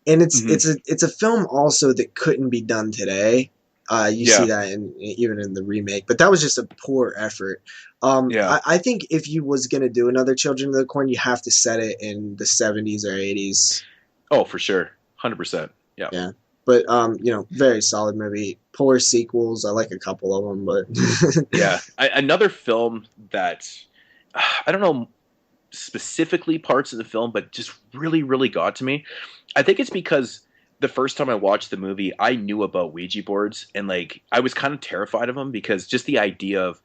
And Hmm. it's a film also that couldn't be done today. You see Yeah, that even in the remake, but that was just a poor effort. yeah. I think if you was gonna do another Children of the Corn, you have to set it in the 70s or 80s. Oh, for sure, 100%. Yeah. Yeah. But very solid movie. Poor sequels. I like a couple of them, but Yeah, another film that I don't know specifically parts of the film, but just really, really got to me. I think it's because the first time I watched the movie, I knew about Ouija boards, and like I was kind of terrified of them because just the idea of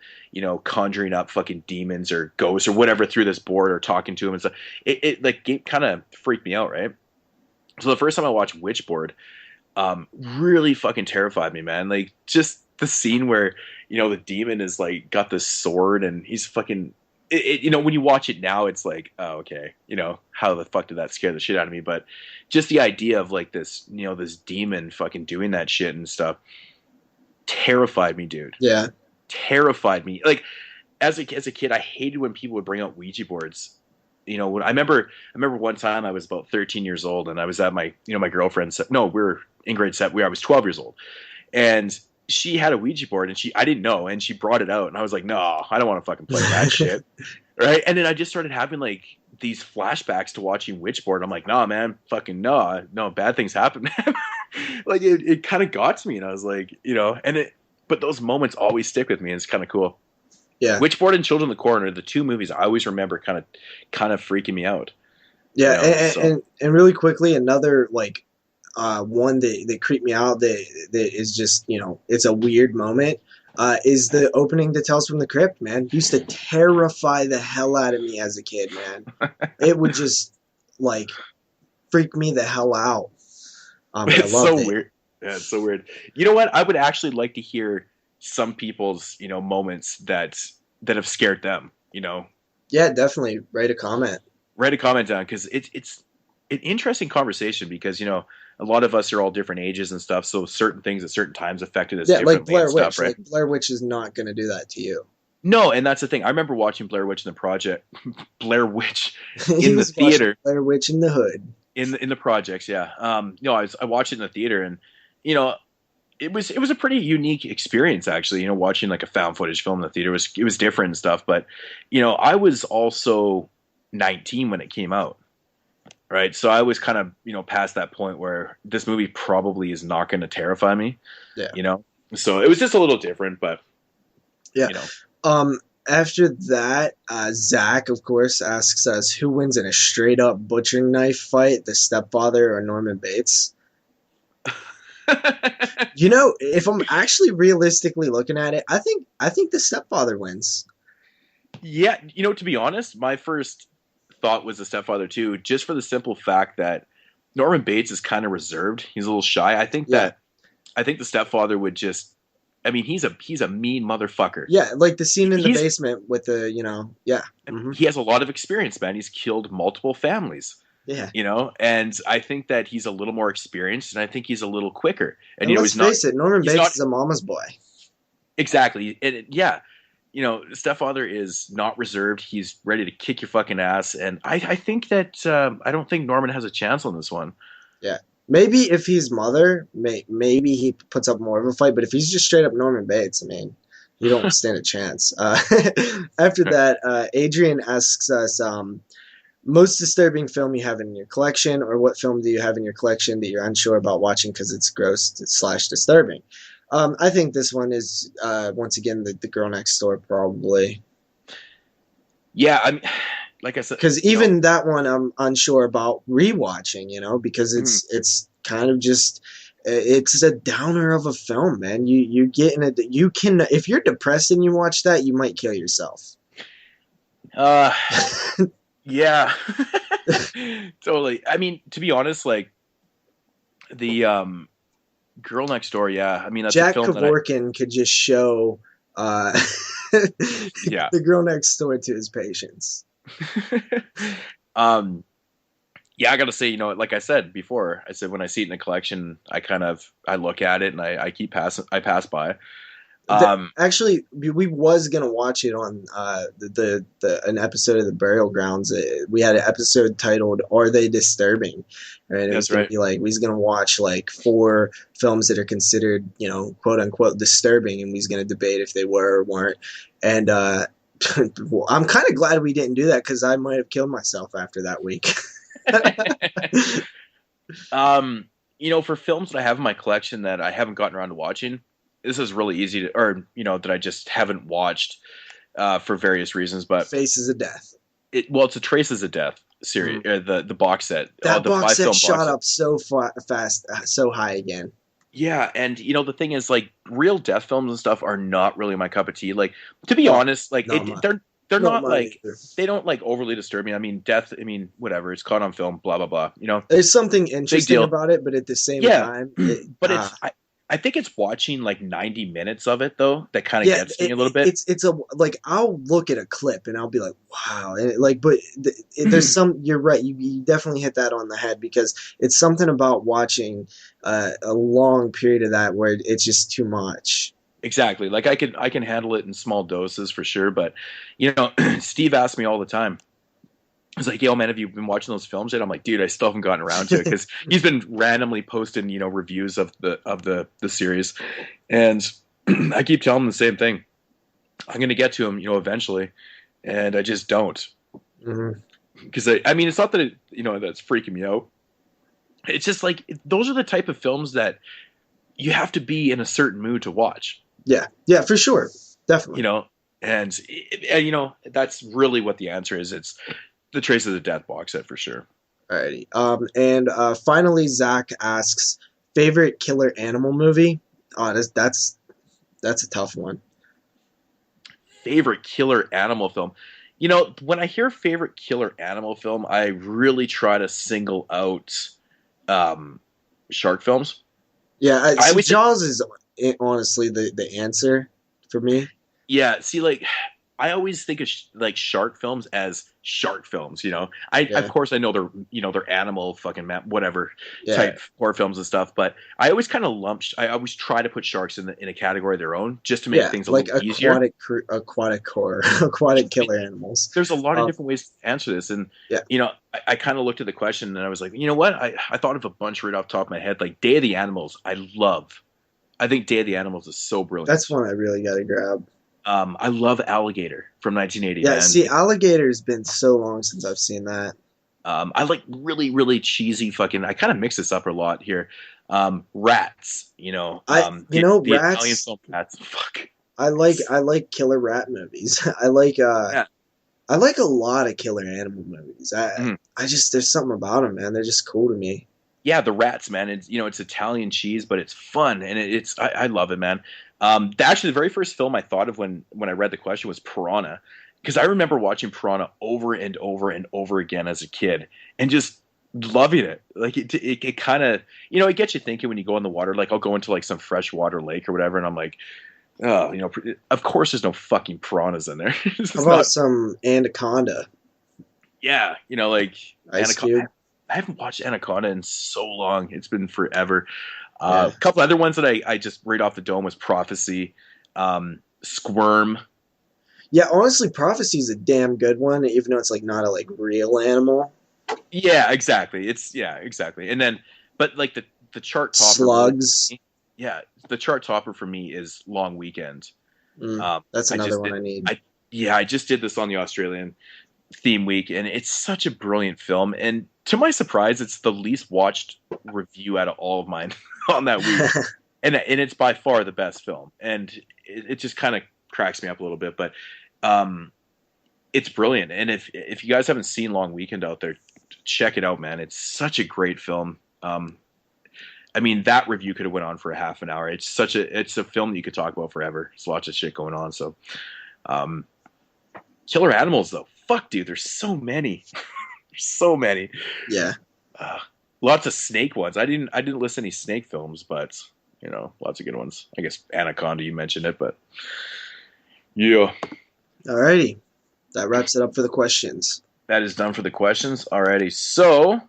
conjuring up fucking demons or ghosts or whatever through this board or talking to them and stuff, it like kind of freaked me out, right? So the first time I watched Witchboard, really fucking terrified me, man. Like just the scene where the demon is like got this sword and he's fucking. When you watch it now, it's like, oh, okay, how the fuck did that scare the shit out of me? But just the idea of like this, this demon fucking doing that shit and stuff terrified me, dude. yeah. Terrified me. Like as a kid, I hated when people would bring out Ouija boards. When I remember one time I was about 13 years old and I was at my my girlfriend's. No, we were in grade 7. I was 12 years old, and she had a Ouija board and I didn't know, and she brought it out and I was like, no, I don't want to fucking play that shit, right? And then I just started having like these flashbacks to watching Witchboard. I'm like, nah, man, fucking no, bad things happen, man. Like it kind of got to me, and I was like, but those moments always stick with me, and it's kind of cool. Yeah. Witchboard and Children of the Corn are the two movies I always remember kind of freaking me out. Yeah, So and really quickly, another like one that creeped me out that is just it's a weird moment. Is the opening to Tales from the Crypt, man. Used to terrify the hell out of me as a kid, man. It would just like freak me the hell out. But I it's loved so it. weird. Yeah, it's so weird. You know what? I would actually like to hear some people's moments that have scared them. Yeah, definitely. Write a comment. Write a comment down because it's an interesting conversation because a lot of us are all different ages and stuff, so certain things at certain times affected us Yeah, like differently and Blair stuff, Witch. right? Like Blair Witch is not going to do that to you. No, and that's the thing. I remember watching Blair Witch in the project, Blair Witch He in the was watching theater Blair Witch in the Hood. in the projects. Yeah. No, I watched it in the theater, and you know, it was a pretty unique experience actually. You know, watching like a found footage film in the theater was different and stuff. But you know, I was also 19 when it came out, right? So I was kind of past that point where this movie probably is not going to terrify me. Yeah. You know, so it was just a little different, but Yeah. you know. After that, Zach, of course, asks us who wins in a straight up butchering knife fight, the Stepfather or Norman Bates? You know, if I'm actually realistically looking at it, I think the Stepfather wins. Yeah, to be honest, my first thought was the Stepfather too, just for the simple fact that Norman Bates is kind of reserved. He's a little shy. I think the Stepfather would just. I mean, he's a mean motherfucker. Yeah, like the scene in the basement with the, yeah. Mm-hmm. He has a lot of experience, man. He's killed multiple families. Yeah. And I think that he's a little more experienced, and I think he's a little quicker. And let's face it, Norman Bates is a mama's boy. Exactly. Yeah. Stepfather is not reserved. He's ready to kick your fucking ass. And I think that I don't think Norman has a chance on this one. Yeah. Maybe if he's Mother, maybe he puts up more of a fight. But if he's just straight up Norman Bates, I mean, you don't stand a chance. After that, Adrian asks us, most disturbing film you have in your collection, or what film do you have in your collection that you're unsure about watching because it's gross / disturbing? I think this one is, once again, the Girl Next Door, probably. Yeah, I'm like I said, because even that one I'm unsure about rewatching, because it's kind of just it's a downer of a film, man. You get in it. You can, if you're depressed and you watch that, you might kill yourself. Yeah, totally. I mean, to be honest, like the Girl Next Door. Yeah, I mean, that's Jack a film Kevorkian could just show the Girl Next Door to his patients. Yeah, I gotta say, like I said before, I said when I see it in the collection, I look at it and I pass by. Actually, we was gonna watch it on an episode of the Burial Grounds. We had an episode titled "Are They Disturbing?" And it was gonna be like we was gonna watch like 4 films that are considered, quote unquote, disturbing, and we was gonna debate if they were or weren't. And I'm kind of glad we didn't do that because I might have killed myself after that week. For films that I have in my collection that I haven't gotten around to watching, this is really easy to, or that I just haven't watched for various reasons. But Faces of Death. It's a Traces of Death series, the box set. That box set shot up so fast, so high again. Yeah, and the thing is, like, real death films and stuff are not really my cup of tea. Like, to be honest, like they're not like either. They don't like overly disturb me. I mean, death. I mean, whatever. It's caught on film. Blah blah blah. There's something interesting about it, but at the same time, I think it's watching like 90 minutes of it though that kind of gets me a little bit. It's like I'll look at a clip and I'll be like, wow, and but there's some. You're right. You definitely hit that on the head because it's something about watching a long period of that where it's just too much. Exactly. Like I can handle it in small doses for sure, but Steve asks me all the time. He's like, yo, man, have you been watching those films yet? I'm like, dude, I still haven't gotten around to it because he's been randomly posting, reviews of the series, and I keep telling him the same thing. I'm gonna get to him, eventually, and I just don't. Because I mean, it's not that that's freaking me out. It's just like those are the type of films that you have to be in a certain mood to watch. Yeah, for sure, definitely. And that's really what the answer is. It's the Traces of Death box set for sure. Alrighty. And finally, Zach asks, favorite killer animal movie? Oh, that's a tough one. Favorite killer animal film? When I hear favorite killer animal film, I really try to single out shark films. Yeah, Jaws is honestly the answer for me. Yeah, see, like I always think of like shark films as shark films. You know, I of Yeah, course I know they're they're animal fucking whatever yeah. type horror films and stuff, but I always kind of I always try to put sharks in a category of their own just to make Yeah, things a like little easier. aquatic horror, aquatic killer animals. There's a lot of Um, different ways to answer this, and yeah, I kind of looked at the question and I was like, you know what? I thought of a bunch right off the top of my head, like Day of the Animals. I think Day of the Animals is so brilliant. that's one I really got to grab. I love Alligator from 1980, Yeah, man. see, Alligator's been so long since I've seen that. I like really, really cheesy fucking. I kind of mix this up a lot here. Rats, the Italian Rats. film Rats. Fuck. I like killer rat movies. Yeah. I like a lot of killer animal movies. Mhm. I just there's something about them, man. They're just cool to me. Yeah, the Rats, man. It's Italian cheese, but it's fun and I love it, man. Actually, the very first film I thought of when I read the question was Piranha, because I remember watching Piranha over and over and over again as a kid and just loving it. Like it kind of it gets you thinking when you go in the water. Like I'll go into like some freshwater lake or whatever, and I'm like, oh, of course there's no fucking piranhas in there. It's How just about not. some Anaconda? Yeah, like Ice Anaconda. Cube. I haven't watched Anaconda in so long. It's been forever. Yeah. A couple other ones that I just right off the dome was Prophecy, Squirm. Yeah, honestly, Prophecy's a damn good one, even though it's like not a like real animal. Yeah, exactly. Exactly. And then, but like the chart topper. Slugs. Yeah, the chart topper for me is Long Weekend. That's I another just one did, I need. I just did this on the Australian theme week, and it's such a brilliant film. And to my surprise, it's the least watched review out of all of mine on that week, and it's by far the best film. And it just kind of cracks me up a little bit, but it's brilliant. And if you guys haven't seen Long Weekend out there, check it out, man. It's such a great film. I mean, that review could have went on for a half an hour. It's a film that you could talk about forever. There's lots of shit going on. So, killer animals though, fuck, dude, there's so many. There's so many. Yeah. Lots of snake ones. I didn't list any snake films, but lots of good ones. I guess Anaconda, you mentioned it, but yeah. Alrighty. That wraps it up for the questions. That is done for the questions. Alrighty. So,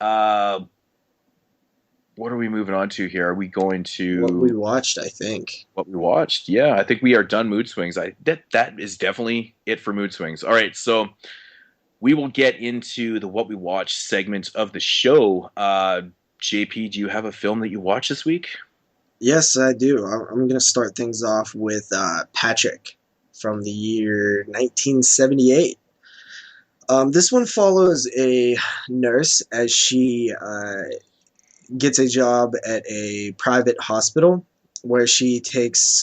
what are we moving on to here? Are we going to What we watched, I think. What we watched? Yeah, I think we are done Moodz Swingz. That is definitely it for Moodz Swingz. All right, so we will get into the what we watched segment of the show. JP, do you have a film that you watched this week? Yes, I do. I'm going to start things off with Patrick from the year 1978. This one follows a nurse as she gets a job at a private hospital where she takes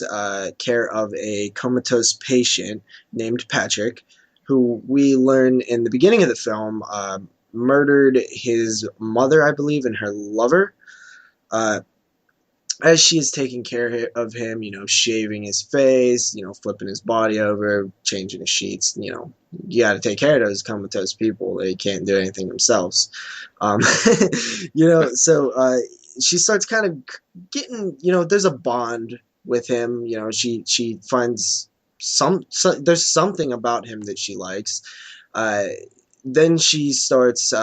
care of a comatose patient named Patrick, who we learn in the beginning of the film murdered his mother, I believe, and her lover. As she is taking care of him, shaving his face, flipping his body over, changing his sheets, you got to take care of those comatose people. They can't do anything themselves. So she starts kind of getting, there's a bond with him. She finds there's something about him that she likes. Then she starts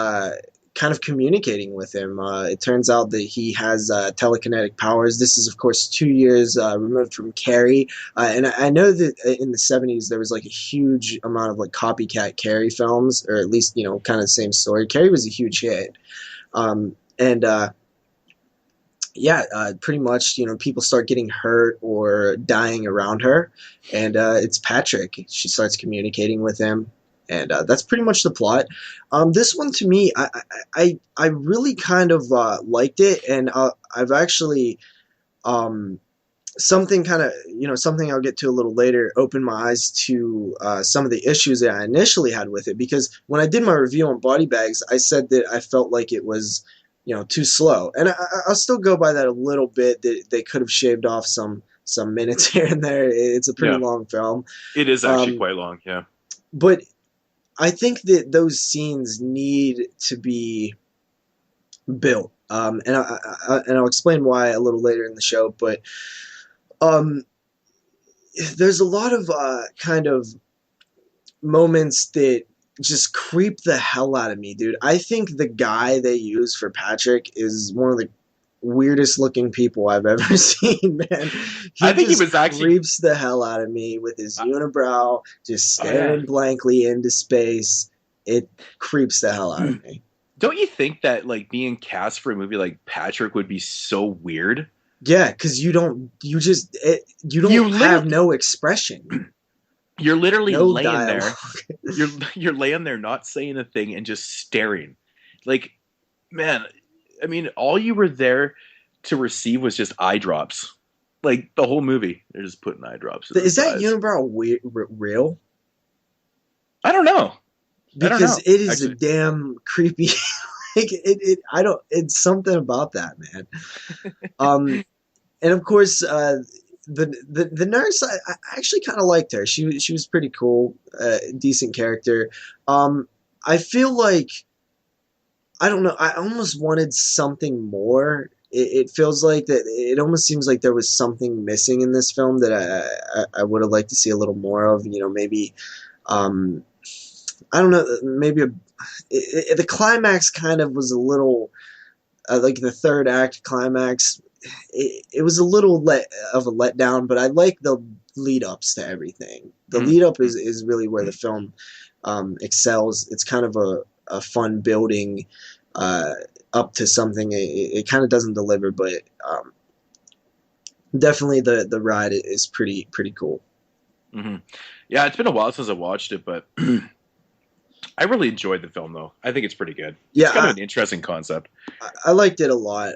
kind of communicating with him. It turns out that he has telekinetic powers. This is, of course, 2 years removed from Carrie. And I know that in the 70s there was like a huge amount of like copycat Carrie films, or at least, kind of the same story. Carrie was a huge hit. Pretty much, people start getting hurt or dying around her. And it's Patrick. She starts communicating with him. And that's pretty much the plot. This one, to me, I really kind of liked it, and I've actually something I'll get to a little later opened my eyes to some of the issues that I initially had with it, because when I did my review on Body Bags, I said that I felt like it was too slow, and I'll still go by that a little bit. That they could have shaved off some minutes here and there. It's a pretty long film. It is actually quite long, yeah. But I think that those scenes need to be built, and I'll explain why a little later in the show. But there's a lot of kind of moments that just creep the hell out of me, dude. I think the guy they use for Patrick is one of the weirdest looking people I've ever seen, man. I think he was actually creeps the hell out of me with his unibrow, just staring blankly into space. It creeps the hell out of me. Don't you think that like being cast for a movie like Patrick would be so weird? Yeah, because you don't have no expression. You're literally laying there. You're laying there, not saying a thing, and just staring. Like, man, I mean, all you were there to receive was just eye drops. Like the whole movie, they're just putting eye drops. Is that unibrow real? I don't know. Because it is a damn creepy. Like it's something about that, man. And of course, the nurse, I actually kind of liked her. She was pretty cool, decent character. I feel like, I don't know, I almost wanted something more. It feels like that. It almost seems like there was something missing in this film that I would have liked to see a little more of. You know, maybe, I don't know, maybe the climax kind of was a little, like the third act climax. It was a little of a letdown, but I like the lead ups to everything. The lead up is really where the film excels. It's kind of a fun building up to something. It kind of doesn't deliver, but definitely the ride is pretty cool. Mm-hmm. Yeah, it's been a while since I watched it, but I really enjoyed the film, though. I think it's pretty good. Yeah, it's kind of an interesting concept. I liked it a lot.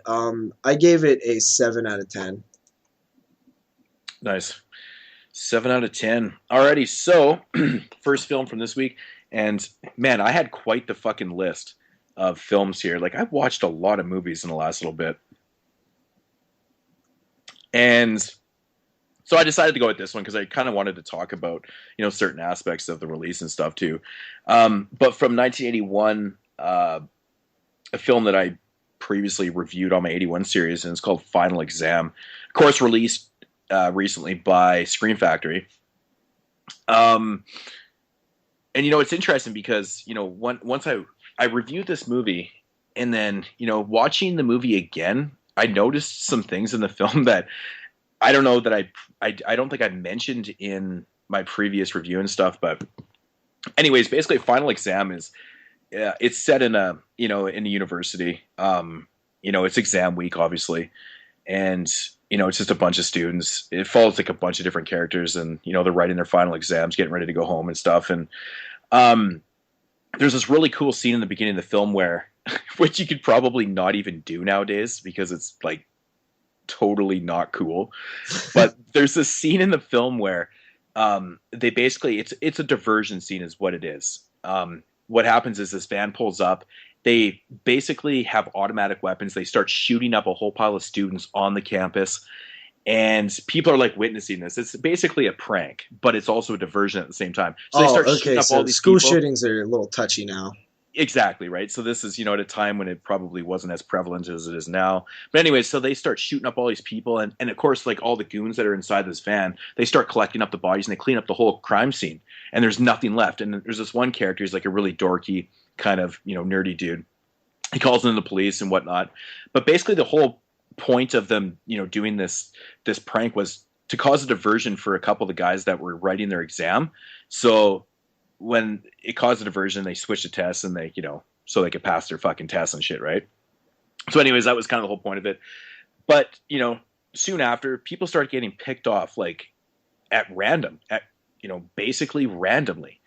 I gave it a 7 out of 10. Nice. 7 out of 10. Alrighty, so first film from this week, and man, I had quite the fucking list of films here. Like, I've watched a lot of movies in the last little bit. And so I decided to go with this one because I kind of wanted to talk about, you know, certain aspects of the release and stuff too. But from 1981, a film that I previously reviewed on my 81 series, and it's called Final Exam. Of course, released recently by Scream Factory. And, you know, it's interesting because, you know, once I reviewed this movie, and then, you know, watching the movie again, I noticed some things in the film that I don't know that I don't think I mentioned in my previous review and stuff. But anyways, basically Final Exam is, it's set in a university. You know, it's exam week, obviously. And, you know, it's just a bunch of students. It follows like a bunch of different characters, and, you know, they're writing their final exams, getting ready to go home and stuff. And, there's this really cool scene in the beginning of the film where, which you could probably not even do nowadays because it's like totally not cool. But there's this scene in the film where they basically, it's a diversion scene is what it is. What happens is this van pulls up. They basically have automatic weapons. They start shooting up a whole pile of students on the campus. And people are like witnessing this. It's basically a prank, but it's also a diversion at the same time. So they start shooting up all these school people. Shootings are a little touchy now. Exactly, right? So this is, you know, at a time when it probably wasn't as prevalent as it is now. But anyway, so they start shooting up all these people. And of course, like all the goons that are inside this van, they start collecting up the bodies and they clean up the whole crime scene. And there's nothing left. And there's this one character who's like a really dorky kind of, you know, nerdy dude. He calls in the police and whatnot. But basically the whole point of them, you know, doing this prank was to cause a diversion for a couple of the guys that were writing their exam. So when it caused a diversion, they switched the tests and they, you know, so they could pass their fucking tests and shit, right? So anyways, that was kind of the whole point of it. But, you know, soon after, people started getting picked off like at random, you know, basically randomly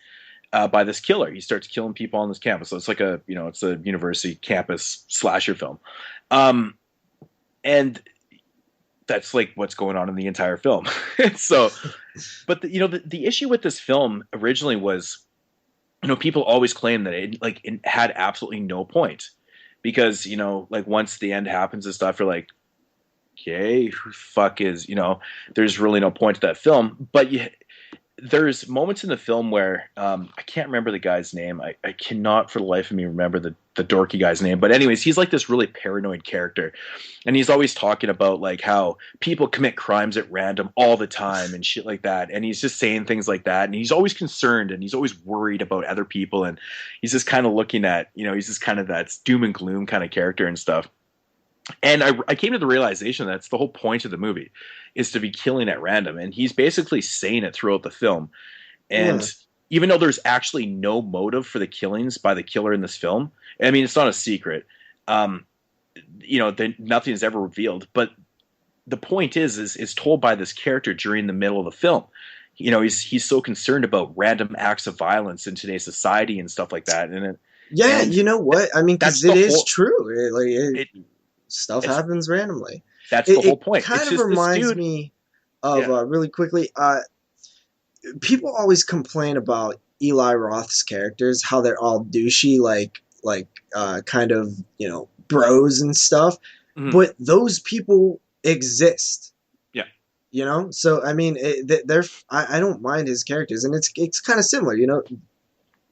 by this killer. He starts killing people on this campus. So it's like a, you know, it's a university campus slasher film. And that's like what's going on in the entire film. So, but the issue with this film originally was, you know, people always claim that it had absolutely no point because, you know, like once the end happens and stuff, you're like, okay, who fuck is, you know, there's really no point to that film. But there's moments in the film where I can't remember the guy's name. I cannot for the life of me remember the dorky guy's name. But anyways, he's like this really paranoid character. And he's always talking about like how people commit crimes at random all the time and shit like that. And he's just saying things like that. And he's always concerned and he's always worried about other people. And he's just kind of looking at, he's just kind of that doom and gloom kind of character and stuff. And I came to the realization that's the whole point of the movie is to be killing at random. And he's basically saying it throughout the film. And even though there's actually no motive for the killings by the killer in this film, I mean, it's not a secret. Nothing is ever revealed. But the point is told by this character during the middle of the film. He's so concerned about random acts of violence in today's society and stuff like that. And you know what? I mean, because it is true. Stuff happens randomly. That's the whole point. It kind of reminds me of, really quickly, people always complain about Eli Roth's characters, how they're all douchey, kind of, bros and stuff. Mm-hmm. But those people exist. Yeah. So, I mean, I don't mind his characters, and it's kind of similar,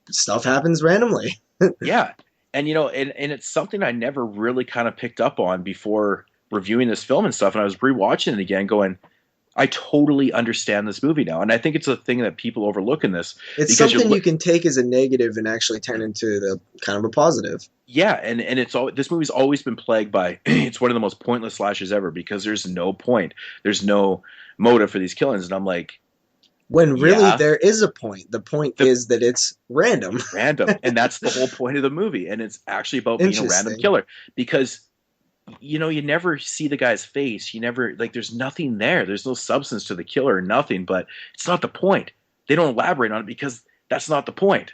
stuff happens randomly. Yeah. And, and it's something I never really kind of picked up on before reviewing this film and stuff. And I was rewatching it again going, I totally understand this movie now. And I think it's a thing that people overlook in this. It's something you can take as a negative and actually turn into the kind of a positive. Yeah. And this movie's always been plagued by, it's one of the most pointless slashers ever because there's no point. There's no motive for these killings. And I'm like, when really there is a point. The point is that it's random. Random. And that's the whole point of the movie. And it's actually about being a random killer. Because, you never see the guy's face. You never, there's nothing there. There's no substance to the killer or nothing. But it's not the point. They don't elaborate on it because that's not the point.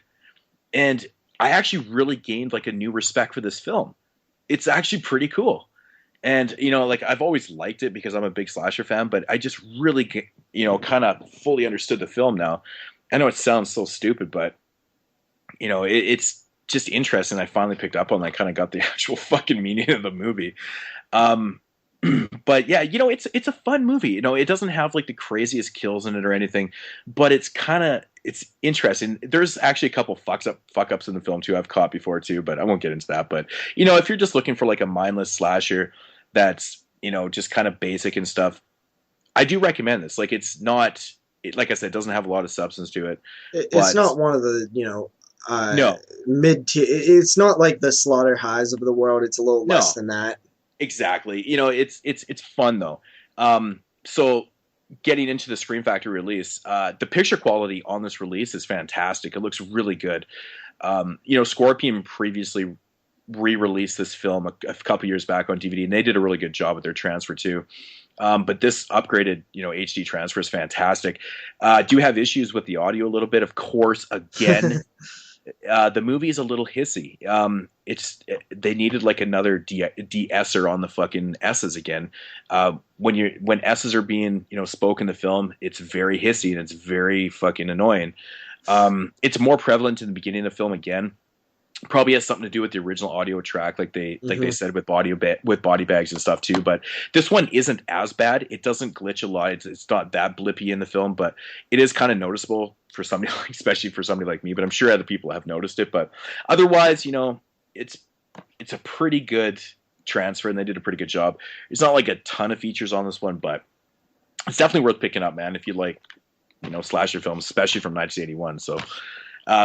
And I actually really gained, a new respect for this film. It's actually pretty cool. And, I've always liked it because I'm a big slasher fan, but I just really, kind of fully understood the film now. I know it sounds so stupid, but, it's just interesting. I finally picked up on that, kind of got the actual fucking meaning of the movie. But yeah, it's a fun movie. It doesn't have the craziest kills in it or anything, but it's interesting. There's actually a couple fuck ups in the film too. I've caught before too, but I won't get into that. But, if you're just looking for a mindless slasher, that's, just kind of basic and stuff, I do recommend this. It's not, like I said, it doesn't have a lot of substance to it. It's not one of the, no mid-tier. It's not like the Slaughter Highs of the world. It's a little less than that. Exactly. It's fun though. So getting into the Scream Factory release, the picture quality on this release is fantastic. It looks really good. Scorpion previously re-released this film a couple years back on DVD, and they did a really good job with their transfer too. But this upgraded, HD transfer is fantastic. Do have issues with the audio a little bit, of course. Again, the movie is a little hissy. They needed another de-esser on the fucking S's again. When S's are being spoken in the film, it's very hissy and it's very fucking annoying. It's more prevalent in the beginning of the film again. Probably has something to do with the original audio track, like they said with body bags and stuff too. But this one isn't as bad. It doesn't glitch a lot. It's not that blippy in the film, but it is kind of noticeable for somebody, especially for somebody like me. But I'm sure other people have noticed it. But otherwise, it's a pretty good transfer, and they did a pretty good job. It's not a ton of features on this one, but it's definitely worth picking up, man. If you like, slasher films, especially from 1981. So,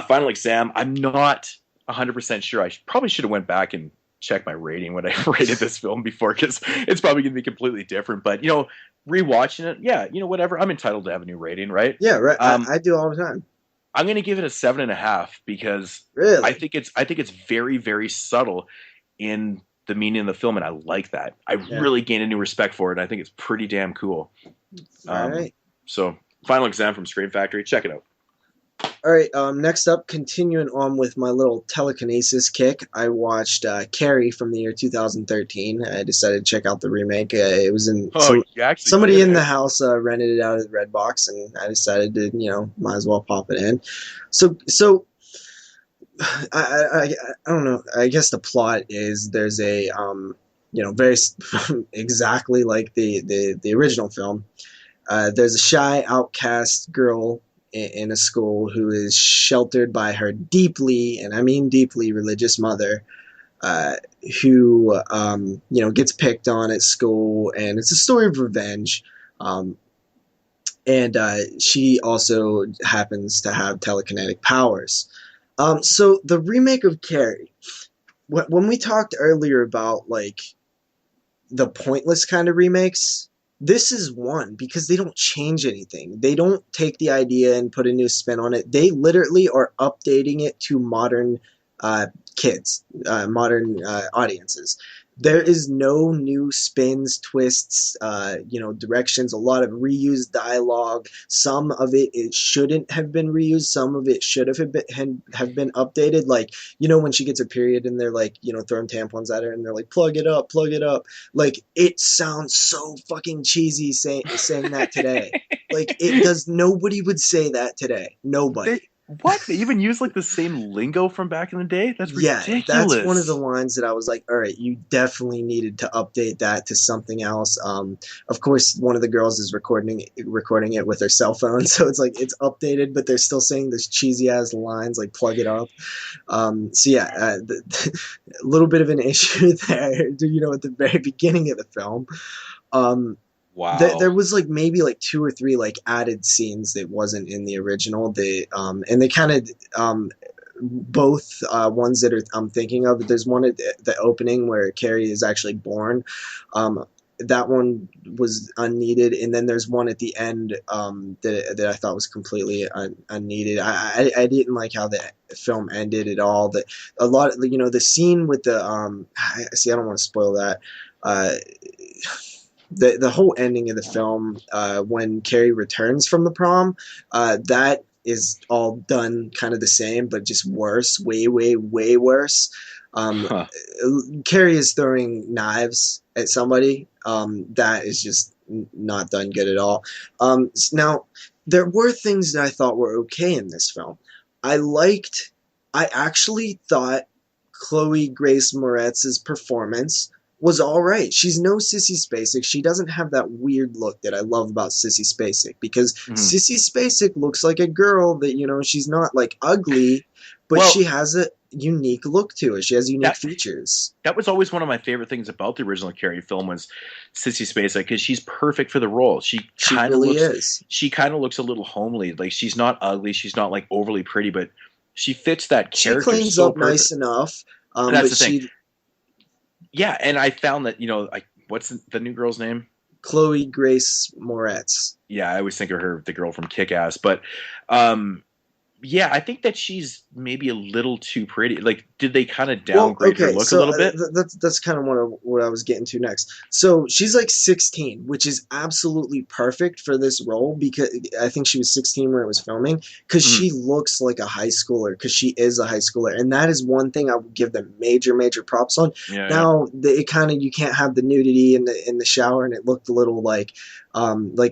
Final Exam. I'm not 100% sure. I probably should have went back and checked my rating when I rated this film before, because it's probably going to be completely different. But rewatching it, whatever. I'm entitled to have a new rating, right? Yeah, right. I do all the time. I'm going to give it a 7.5 because really? I think it's very, very subtle in the meaning of the film, and I like that. I really gained a new respect for it. And I think it's pretty damn cool. All right. So, Final Exam from Scream Factory. Check it out. All right, next up, continuing on with my little telekinesis kick, I watched Carrie from the year 2013. I decided to check out the remake. It was in somebody in the house rented it out at Redbox, and I decided to, might as well pop it in. So I don't know. I guess the plot is there's a very exactly like the original film. There's a shy, outcast girl in a school who is sheltered by her deeply, and I mean deeply, religious mother. uh, who gets picked on at school, and it's a story of revenge. Um, and she also happens to have telekinetic powers. So the remake of Carrie, when we talked earlier about like the pointless kind of remakes, this is one because they don't change anything. They don't take the idea and put a new spin on it. They literally are updating it to modern uh, kids, modern audiences. There is no new spins, twists, directions. A lot of reused dialogue. Some of it shouldn't have been reused. Some of it should have been updated. Like when she gets a period and they're like throwing tampons at her and they're like plug it up, plug it up. Like it sounds so fucking cheesy saying that today. Like it does. Nobody would say that today. Nobody. What? They even use like the same lingo from back in the day? That's ridiculous. Yeah, that's one of the lines that I was like, all right, you definitely needed to update that to something else. Of course, one of the girls is recording it with her cell phone, so it's like it's updated, but they're still saying this cheesy ass lines like "plug it up." So yeah, a little bit of an issue there. At the very beginning of the film. Wow. There was like maybe like 2 or 3 like added scenes that wasn't in the original. And they kind of both ones that I'm thinking of. There's one at the opening where Carrie is actually born. That one was unneeded, and then there's one at the end that I thought was completely unneeded. I didn't like how the film ended at all. That a lot of the scene with the I don't want to spoil that. The whole ending of the film, when Carrie returns from the prom, that is all done kind of the same, but just worse, way, way, way worse. Carrie is throwing knives at somebody. That is just not done good at all. Now, there were things that I thought were okay in this film. I actually thought Chloe Grace Moretz's performance was all right. She's no Sissy Spacek. She doesn't have that weird look that I love about Sissy Spacek, because Sissy Spacek looks like a girl that, she's not like ugly, but she has a unique look to her. She has unique features. That was always one of my favorite things about the original Carrie film was Sissy Spacek, because she's perfect for the role. She kind of looks a little homely. Like she's not ugly. She's not like overly pretty, but she fits that character. She cleans up nice enough. That's the thing. Yeah, and I found that, what's the new girl's name? Chloe Grace Moretz. Yeah, I always think of her, the girl from Kick-Ass. But, yeah, I think that she's maybe a little too pretty. Like, did they kind of downgrade her look a little bit? That's kind of what I was getting to next. So she's like 16, which is absolutely perfect for this role, because I think she was 16 when it was filming, because she looks like a high schooler, because she is a high schooler. And that is one thing I would give them major, major props on. Yeah, now, it kind of, you can't have the nudity in the shower, and it looked a little like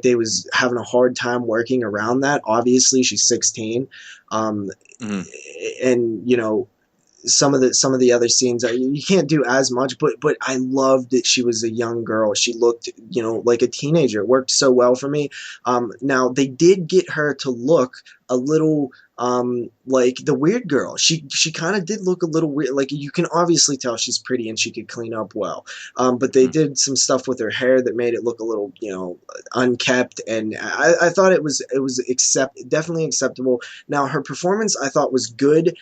they was having a hard time working around that. Obviously, she's 16. And some of the other scenes you can't do as much, but I loved that she was a young girl. She looked like a teenager. It worked so well for me. Now they did get her to look a little like the weird girl. She kind of did look a little weird. Like you can obviously tell she's pretty and she could clean up well. But they did some stuff with her hair that made it look a little, unkept. And I thought it was definitely acceptable. Now her performance I thought was good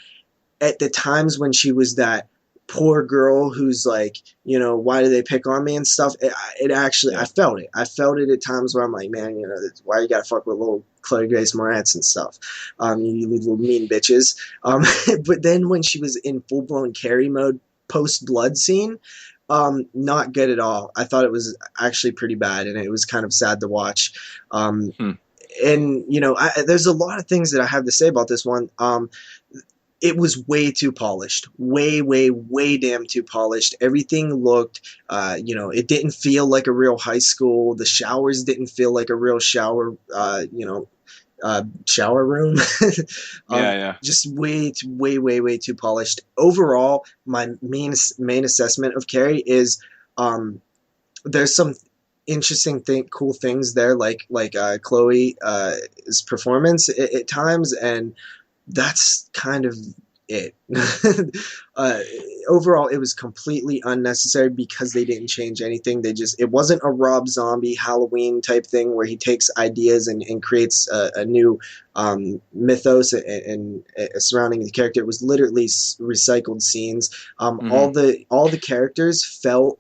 at the times when she was that poor girl who's like, why do they pick on me and stuff. It actually, I felt it. I felt it at times where I'm like, man, why you gotta fuck with little Chloe Grace Moretz and stuff? You little mean bitches. But then when she was in full blown Carrie mode post blood scene, not good at all. I thought it was actually pretty bad, and it was kind of sad to watch. And there's a lot of things that I have to say about this one. It was way too polished, way, way, way damn too polished. Everything looked, it didn't feel like a real high school. The showers didn't feel like a real shower, shower room. Just way, way, way, way too polished. Overall, my main assessment of Carrie is, there's some interesting cool things there, like Chloe's performance at times, and that's kind of it. uh, Overall, it was completely unnecessary because they didn't change anything. It wasn't a Rob Zombie Halloween type thing where he takes ideas and creates a new mythos and surrounding the character. It was literally recycled scenes. Hmm. All the characters felt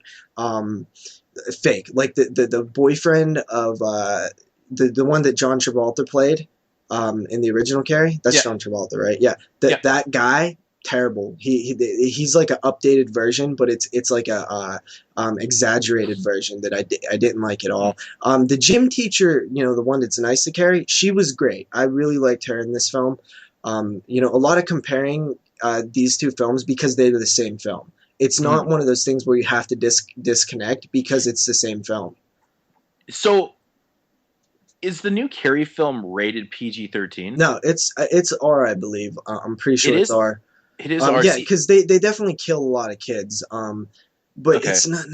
fake. Like the boyfriend of the one that John Travolta played in the original Carrie. That's Yeah. John Travolta, right? Yeah. Yeah. That guy, terrible. He's like an updated version, but it's like a exaggerated version that I didn't like at all. The gym teacher, the one that's nice to Carrie, she was great. I really liked her in this film. A lot of comparing these two films because they're the same film. It's not Hmm. one of those things where you have to disconnect because it's the same film. So, is the new Carrie film rated PG-13? No, it's R, I believe. I'm pretty It sure it's is. R. It is Yeah, RC. because they definitely kill a lot of kids. But Okay. it's not.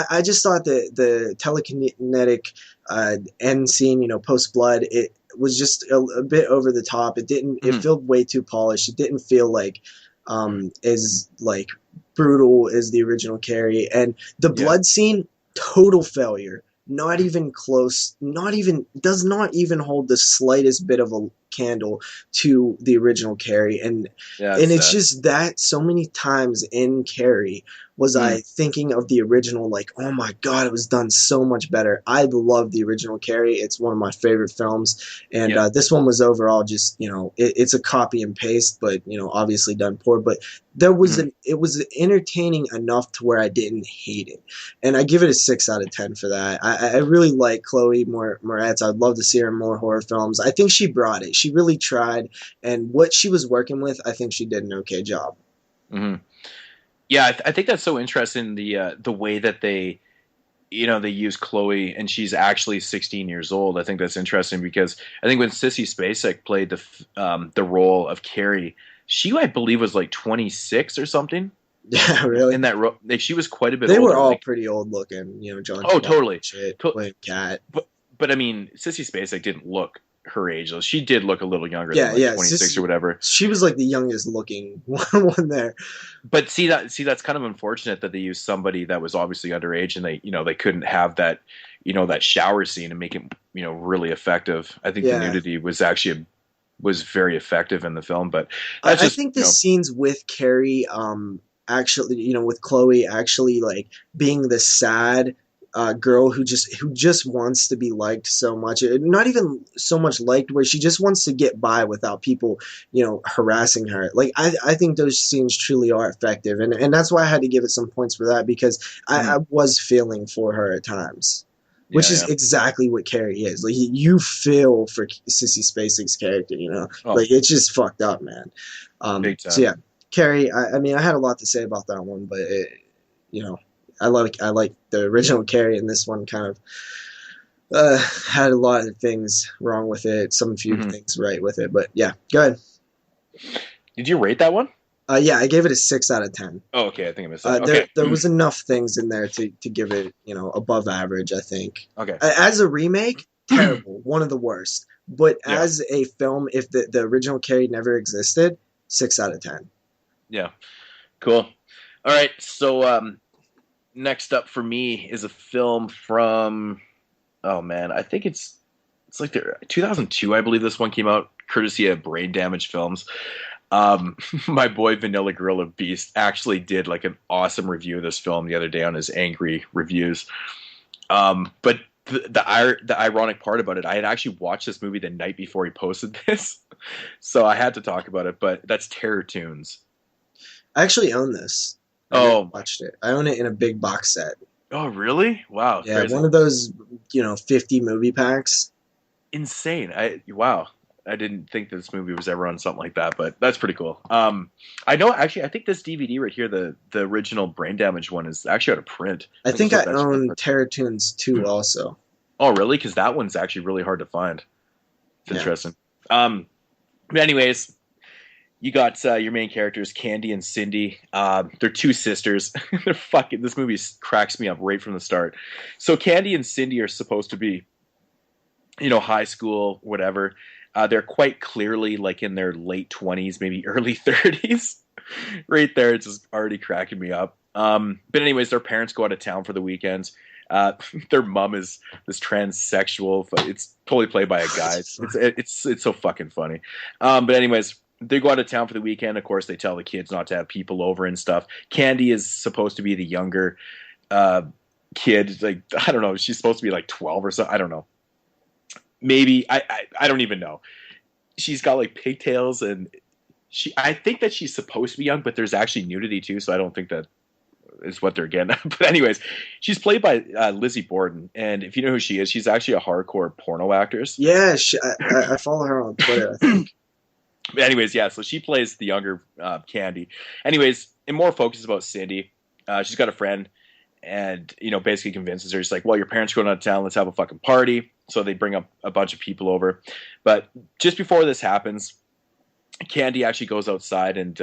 I just thought that the telekinetic end scene, post blood, it was just a bit over the top. It didn't. It Mhm. felt way too polished. It didn't feel like as like brutal as the original Carrie. And the Yeah. blood scene, total failure. Not even close. Not even does not even hold the slightest bit of a candle to the original Carrie. Yeah. And It's it's sad. just that so many times in Carrie was Mm. I thinking of the original, like, oh my God, it was done so much better. I love the original Carrie. It's one of my favorite films. And Yeah. this one was overall just, it's a copy and paste, but, obviously done poor. But Mhm. it was entertaining enough to where I didn't hate it. And I give it a 6 out of 10 for that. I really like Chloe Moretz. I'd love to see her in more horror films. I think she brought it. She really tried. And what she was working with, I think she did an okay job. Mhm. Yeah, I think that's so interesting, the way that they use Chloe, and she's actually 16 years old. I think that's interesting because I think when Sissy Spacek played the role of Carrie, she, I believe, was like 26 or something Yeah, in really. that role. Like, she was quite a bit They were older. all Like, pretty old looking, John oh, Travolta, totally. shit, To- William Cat. but I mean, Sissy Spacek didn't look her age though. She did look a little younger than Yeah, like yeah. 26 or whatever. She was like the youngest looking one there. But that's kind of unfortunate that they used somebody that was obviously underage, and they couldn't have that shower scene and make it really effective. I think the Yeah, nudity was very effective in the film, but that's I just think the scenes with Carrie, actually, with Chloe actually like being the sad girl who just wants to be liked so much. Not even so much liked, where she just wants to get by without people, harassing her. Like I think those scenes truly are effective, and that's why I had to give it some points for that because I mhm. was feeling for her at times. Which Yeah, is yeah. exactly what Carrie is. Like you feel for Sissy Spacek's character, Oh, like it's just fucked up, man. big So time. yeah, Carrie. I mean, I had a lot to say about that one, but you know, I like the original Carrie, and this one kind of had a lot of things wrong with it. Some few Hmm. things right with it, but yeah, go ahead. Did you rate that one? Yeah, I gave it a 6 out of 10. Oh, okay. I think I missed that. There Okay. was enough things in there to give it above average. I think Okay. as a remake, terrible, one of the worst. But Yeah. as a film, if the original Carrie never existed, 6 out of 10. Yeah. Cool. All right. So next up for me is a film from, oh man, I think it's like 2002, I believe this one came out, courtesy of Brain Damage Films. Um, my boy Vanilla Gorilla Beast actually did like an awesome review of this film the other day on his angry reviews. But the ironic part about it, I had actually watched this movie the night before he posted this, so I had to talk about it. But that's Terror Toons. I actually own this. I never Oh, watched it. I own it in a big box set. oh, really? Wow, Yeah, crazy, one of those 50 movie packs. insane. Wow. I didn't think this movie was ever on something like that, but that's pretty cool. I know actually. I think this DVD right here, the original Brain Damage one, is actually out of print. I I think think this I was actually out of own print. Terror Toons 2 also. Oh, really? Because that one's actually really hard to find. It's Yeah. interesting. But anyways, you got your main characters, Candy and Cindy. They're two sisters. They're fucking. This movie cracks me up right from the start. So Candy and Cindy are supposed to be, high school, whatever. They're quite clearly like in their late 20s, maybe early 30s. Right there, it's just already cracking me up. But anyways, their parents go out of town for the weekends. Their mom is this transsexual. It's totally played by a guy. It's so fucking funny. But anyways, they go out of town for the weekend. Of course, they tell the kids not to have people over and stuff. Candy is supposed to be the younger kid. Like, I don't know. She's supposed to be like 12 or so. I don't know. Maybe I don't even know. She's got like pigtails, and I think that she's supposed to be young, but there's actually nudity too, so I don't think that is what they're getting at. But anyways, she's played by Lizzie Borden, and if you know who she is, she's actually a hardcore porno actress. Yeah, I follow her on Twitter, I think. But anyways, yeah, so she plays the younger Candy. Anyways, and more focus about Cindy. She's got a friend, and basically convinces her. She's like, well, your parents are going out of town, let's have a fucking party. So they bring up a bunch of people over. But just before this happens, Candy actually goes outside and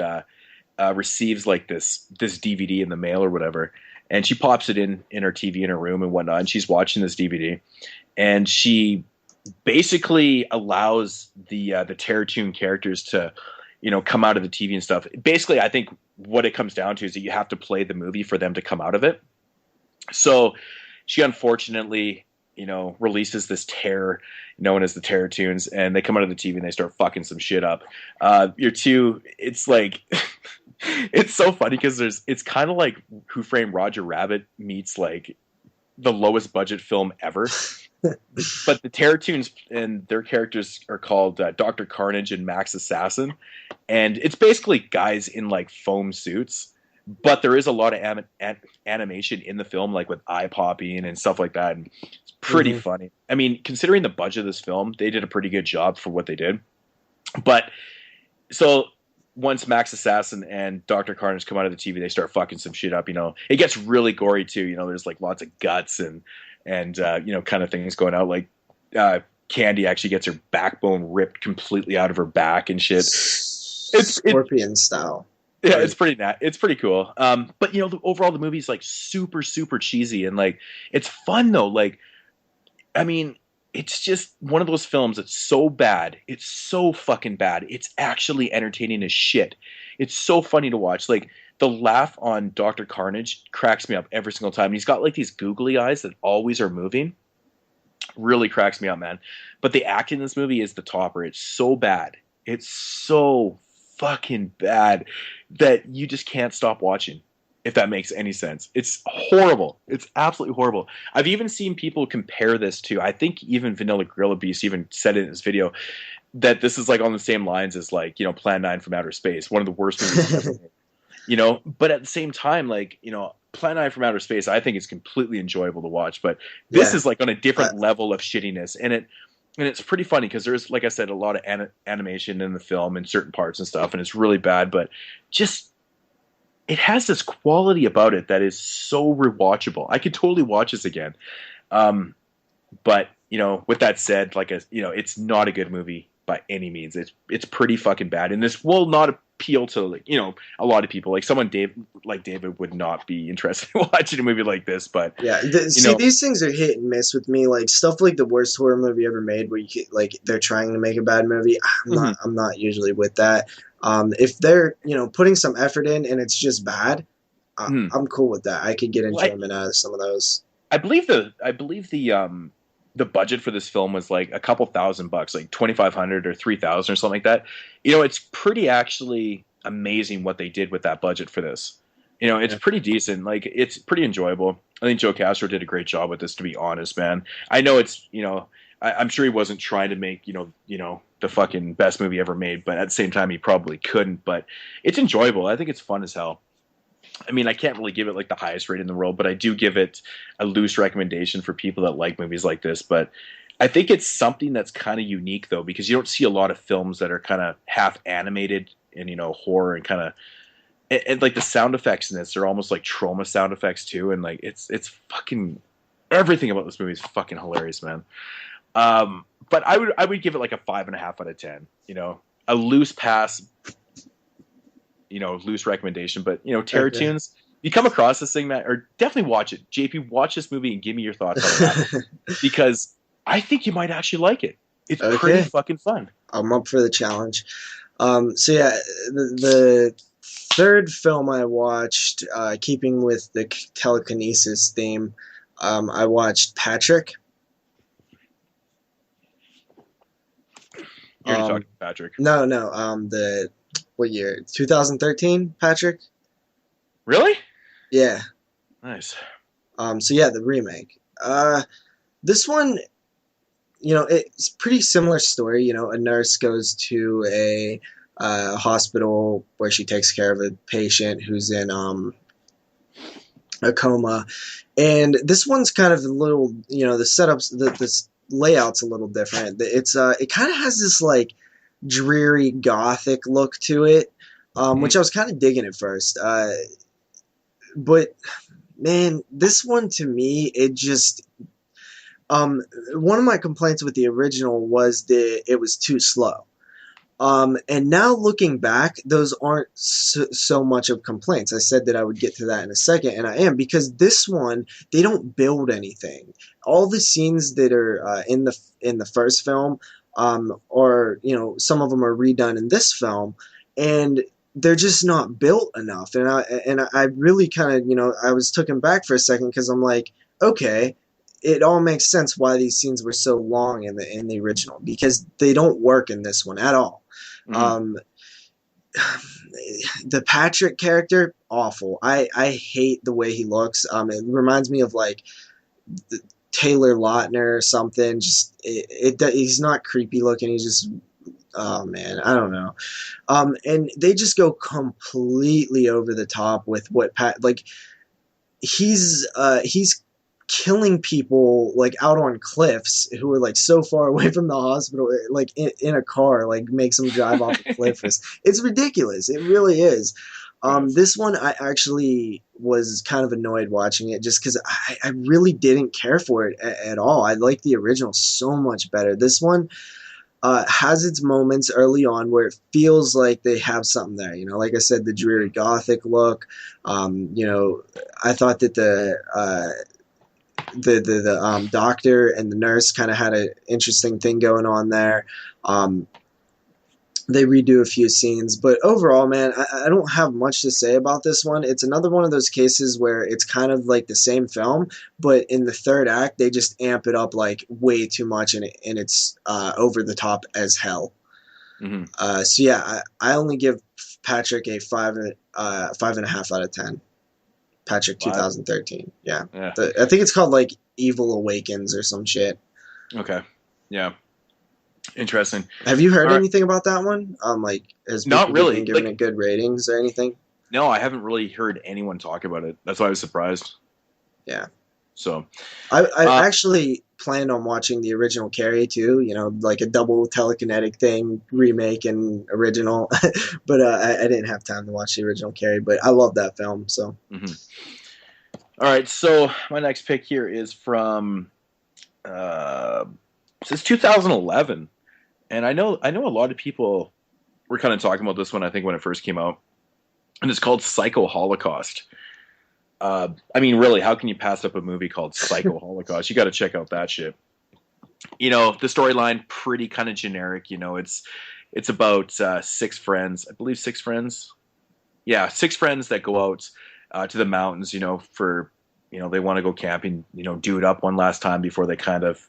receives like this DVD in the mail or whatever, and she pops it in her TV in her room and whatnot, and she's watching this DVD, and she basically allows the Terratoon characters to come out of the TV and stuff. Basically, I think what it comes down to is that you have to play the movie for them to come out of it. So she unfortunately releases this terror known as the Terratoons, and they come out of the TV and they start fucking some shit up. It's like, it's so funny because it's kind of like Who Framed Roger Rabbit meets like the lowest budget film ever. But the Terratoons and their characters are called Dr. Carnage and Max Assassin, and it's basically guys in like foam suits. But there is a lot of animation in the film, like with eye popping and stuff like that. And it's pretty funny. I mean, considering the budget of this film, they did a pretty good job for what they did. But so once Max Assassin and Dr. Carnage come out of the TV, they start fucking some shit up. It gets really gory too. There's like lots of guts and kind of things going out. Like Candy actually gets her backbone ripped completely out of her back and shit. It's Scorpion style. Yeah, it's pretty cool. But overall the movie's like super, super cheesy, and like it's fun though. Like, I mean, it's just one of those films that's so bad. It's so fucking bad. It's actually entertaining as shit. It's so funny to watch. Like, the laugh on Dr. Carnage cracks me up every single time. He's got like these googly eyes that always are moving. Really cracks me up, man. But the acting in this movie is the topper. It's so bad. It's so fucking bad that you just can't stop watching, if that makes any sense. It's horrible. It's absolutely horrible. I've even seen people compare this to, I think even Vanilla Gorilla Beast even said it in his video, that this is like on the same lines as like, Plan 9 from Outer Space, one of the worst movies ever made. But at the same time, like, Plan 9 from Outer Space, I think it's completely enjoyable to watch, but this is like on a different level of shittiness, and it's pretty funny because there's, like I said, a lot of animation in the film in certain parts and stuff, and it's really bad, but just it has this quality about it that is so rewatchable. I could totally watch this again. But with that said, like it's not a good movie by any means. It's pretty fucking bad, and this will not appeal to like a lot of people. Like David would not be interested in watching a movie like this. But yeah, these things are hit and miss with me. Like stuff like the worst horror movie ever made, where they're trying to make a bad movie. I'm not usually with that. If they're putting some effort in and it's just bad, I'm cool with that. I could get enjoyment out of some of those. I believe the budget for this film was like a couple $1,000, like $2,500 or $3,000 or something like that. It's pretty actually amazing what they did with that budget for this. It's pretty decent. Like, it's pretty enjoyable. I think Joe Castro did a great job with this, to be honest, man. I know it's, I'm sure he wasn't trying to make, the fucking best movie ever made, but at the same time, he probably couldn't. But it's enjoyable. I think it's fun as hell. I mean, I can't really give it like the highest rate in the world, but I do give it a loose recommendation for people that like movies like this. But I think it's something that's kind of unique, though, because you don't see a lot of films that are kind of half animated and, horror and kind of, and like the sound effects in this are almost like Troma sound effects too. And like, it's fucking, everything about this movie is fucking hilarious, man. But I would give it like a 5.5 out of 10, a loose pass, loose recommendation, but Terratoons, you come across this thing, Matt, or definitely watch it. JP, watch this movie and give me your thoughts on that because I think you might actually like it. It's pretty fucking fun. I'm up for the challenge. So yeah, the third film I watched, keeping with the telekinesis theme, I watched Patrick. You already talked to Patrick. No. The what year? 2013. Patrick. Really? Yeah. Nice. So yeah, the remake. This one, it's pretty similar story. A nurse goes to a hospital where she takes care of a patient who's in a coma, and this one's kind of a little, the setups, this layout's a little different. It kind of has this like dreary gothic look to it, which I was kind of digging at first. But man, this one to me, it just one of my complaints with the original was that it was too slow. And now looking back, those aren't so much of complaints. I said that I would get to that in a second, and I am, because this one, they don't build anything. All the scenes that are in the first film, or some of them are redone in this film, and they're just not built enough. And I really kind of, I was taken back for a second, because I'm like, okay, it all makes sense why these scenes were so long in the original, because they don't work in this one at all. Mm-hmm. The Patrick character, awful. I hate the way he looks. It reminds me of like Taylor Lautner or something. Just he's not creepy looking. He's just, oh man, I don't know. And they just go completely over the top with what he's killing people like out on cliffs who are like so far away from the hospital, like in a car, like makes them drive off a cliff. It's ridiculous. It really is. This one, I actually was kind of annoyed watching it, just because I really didn't care for it at all. I like the original so much better. This one has its moments early on where it feels like they have something there. Like I said, the dreary gothic look. I thought that the doctor and the nurse kind of had an interesting thing going on there. They redo a few scenes, but overall, man, I don't have much to say about this one. It's another one of those cases where it's kind of like the same film, but in the third act, they just amp it up like way too much, and it's over the top as hell. Mm-hmm. So yeah, I only give Patrick a 5.5 out of 10. Patrick 2013. Yeah. I think it's called like Evil Awakens or some shit. Okay. Yeah. Interesting. Have you heard anything about that one? Has not really been giving it good ratings or anything? No, I haven't really heard anyone talk about it. That's why I was surprised. Yeah. So I actually planned on watching the original Carrie too, like a double telekinetic thing, remake and original, but I didn't have time to watch the original Carrie, but I love that film. So mm-hmm. All right, so my next pick here is from it's 2011, and I know a lot of people were kind of talking about this one, I think, when it first came out, and it's called Psycho Holocaust. I mean, really, how can you pass up a movie called Psycho Holocaust? You got to check out that shit. The storyline, pretty kind of generic. It's about 6 friends. I believe 6 friends. Yeah, 6 friends that go out to the mountains, for, they want to go camping, do it up one last time before they kind of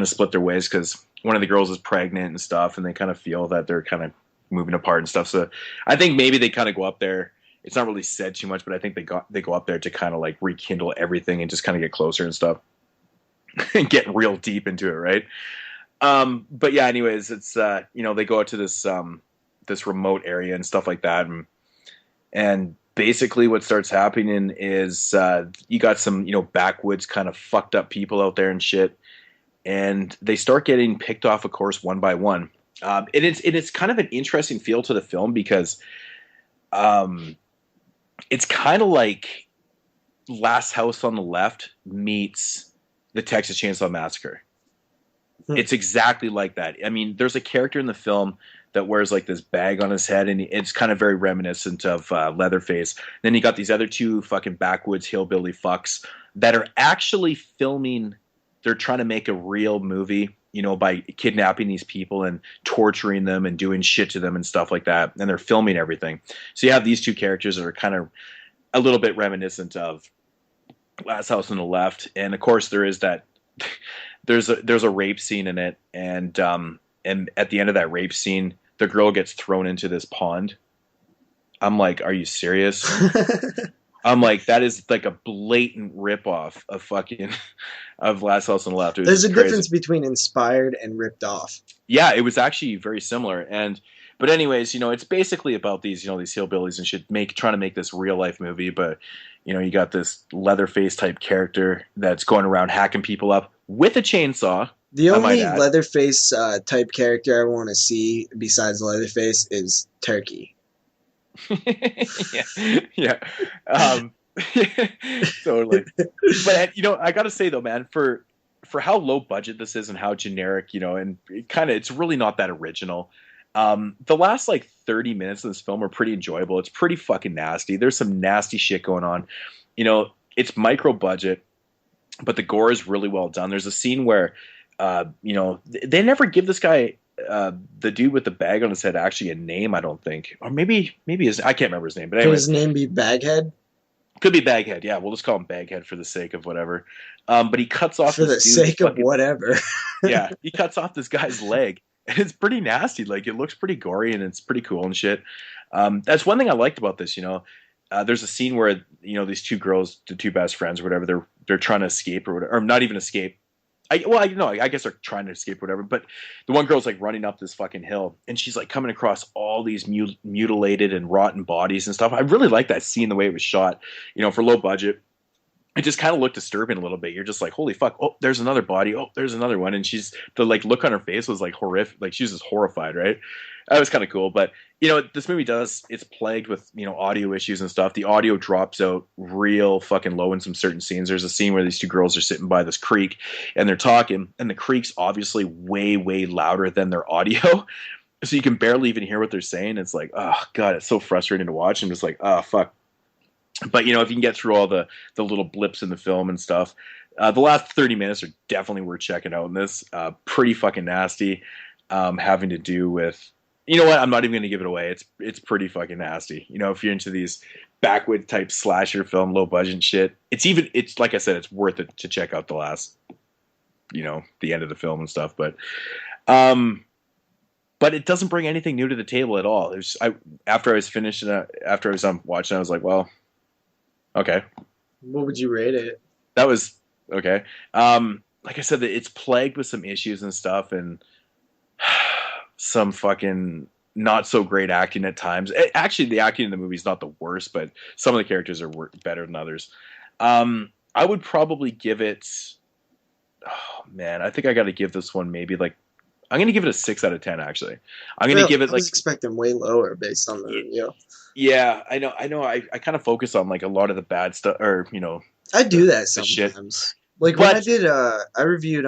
split their ways, because one of the girls is pregnant and stuff, and they kind of feel that they're kind of moving apart and stuff. So I think maybe they kind of go up there. It's not really said too much, but I think they go up there to kind of like rekindle everything and just kind of get closer and stuff and get real deep into it, right? But yeah, anyways, it's they go out to this remote area and stuff like that, and basically what starts happening is you got some backwoods kind of fucked up people out there and shit, and they start getting picked off, of course, one by one. It's kind of an interesting feel to the film, because it's kind of like Last House on the Left meets the Texas Chainsaw Massacre. It's exactly like that. I mean, there's a character in the film that wears like this bag on his head, and it's kind of very reminiscent of Leatherface. Then you got these other 2 fucking backwoods hillbilly fucks that are actually filming. They're trying to make a real movie by kidnapping these people and torturing them and doing shit to them and stuff like that. And they're filming everything. So you have these two characters that are kind of a little bit reminiscent of Last House on the Left. And of course there is that, there's a rape scene in it. And at the end of that rape scene, the girl gets thrown into this pond. I'm like, are you serious? I'm like, that is like a blatant ripoff of fucking of Last House on the Left. There's a difference between inspired and ripped off. Yeah, it was actually very similar. But anyways, it's basically about these hillbillies and shit trying to make this real life movie. But you got this Leatherface type character that's going around hacking people up with a chainsaw. The only Leatherface type character I want to see besides Leatherface is Turkey. yeah. Totally. But I gotta say though, man, for how low budget this is and how generic, and it's really not that original. The last like 30 minutes of this film are pretty enjoyable. It's pretty fucking nasty. There's some nasty shit going on. It's micro budget, but the gore is really well done. There's a scene where they never give this guy the dude with the bag on his head actually a name, I don't think. Or maybe I can't remember his name. But anyway, could his name be Baghead? Could be Baghead, yeah. We'll just call him Baghead for the sake of whatever. But he cuts off for the sake of whatever. Yeah, he cuts off this guy's leg. And it's pretty nasty. Like, it looks pretty gory and it's pretty cool and shit. That's one thing I liked about this, there's a scene where, these two girls, the two best friends or whatever, they're trying to escape or whatever, or not even escape. I guess they're trying to escape or whatever, but the one girl's like running up this fucking hill and she's like coming across all these mutilated and rotten bodies and stuff. I really like that scene, the way it was shot, for low budget. It just kind of looked disturbing a little bit. You're just like, holy fuck. Oh, there's another body. Oh, there's another one. And the like look on her face was like horrific. Like she was just horrified, right? That was kind of cool. But, this movie it's plagued with, audio issues and stuff. The audio drops out real fucking low in some certain scenes. There's a scene where these two girls are sitting by this creek and they're talking, and the creek's obviously way, way louder than their audio. So you can barely even hear what they're saying. It's like, oh God, it's so frustrating to watch. I'm just like, oh fuck. But, if you can get through all the little blips in the film and stuff, the last 30 minutes are definitely worth checking out in this. Pretty fucking nasty, having to do with, you know what? I'm not even going to give it away. It's pretty fucking nasty. If you're into these backwood type slasher film, low budget shit, it's like I said, it's worth it to check out the last, the end of the film and stuff. But it doesn't bring anything new to the table at all. After I was finished, after I was watching, I was like, well, okay. What would you rate it? That was okay. Like I said, it's plagued with some issues and stuff, and some fucking not so great acting at times. Actually, the acting in the movie is not the worst, but some of the characters are better than others. I would probably give it. Oh man, I think I got to give this one maybe like. I'm going to give it a 6 out of 10. Actually, I'm going to give it like. I was expecting way lower based on the review. Yeah, I know. I kind of focus on like a lot of the bad stuff, or I do that sometimes. Like when I reviewed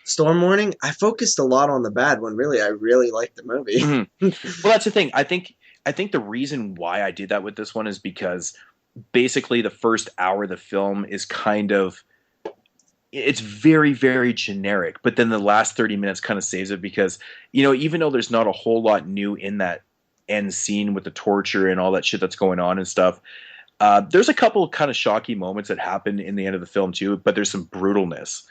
Storm Warning, I focused a lot on the bad when really I really liked the movie. Mm-hmm. Well, that's the thing. I think the reason why I did that with this one is because basically the first hour of the film is kind of. It's very, very generic, but then the last 30 minutes kind of saves it because, even though there's not a whole lot new in that end scene with the torture and all that shit that's going on and stuff, there's a couple kind of shocking moments that happen in the end of the film too, but there's some brutalness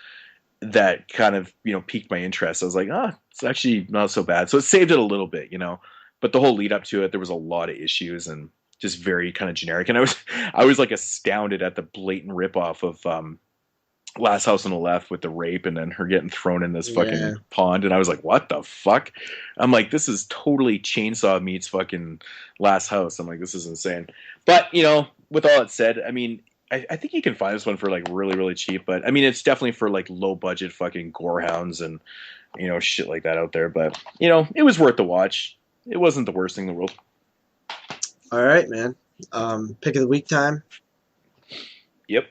that kind of, piqued my interest. I was like, it's actually not so bad. So it saved it a little bit, but the whole lead up to it, there was a lot of issues and just very kind of generic. And I was like astounded at the blatant ripoff of, Last House on the Left with the rape and then her getting thrown in this fucking pond. And I was like, what the fuck? I'm like, this is totally Chainsaw meets fucking Last House. I'm like, this is insane. But, with all that said, I mean, I think you can find this one for like really, really cheap. But I mean, it's definitely for like low budget fucking gorehounds and, shit like that out there. But, it was worth the watch. It wasn't the worst thing in the world. All right, man. Pick of the week time. Yep.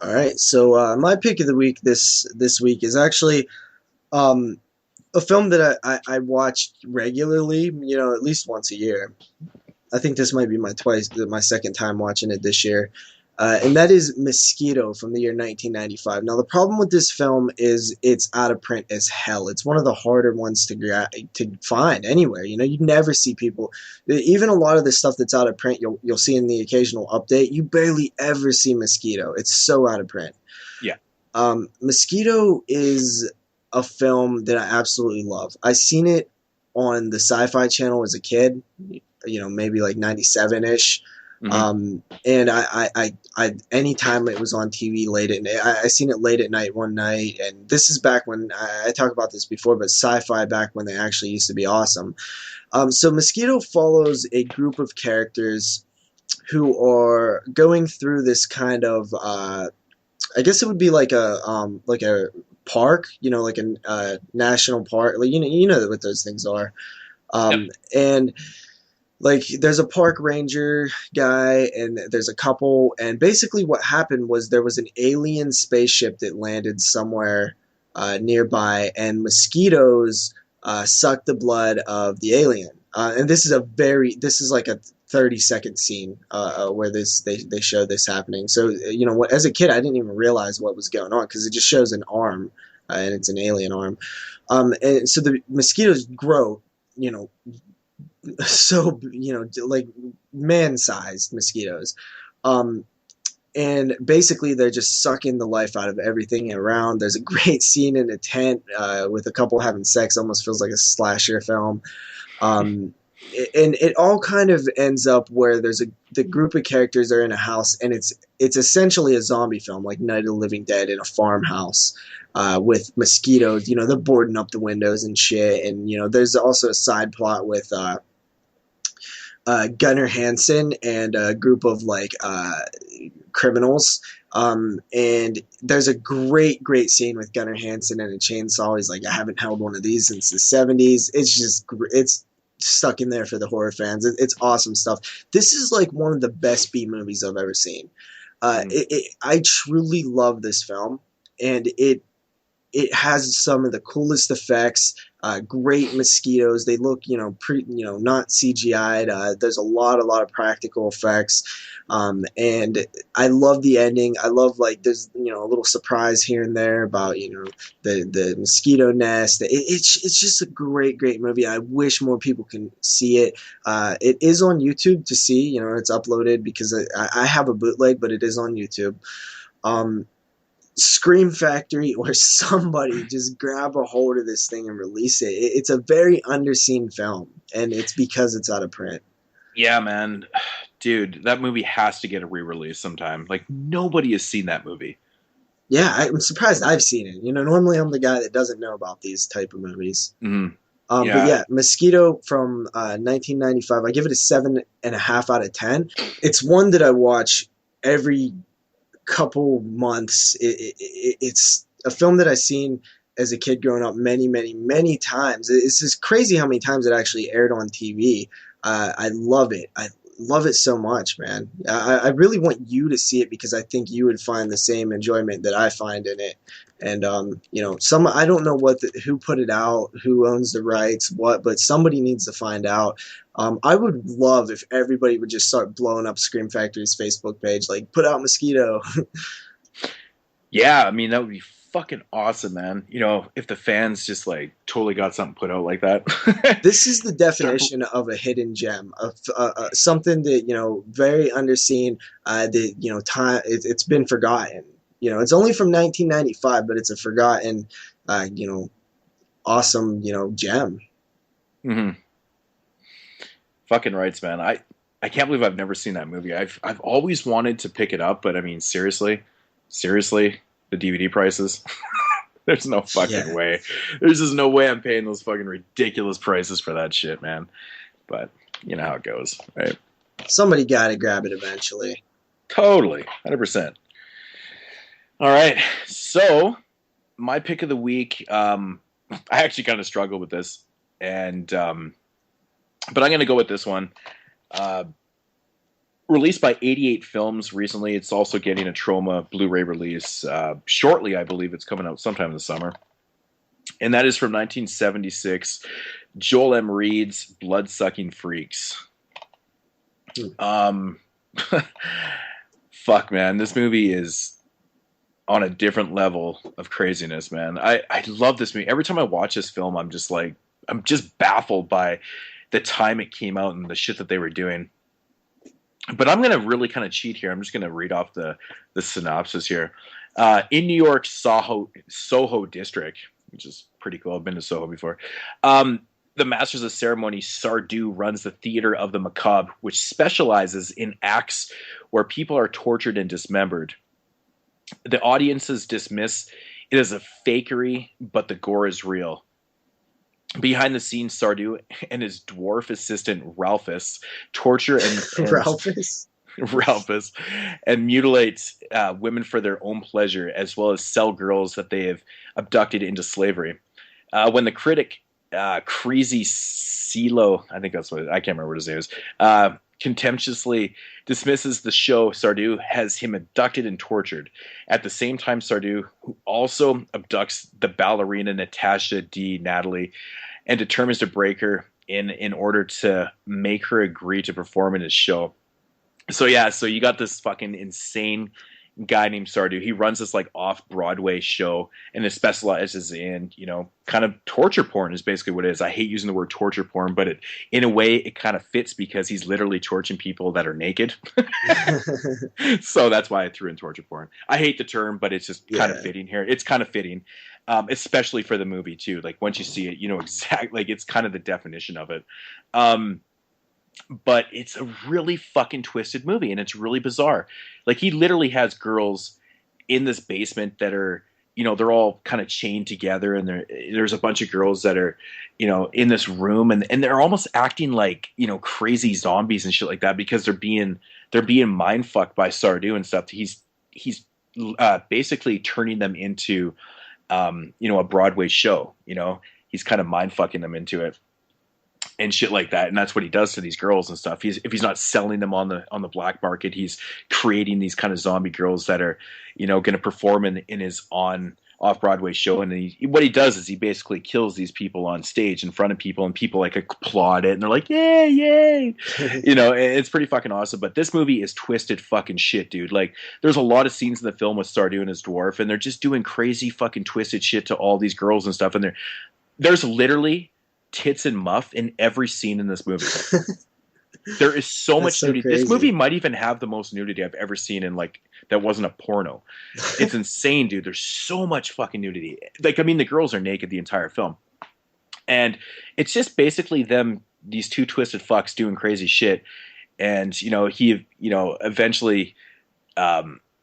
All right, so my pick of the week this week is actually a film that I watched regularly, at least once a year. I think this might be my second time watching it this year. And that is Mosquito from the year 1995. Now, the problem with this film is it's out of print as hell. It's one of the harder ones to find anywhere. You know, you never see people. Even a lot of the stuff that's out of print, you'll see in the occasional update. You barely ever see Mosquito. It's so out of print. Yeah. Mosquito is a film that I absolutely love. I seen it on the Sci-Fi Channel as a kid. You know, maybe like 97-ish. Mm-hmm. And I anytime it was on TV late at night, I seen it late at night one night, and this is back when I talked about this before, but Sci-Fi back when they actually used to be awesome. So Mosquito follows a group of characters who are going through this kind of, I guess it would be like a park, you know, like a national park, like, you know what those things are, Yep. And like there's a park ranger guy and there's a couple, and basically what happened was there was an alien spaceship that landed somewhere nearby, and mosquitoes sucked the blood of the alien. And this is like a 30-second scene where they show this happening. So you know what, as a kid I didn't even realize what was going on because it just shows an arm, and it's an alien arm. And so the mosquitoes grow, you know, so, you know, like man-sized mosquitoes. And basically they're just sucking the life out of everything around. There's a great scene in a tent with a couple having sex, almost feels like a slasher film. And it all kind of ends up where the group of characters are in a house, and it's essentially a zombie film, like Night of the Living Dead in a farmhouse. With mosquitoes, you know, they're boarding up the windows and shit. And, you know, there's also a side plot with Gunnar Hansen and a group of like criminals. And there's a great scene with Gunnar Hansen and a chainsaw. He's like, I haven't held one of these since the 70s. It's stuck in there for the horror fans. It's awesome stuff. This is like one of the best B movies I've ever seen. I truly love this film, and it has some of the coolest effects, great mosquitoes. They look, you know, not CGI'd. There's a lot of practical effects. And I love the ending. I love, like, there's, you know, a little surprise here and there about, you know, the mosquito nest. It's just a great movie. I wish more people can see it. It is on YouTube to see, you know, it's uploaded because I have a bootleg, but it is on YouTube. Scream Factory or somebody just grab a hold of this thing and release it. It's a very underseen film, and it's because it's out of print. Yeah, man. Dude, that movie has to get a re-release sometime. Like, nobody has seen that movie. Yeah, I'm surprised I've seen it. You know, normally I'm the guy that doesn't know about these type of movies. Mm-hmm. But yeah, Mosquito from 1995, I give it a 7.5 out of 10. It's one that I watch every couple months. It's a film that I've seen as a kid growing up many times. It's just crazy how many times it actually aired on TV. I love it. I love it so much, man. I really want you to see it because I think you would find the same enjoyment that I find in it. And you know, I don't know who put it out, who owns the rights, but somebody needs to find out. I would love if everybody would just start blowing up Scream Factory's Facebook page, like, put out Mosquito. Yeah, I mean, that would be fucking awesome, man. You know, if the fans just like totally got something put out like that. This is the definition of a hidden gem, of something that, you know, very underseen. That, you know, it's been forgotten. You know, it's only from 1995, but it's a forgotten, you know, awesome, you know, gem. Mm-hmm. Fucking rights, man. I can't believe I've never seen that movie. I've always wanted to pick it up, but I mean, seriously, the DVD prices. There's no fucking way. There's just no way I'm paying those fucking ridiculous prices for that shit, man. But you know how it goes, right? Somebody got to grab it eventually. Totally, 100%. All right, so my pick of the week. I actually kind of struggled with this, and but I'm going to go with this one. Released by 88 Films recently. It's also getting a Troma Blu-ray release shortly. I believe it's coming out sometime in the summer. And that is from 1976, Joel M. Reed's Blood-Sucking Freaks. Fuck, man, this movie is on a different level of craziness, man. I love this movie. Every time I watch this film, I'm just like, I'm just baffled by the time it came out and the shit that they were doing. But I'm gonna really kind of cheat here. I'm just gonna read off the synopsis here. In New York Soho district, which is pretty cool. I've been to Soho before. The Masters of Ceremony Sardou runs the Theater of the Macabre, which specializes in acts where people are tortured and dismembered. The audiences dismiss it as a fakery, but the gore is real. Behind the scenes, Sardou and his dwarf assistant Ralphus torture and Ralphus and mutilate women for their own pleasure, as well as sell girls that they have abducted into slavery. When the critic Crazy CeeLo, I think that's what I can't remember what his name is, contemptuously dismisses the show, Sardou has him abducted and tortured. At the same time, Sardou, who also abducts the ballerina Natasha D. Natalie and determines to break her in order to make her agree to perform in his show. So yeah, so you got this fucking insane guy named Sardou. He runs this like off-Broadway show and it specializes in, you know, kind of torture porn is basically what it is. I hate using the word torture porn, but it, in a way, it kind of fits because he's literally torturing people that are naked. So that's why I threw in torture porn. I hate the term, but it's just kind of fitting here. It's kind of fitting, especially for the movie too. Like once you see it, you know exactly, like it's kind of the definition of it. But it's a really fucking twisted movie and it's really bizarre. Like he literally has girls in this basement that are, you know, they're all kind of chained together and there's a bunch of girls that are, you know, in this room and they're almost acting like, you know, crazy zombies and shit like that because they're being mind fucked by Sardou and stuff. He's basically turning them into, you know, a Broadway show, you know, he's kind of mind fucking them into it. And shit like that, and that's what he does to these girls and stuff. If he's not selling them on the black market, he's creating these kind of zombie girls that are, you know, going to perform in his off-Broadway show. And what he does is he basically kills these people on stage in front of people, and people like applaud it, and they're like, "Yay, yay!" You know, it's pretty fucking awesome. But this movie is twisted fucking shit, dude. Like, there's a lot of scenes in the film with Sardou and his dwarf, and they're just doing crazy fucking twisted shit to all these girls and stuff. And there's literally tits and muff in every scene in this movie. There is so much nudity. Crazy. This movie might even have the most nudity I've ever seen in like that wasn't a porno. It's insane, dude. There's so much fucking nudity. Like, I mean, the girls are naked the entire film, and it's just basically these two twisted fucks doing crazy shit. And you know, eventually,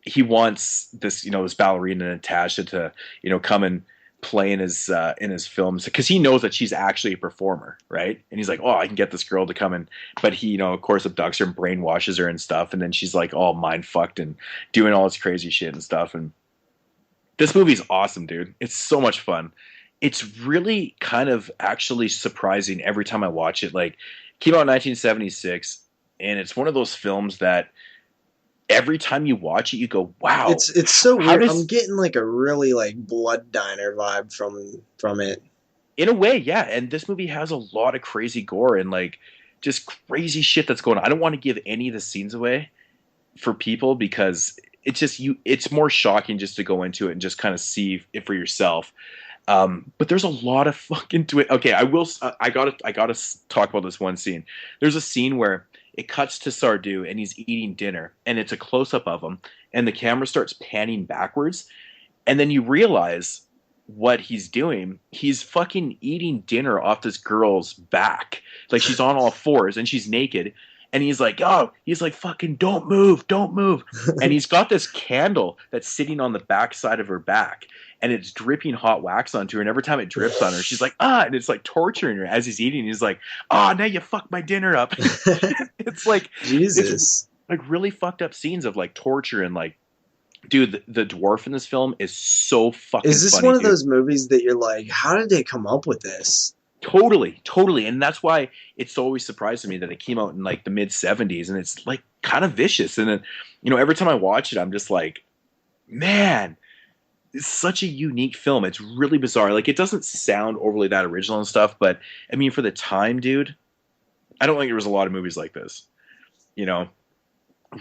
he wants this, you know, this ballerina Natasha to, you know, come and play in his films because he knows that she's actually a performer, right? And he's like, oh, I can get this girl to come in, but he, you know, of course, abducts her and brainwashes her and stuff, and then she's like all mind fucked and doing all this crazy shit and stuff. And this movie's awesome, dude. It's so much fun. It's really kind of actually surprising every time I watch it. Like, it came out in 1976, and it's one of those films that every time you watch it, you go, wow. It's so weird. I'm getting like a really like Blood Diner vibe from it. In a way, yeah. And this movie has a lot of crazy gore and like just crazy shit that's going on. I don't want to give any of the scenes away for people because it's just it's more shocking just to go into it and just kind of see it for yourself. But there's a lot of fucking okay, I gotta talk about this one scene. There's a scene where it cuts to Sardou and he's eating dinner, and it's a close-up of him, and the camera starts panning backwards, and then you realize what he's doing. He's fucking eating dinner off this girl's back. Like, she's on all fours, and she's naked, and he's like, fucking don't move. And he's got this candle that's sitting on the back side of her back, and it's dripping hot wax onto her, and every time it drips on her, she's like, and it's like torturing her as he's eating. He's like, now you fucked my dinner up. It's like, Jesus. It's like really fucked up scenes of like torture and like, dude, the dwarf in this film is so fucking Is this funny, one of dude. those movies that you're like, how did they come up with this? Totally. And that's why it's always surprising me that it came out in like the mid 70s and it's like kind of vicious. And then, you know, every time I watch it, I'm just like, man, it's such a unique film. It's really bizarre. Like, it doesn't sound overly that original and stuff, but I mean, for the time, dude, I don't think there was a lot of movies like this, you know?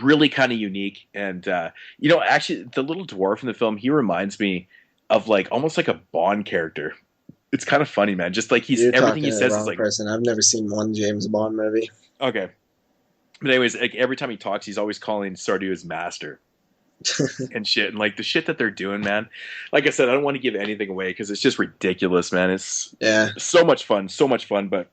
really kind of unique. And you know, actually, the little dwarf in the film, he reminds me of like almost like a Bond character. It's kind of funny, man. Just like he's You're everything talking he to the says is wrong like person. I've never seen one James Bond movie. okay. But anyways, like every time he talks, he's always calling Sardu his master and shit. And like the shit that they're doing, man. Like I said, I don't want to give anything away because it's just ridiculous, man. It's Yeah. so much fun, so much fun. But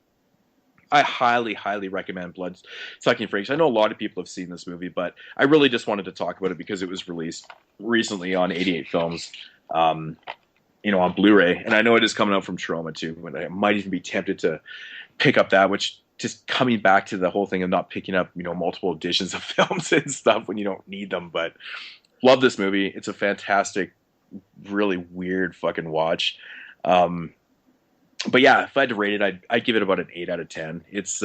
I highly, highly recommend Blood Sucking Freaks. I know a lot of people have seen this movie, but I really just wanted to talk about it because it was released recently on 88 Films, you know, on Blu-ray. And I know it is coming out from Troma too, but I might even be tempted to pick up that, which just coming back to the whole thing of not picking up, you know, multiple editions of films and stuff when you don't need them. But love this movie. It's a fantastic, really weird fucking watch. But yeah, if I had to rate it, I'd give it about an 8 out of 10. It's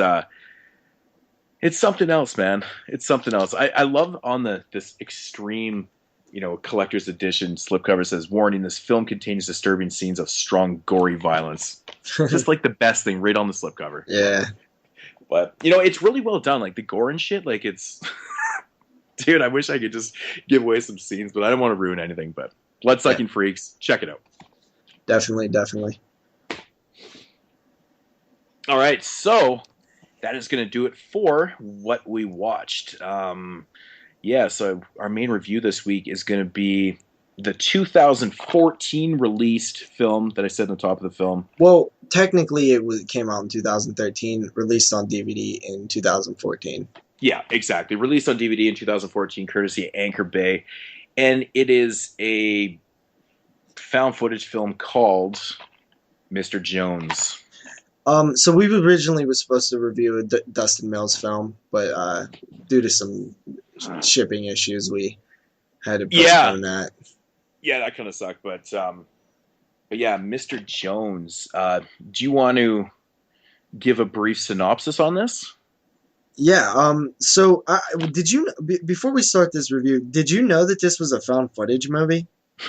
something else, man. It's something else. I love on this extreme, you know, collector's edition slipcover says, warning, this film contains disturbing scenes of strong, gory violence. Just like the best thing right on the slipcover. Yeah. But, you know, it's really well done. Like the gore and shit, like it's... Dude, I wish I could just give away some scenes, but I don't want to ruin anything. But Blood Sucking Freaks, check it out. Definitely, definitely. All right, so that is going to do it for what we watched. Yeah, so our main review this week is going to be the 2014 released film that I said on the top of the film. Well, technically it came out in 2013, released on DVD in 2014. Yeah, exactly. Released on DVD in 2014, courtesy of Anchor Bay. And it is a found footage film called Mr. Jones. So we originally was supposed to review a Dustin Mills film, but due to some shipping issues, we had to postpone that. Yeah, that kind of sucked. But yeah, Mr. Jones. Do you want to give a brief synopsis on this? Yeah. So did you before we start this review? Did you know that this was a found footage movie?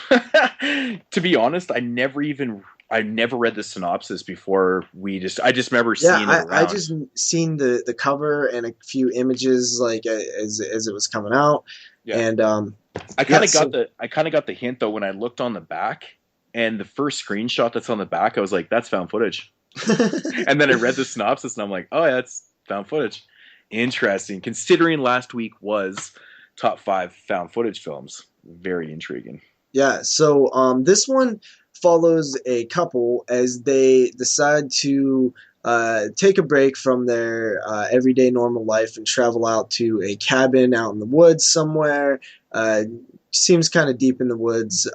To be honest, I never read the synopsis before I just remember seeing it around. I just seen the cover and a few images like as it was coming out. Yeah. And I kind of got the hint though when I looked on the back, and the first screenshot that's on the back, I was like, that's found footage. And then I read the synopsis and I'm like, oh yeah, that's found footage. Interesting. Considering last week was top 5 found footage films. Very intriguing. Yeah, so this one follows a couple as they decide to take a break from their everyday normal life and travel out to a cabin out in the woods somewhere. Seems kind of deep in the woods.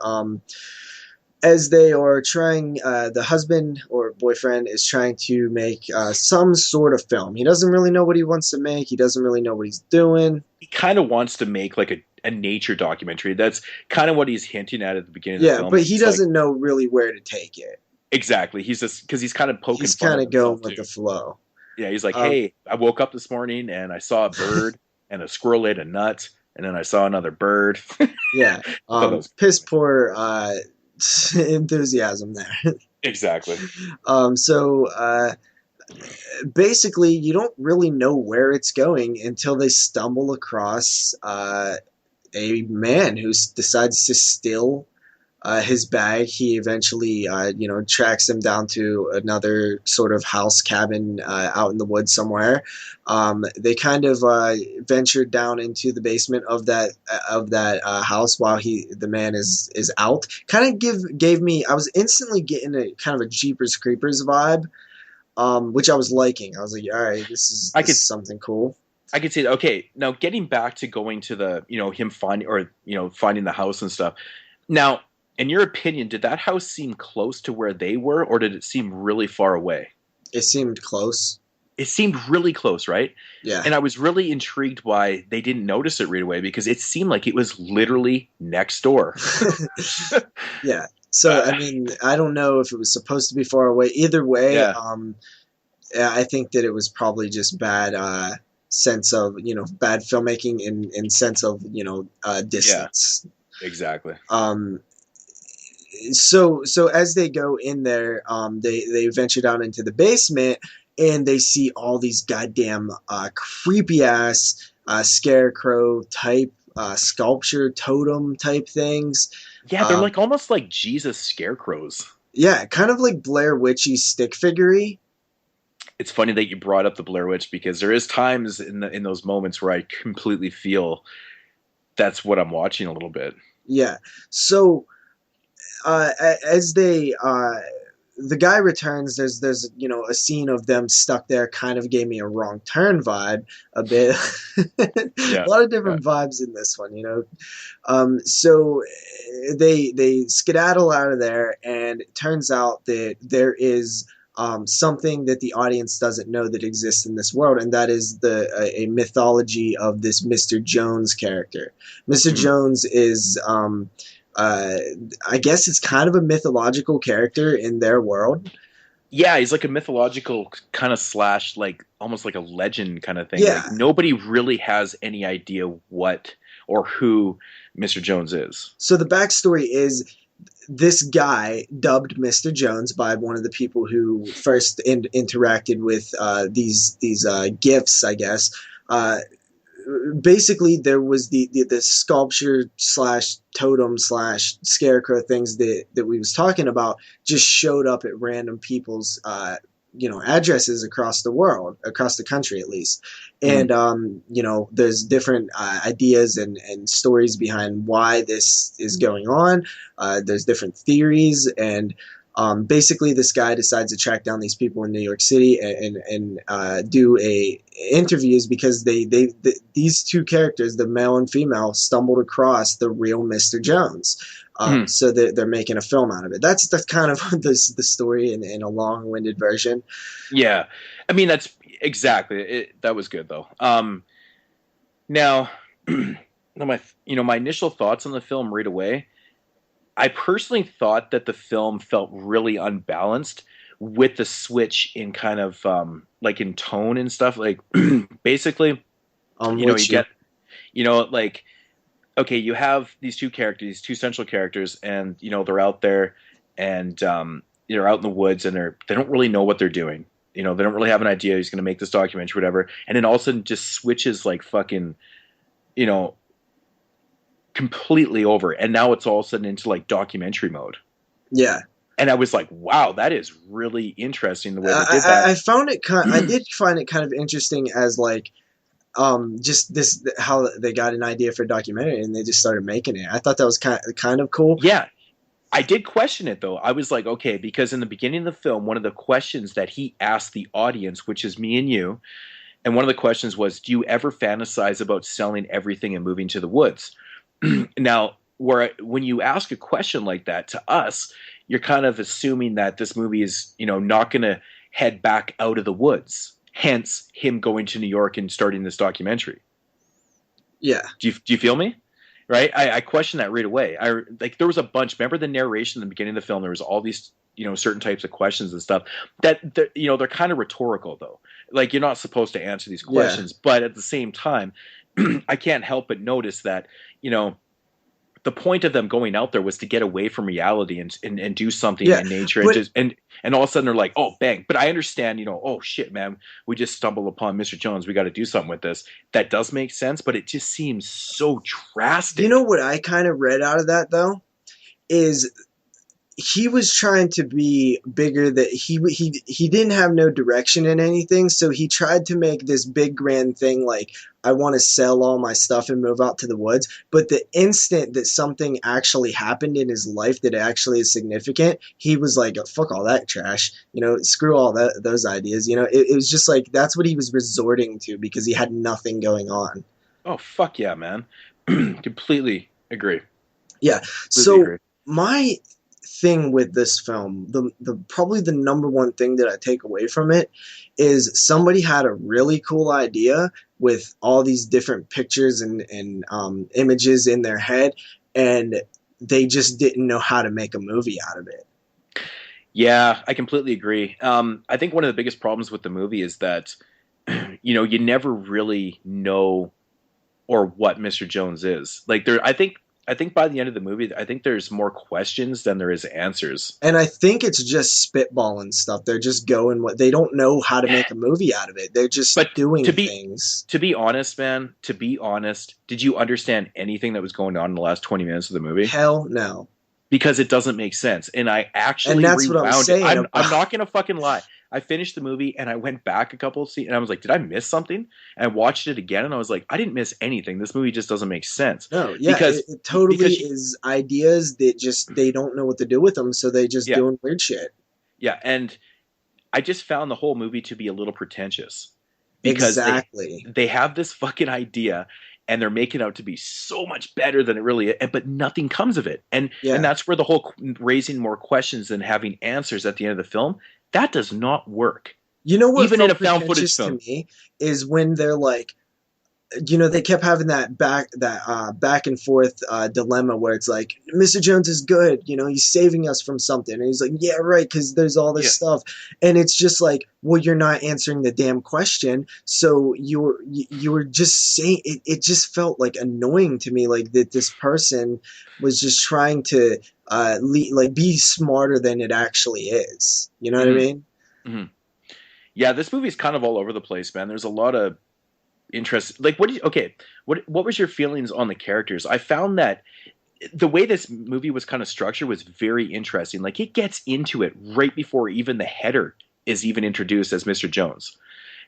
As they are trying, the husband or boyfriend is trying to make some sort of film. He doesn't really know what he wants to make. He doesn't really know what he's doing. He kind of wants to make like a nature documentary. That's kind of what he's hinting at the beginning of the film. Yeah, but he doesn't know really where to take it. Exactly. He's just because he's kind of poking. He's kind of going with the flow. Yeah, he's like, hey, I woke up this morning and I saw a bird and a squirrel ate a nut, and then I saw another bird. Yeah, piss poor enthusiasm there. Exactly. So basically, you don't really know where it's going until they stumble across a man who decides to steal his bag. He eventually, tracks him down to another sort of house cabin out in the woods somewhere. They kind of ventured down into the basement of that house while the man is out. Kind of gave me. I was instantly getting a kind of a Jeepers Creepers vibe, which I was liking. I was like, all right, this is something cool. I could say, okay, now getting back to going to the, him finding the house and stuff. Now, in your opinion, did that house seem close to where they were, or did it seem really far away? It seemed close. It seemed really close, right? Yeah. And I was really intrigued why they didn't notice it right away, because it seemed like it was literally next door. Yeah. So, I mean, I don't know if it was supposed to be far away. Either way, yeah. I think that it was probably just bad sense of, bad filmmaking in sense of, distance. Yeah, exactly. So as they go in there, they venture down into the basement and they see all these goddamn creepy ass scarecrow type sculpture totem type things. Yeah, they're like almost like Jesus scarecrows. Yeah, kind of like Blair Witchy stick figure-y. It's funny that you brought up the Blair Witch because there is times in those moments where I completely feel that's what I'm watching a little bit. Yeah. So as they the guy returns, there's a scene of them stuck there, kind of gave me a Wrong Turn vibe a bit. A Yeah, lot of yeah. different vibes in this one. So they skedaddle out of there, and it turns out that there is something that the audience doesn't know that exists in this world, and that is a mythology of this Mr. Jones character. Mr. Mhm. Jones is uh, I guess it's kind of a mythological character in their world. Yeah, he's like a mythological kind of slash, like almost like a legend kind of thing. Yeah. Like nobody really has any idea what or who Mr. Jones is. So the backstory is this guy, dubbed Mr. Jones by one of the people who first interacted with these gifts, I guess. Uh, Basically, there was the sculpture slash totem slash scarecrow things that we was talking about just showed up at random people's addresses across the world, across the country at least. Mhm. And there's different ideas and stories behind why this is going on. There's different theories, and basically this guy decides to track down these people in New York City and do interviews because these two characters, the male and female, stumbled across the real Mr. Jones. Mhm. So they're making a film out of it. That's kind of the story in a long-winded version. Yeah, I mean that's exactly it. That was good though. Now, my initial thoughts on the film right away. I personally thought that the film felt really unbalanced with the switch in kind of like in tone and stuff. Like basically, you Which get like okay, you have these two characters, these two central characters, and they're out there and they're out in the woods and they don't really know what they're doing. They don't really have an idea who's going to make this documentary, whatever. And then all of a sudden, just switches like fucking, you know, completely over, and now it's all of a sudden into like documentary mode. yeah. And I was like, wow, that is really interesting the way they did that. I found it I did find it kind of interesting as like just this how they got an idea for a documentary and they just started making it. I thought that was kind of cool. Yeah, I did question it though. I was like, okay, because in the beginning of the film, one of the questions that he asked the audience, which is me and you, and one of the questions was, do you ever fantasize about selling everything and moving to the woods? Now, when you ask a question like that to us, you're kind of assuming that this movie is, not going to head back out of the woods. Hence, him going to New York and starting this documentary. Yeah. Do you feel me? Right? I questioned that right away. There was a bunch. Remember the narration in the beginning of the film? There was all these, certain types of questions and stuff that they're kind of rhetorical though. Like you're not supposed to answer these questions, but at the same time, I can't help but notice that, the point of them going out there was to get away from reality and do something in nature and all of a sudden they're like, oh bang. But I understand, oh shit, man, we just stumbled upon Mr. Jones. We got to do something with this. That does make sense, but it just seems so drastic. You know what I kind of read out of that though is he was trying to be bigger, that he didn't have no direction in anything, so he tried to make this big grand thing like, I want to sell all my stuff and move out to the woods. But the instant that something actually happened in his life that actually is significant, he was like, fuck all that trash, screw all those ideas. It was just like that's what he was resorting to because he had nothing going on. Oh fuck yeah, man. Completely agree. Yeah. Completely So agree. my thing with this film, the probably the number one thing that I take away from it is somebody had a really cool idea with all these different pictures and images in their head, and they just didn't know how to make a movie out of it. Yeah, I completely agree. I think one of the biggest problems with the movie is that, you never really know or what Mr. Jones is. Like I think I think by the end of the movie, I think there's more questions than there is answers. And I think it's just spitballing stuff. They're just going what they don't know how to make a movie out of it. They're just But doing to be things. to be honest, man, to be honest, did you understand anything that was going on in the last 20 minutes of the movie? Hell no. Because it doesn't make sense. And I actually And that's what I'm rewound saying it. I'm about- not gonna fucking lie. I finished the movie and I went back a couple of scenes and I was like, did I miss something? And I watched it again and I was like, I didn't miss anything. This movie just doesn't make sense. No, yeah, Because it totally because is ideas that just they don't know what to do with them, so they just Yeah. doing weird shit. yeah, and I just found the whole movie to be a little pretentious. Because Exactly. they have this fucking idea and they're making it out to be so much better than it really is, but nothing comes of it. And Yeah. that's where the whole raising more questions than having answers at the end of the film, that does not work. You know what Even felt in a found footage pretentious to film. me is when they're like, they kept having that back and forth dilemma where it's like, Mr. Jones is good, he's saving us from something, and he's like, yeah, right, because there's all this Yeah. stuff, and it's just like, well, you're not answering the damn question, so you were just saying it. It just felt like annoying to me, like that this person was just trying to be smarter than it actually is. You know what I mean? Mhm. Yeah, this movie's kind of all over the place, man. There's a lot of interest. Like, what was your feelings on the characters? I found that the way this movie was kind of structured was very interesting. Like, it gets into it right before even the header is even introduced as Mr. Jones,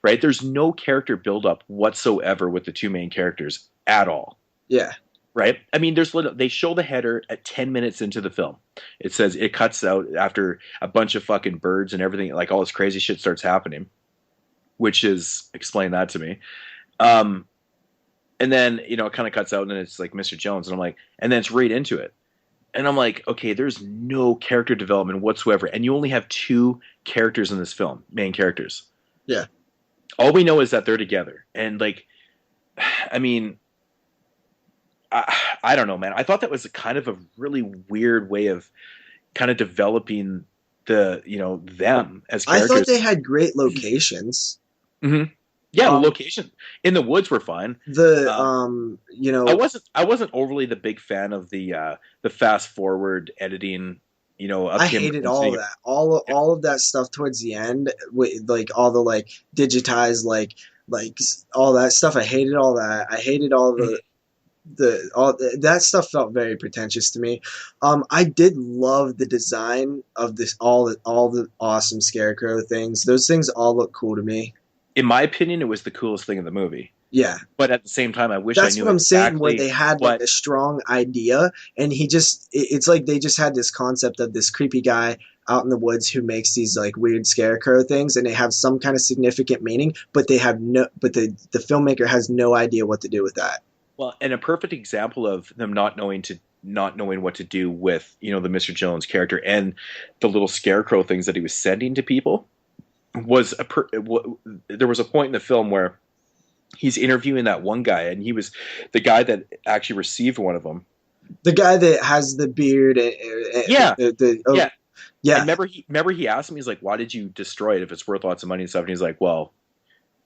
right? There's no character buildup whatsoever with the two main characters at all, Yeah. right? I mean, they show the header at 10 minutes into the film. It says it cuts out after a bunch of fucking birds and everything, like all this crazy shit starts happening, which is, explain that to me. And then, it kind of cuts out and then it's like Mr. Jones. And I'm like, and then it's right into it. And I'm like, okay, there's no character development whatsoever. And you only have two characters in this film, main characters. Yeah. All we know is that they're together. And like, I mean, I don't know, man. I thought that was a kind of a really weird way of kind of developing them as characters. I thought they had great locations. Mm-hmm. Yeah, the location in the woods were fine. I wasn't overly the big fan of the fast forward editing. I hated all of that. All of that stuff towards the end, with like all the like digitized like all that stuff. I hated all that. I hated all that stuff felt very pretentious to me. I did love the design of this all the awesome scarecrow things. Those things all look cool to me. In my opinion, it was the coolest thing in the movie. Yeah. But at the same time, I wish That's I knew what I'm exactly saying, where they had like a strong idea, and it's like they just had this concept of this creepy guy out in the woods who makes these like weird scarecrow things, and they have some kind of significant meaning, but the filmmaker has no idea what to do with that. Well, and a perfect example of them not knowing what to do with, the Mr. Jones character and the little scarecrow things that he was sending to people was there was a point in the film where he's interviewing that one guy, and he was the guy that actually received one of them. The guy that has the beard. Yeah. Yeah. And remember he asked me, he's like, why did you destroy it if it's worth lots of money and stuff? And he's like, well,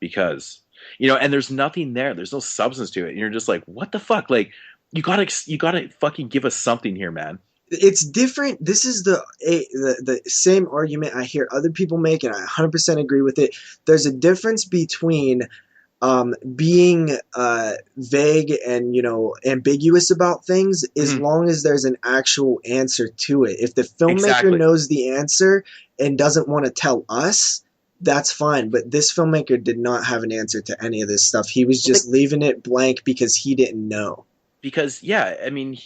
because, and there's nothing there. There's no substance to it. And you're just like, what the fuck? Like, you gotta fucking give us something here, man. It's different. This is the same argument I hear other people make, and I 100% agree with it. There's a difference between being vague and ambiguous about things, as long as there's an actual answer to it. If the filmmaker knows the answer and doesn't want to tell us, that's fine. But this filmmaker did not have an answer to any of this stuff. He was just leaving it blank because he didn't know. Because I mean,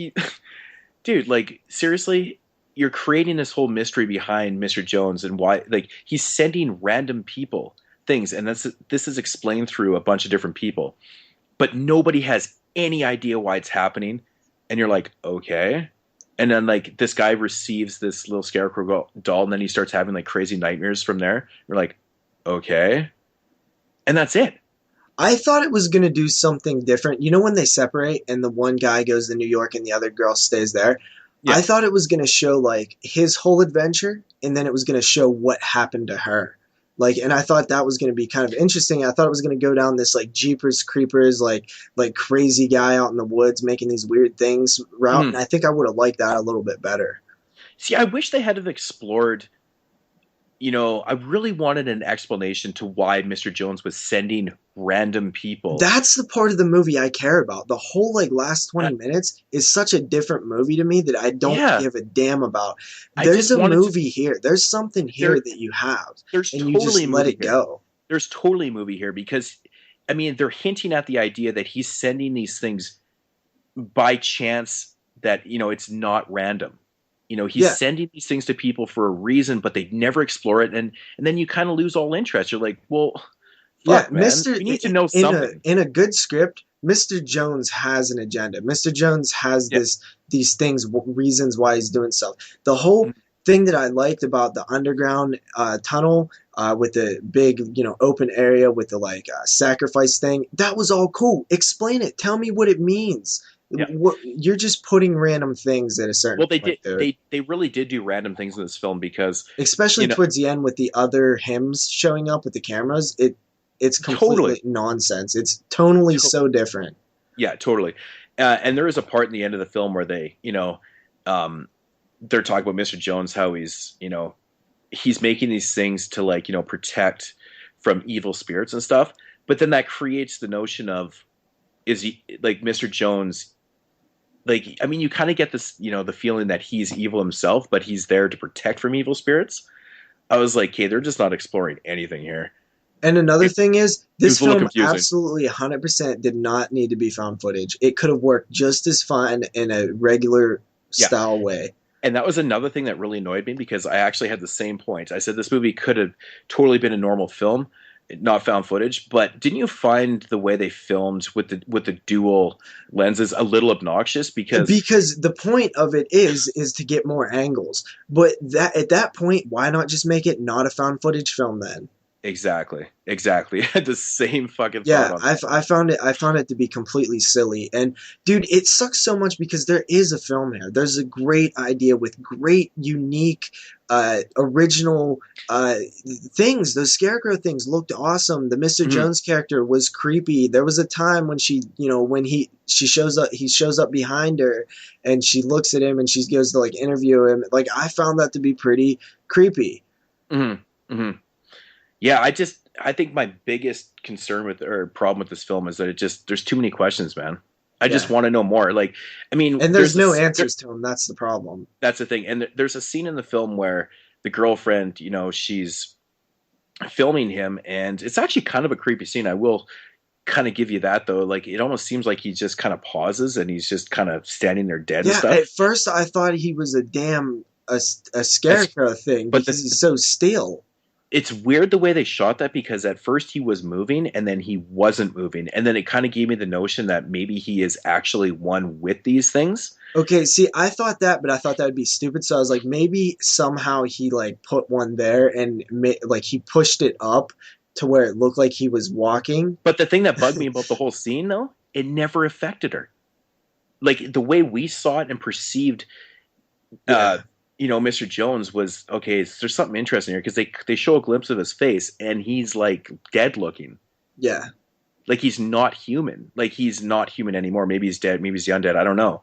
dude, like, seriously, you're creating this whole mystery behind Mr. Jones and why, like, he's sending random people things, and this is explained through a bunch of different people, but nobody has any idea why it's happening, and you're like, okay. And then, like, this guy receives this little scarecrow doll, and then he starts having, like, crazy nightmares from there. You're like, okay. And that's it. I thought it was going to do something different. When they separate and the one guy goes to New York and the other girl stays there? Yeah. I thought it was going to show like his whole adventure, and then it was going to show what happened to her. Like, and I thought that was going to be kind of interesting. I thought it was going to go down this like Jeepers Creepers, like crazy guy out in the woods making these weird things route, and Mhm. I think I would have liked that a little bit better. See, I wish they had have explored. I really wanted an explanation to why Mr. Jones was sending random people. That's the part of the movie I care about. The whole like last Uh, 20 minutes is such a different movie to me that I don't yeah, give a damn about. I There's just a wanted to. movie here. There's something here There, that you have, there's and you totally just a let movie it here. go. There's totally a movie here because, I mean, they're hinting at the idea that he's sending these things by chance. That it's not random. He's Yeah, sending these things to people for a reason, but they never explore it, and then you kind of lose all interest. You're like, well, yeah, fuck, man, you need to know in a something. in a good script, Mr. Jones has an agenda. Mr. Jones has Yeah. these things, reasons why he's doing stuff. The whole thing that I liked about the underground tunnel with the big, open area with the like sacrifice thing, that was all cool. Explain it. Tell me what it means. Yeah. What, you're just putting random things at a certain Well, they point, did. dude. They really did do random things in this film because Especially you know towards the end with the other hymns showing up with the cameras, it's totally. completely nonsense. It's tonally so different. Yeah, totally. And there is a part in the end of the film where um, they're talking about Mr. Jones, how he's making these things to like, protect from evil spirits and stuff. But then that creates the notion of, is he like Mr. Jones? Like, I mean, you kind of get this, the feeling that he's evil himself, but he's there to protect from evil spirits. I was like, okay, they're just not exploring anything here. And another It, thing is, it this was a little film confusing. absolutely 100% did not need to be found footage. It could have worked just as fine in a regular Yeah. style way. And that was another thing that really annoyed me because I actually had the same point. I said this movie could have totally been a normal film, not found footage. But didn't you find the way they filmed with the dual lenses a little obnoxious? Because Because the point of it is to get more angles. But that at that point, why not just make it not a found footage film then? exactly, I had the same fucking thought Yeah, on. I found it to be completely silly. And dude, it sucks so much because there is a film here. There's a great idea with great unique original things. Those scarecrow things looked awesome. The Mr. Mhm. Jones character was creepy. There was a time when when he shows up behind her and she looks at him and she goes to like interview him. Like I found that to be pretty creepy. Mhm. Mhm. Yeah, I think my biggest concern with or problem with this film is that there's too many questions, man. I just Yeah. want to know more. Like, I mean, And there's no answers to them. That's the problem. that's the thing. And there's a scene in the film where the girlfriend, she's filming him, and it's actually kind of a creepy scene. I will kind of give you that though. Like, it almost seems like he just kind of pauses and he's just kind of standing there dead and Yeah, stuff. at first I thought he was a scarecrow thing But because he's so still. it's weird the way they shot that because at first he was moving and then he wasn't moving, and then it kind of gave me the notion that maybe he is actually one with these things. Okay, see, I thought that, but I thought that would be stupid. So I was like, maybe somehow he like put one there and like he pushed it up to where it looked like he was walking. But the thing that bugged me about the whole scene, though, it never affected her. Like the way we saw it and perceived, Yeah, Mr. Jones was okay. There's something interesting here because they show a glimpse of his face and he's like dead looking, yeah. like he's not human, like he's not human anymore. Maybe he's dead, maybe he's undead. I don't know.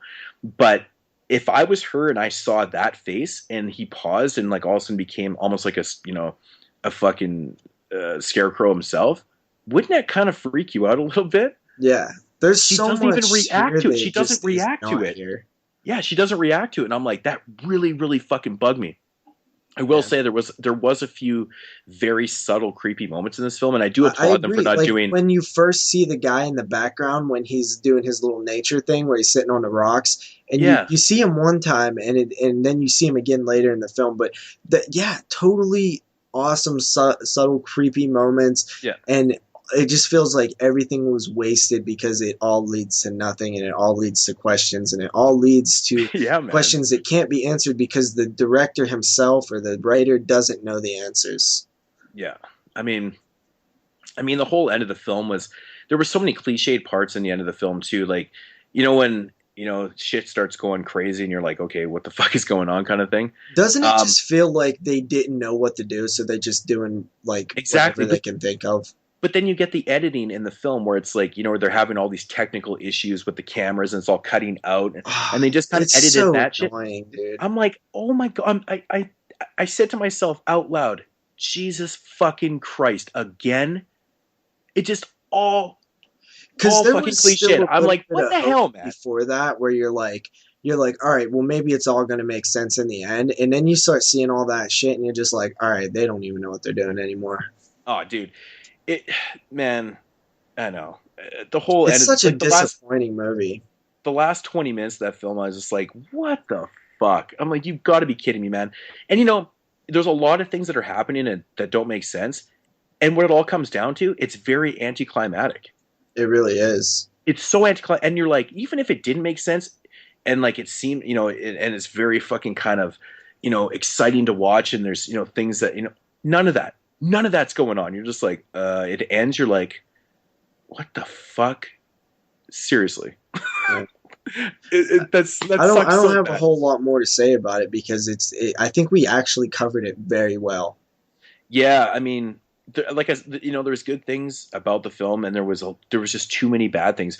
But if I was her and I saw that face and he paused and like all of a sudden became almost like a fucking scarecrow himself, wouldn't that kind of freak you out a little bit? Yeah. There's She so doesn't even much react here to that it. She it doesn't just is react to not it. here. Yeah, she doesn't react to it, and I'm like, that really, really fucking bugged me. I will Yeah. say there was a few very subtle, creepy moments in this film, and I do I applaud them for agree. not Like doing. when you first see the guy in the background when he's doing his little nature thing where he's sitting on the rocks, and Yeah, you see him one time and then you see him again later in the film. But yeah, totally awesome, subtle, creepy moments, yeah, and it just feels like everything was wasted because it all leads to nothing and it all leads to questions and it all leads to yeah, man. questions that can't be answered because the director himself or the writer doesn't know the answers. Yeah, I mean, the whole end of the film was there were so many cliched parts in the end of the film too. Like, when shit starts going crazy, and you're like, okay, what the fuck is going on, kind of thing. Doesn't it just feel like they didn't know what to do, so they're just doing like Exactly. whatever they can think of? But then you get the editing in the film where it's like, where they're having all these technical issues with the cameras and it's all cutting out, and they just kind of edited so that annoying, shit. Dude. I'm like, oh my god! I said to myself out loud, Jesus fucking Christ, again? It just all fucking cliche. I'm like, what the hell, man? Before that, where you're like, all right, well, maybe it's all going to make sense in the end, and then you start seeing all that shit, and you're just like, all right, they don't even know what they're doing anymore. Oh, dude, man, I know the whole. It's such a disappointing movie. The last 20 minutes of that film, I was just like, what the fuck? I'm like, you've got to be kidding me, man. And there's a lot of things that are happening that don't make sense, and what it all comes down to, it's very anticlimactic. It really is. It's so anticlimactic, and you're like, even if it didn't make sense, and like it seemed, and it's very fucking kind of, exciting to watch, and there's, things that, none of that's going on. You're just like, it ends. You're like, what the fuck? Seriously. Yeah. That I don't have a whole lot more to say about it because I think we actually covered it very well. Yeah, I mean, there's good things about the film, and there was just too many bad things.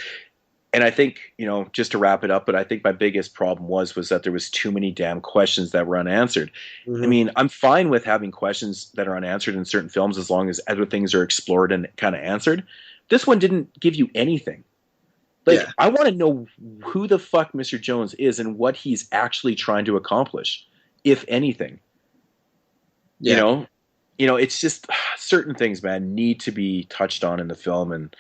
And I think, just to wrap it up, but I think my biggest problem was that there was too many damn questions that were unanswered. Mm-hmm. I mean, I'm fine with having questions that are unanswered in certain films as long as other things are explored and kind of answered. This one didn't give you anything. Like, yeah. I want to know who the fuck Mr. Jones is and what he's actually trying to accomplish, if anything. Yeah. It's just certain things, man, need to be touched on in the film, and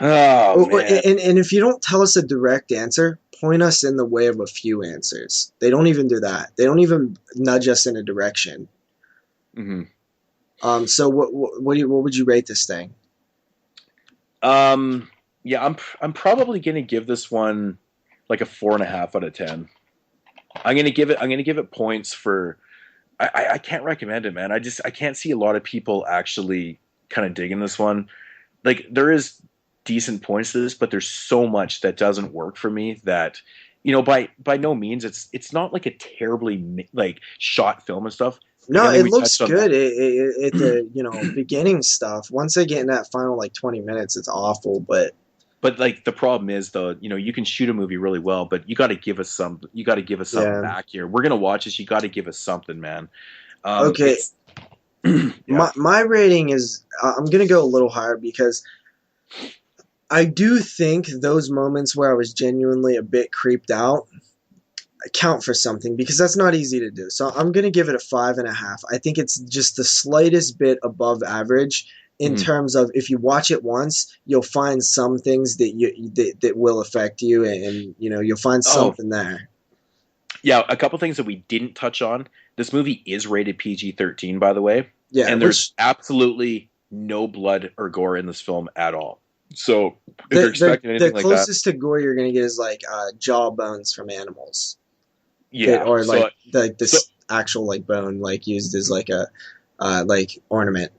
man. And if you don't tell us a direct answer, point us in the way of a few answers. They don't even do that. They don't even nudge us in a direction. Mm-hmm. So what would you rate this thing? Yeah, I'm probably gonna give this one like a 4.5 out of 10. I'm gonna give it points for. I can't recommend it, man. I can't see a lot of people actually kind of digging this one. Like, there is decent points to this, but there's so much that doesn't work for me that, by no means it's not like a terribly like shot film and stuff. No, it looks good. At the beginning stuff. Once they get in that final like 20 minutes, it's awful. But like the problem is though, you can shoot a movie really well, but you got to give us some. You got to give us something back here. We're gonna watch this. You got to give us something, man. Okay. Yeah. My rating is I'm gonna go a little higher because I do think those moments where I was genuinely a bit creeped out count for something, because that's not easy to do. So I'm going to give it a 5.5. I think it's just the slightest bit above average in terms of, if you watch it once, you'll find some things that will affect you, and you'll find something there. Yeah, a couple things that we didn't touch on. This movie is rated PG-13, by the way. Yeah, and there's absolutely no blood or gore in this film at all. So if you're expecting anything like that, the closest to gore you're going to get is like jaw bones from animals. Yeah, or like this actual like bone like used as like a like ornament.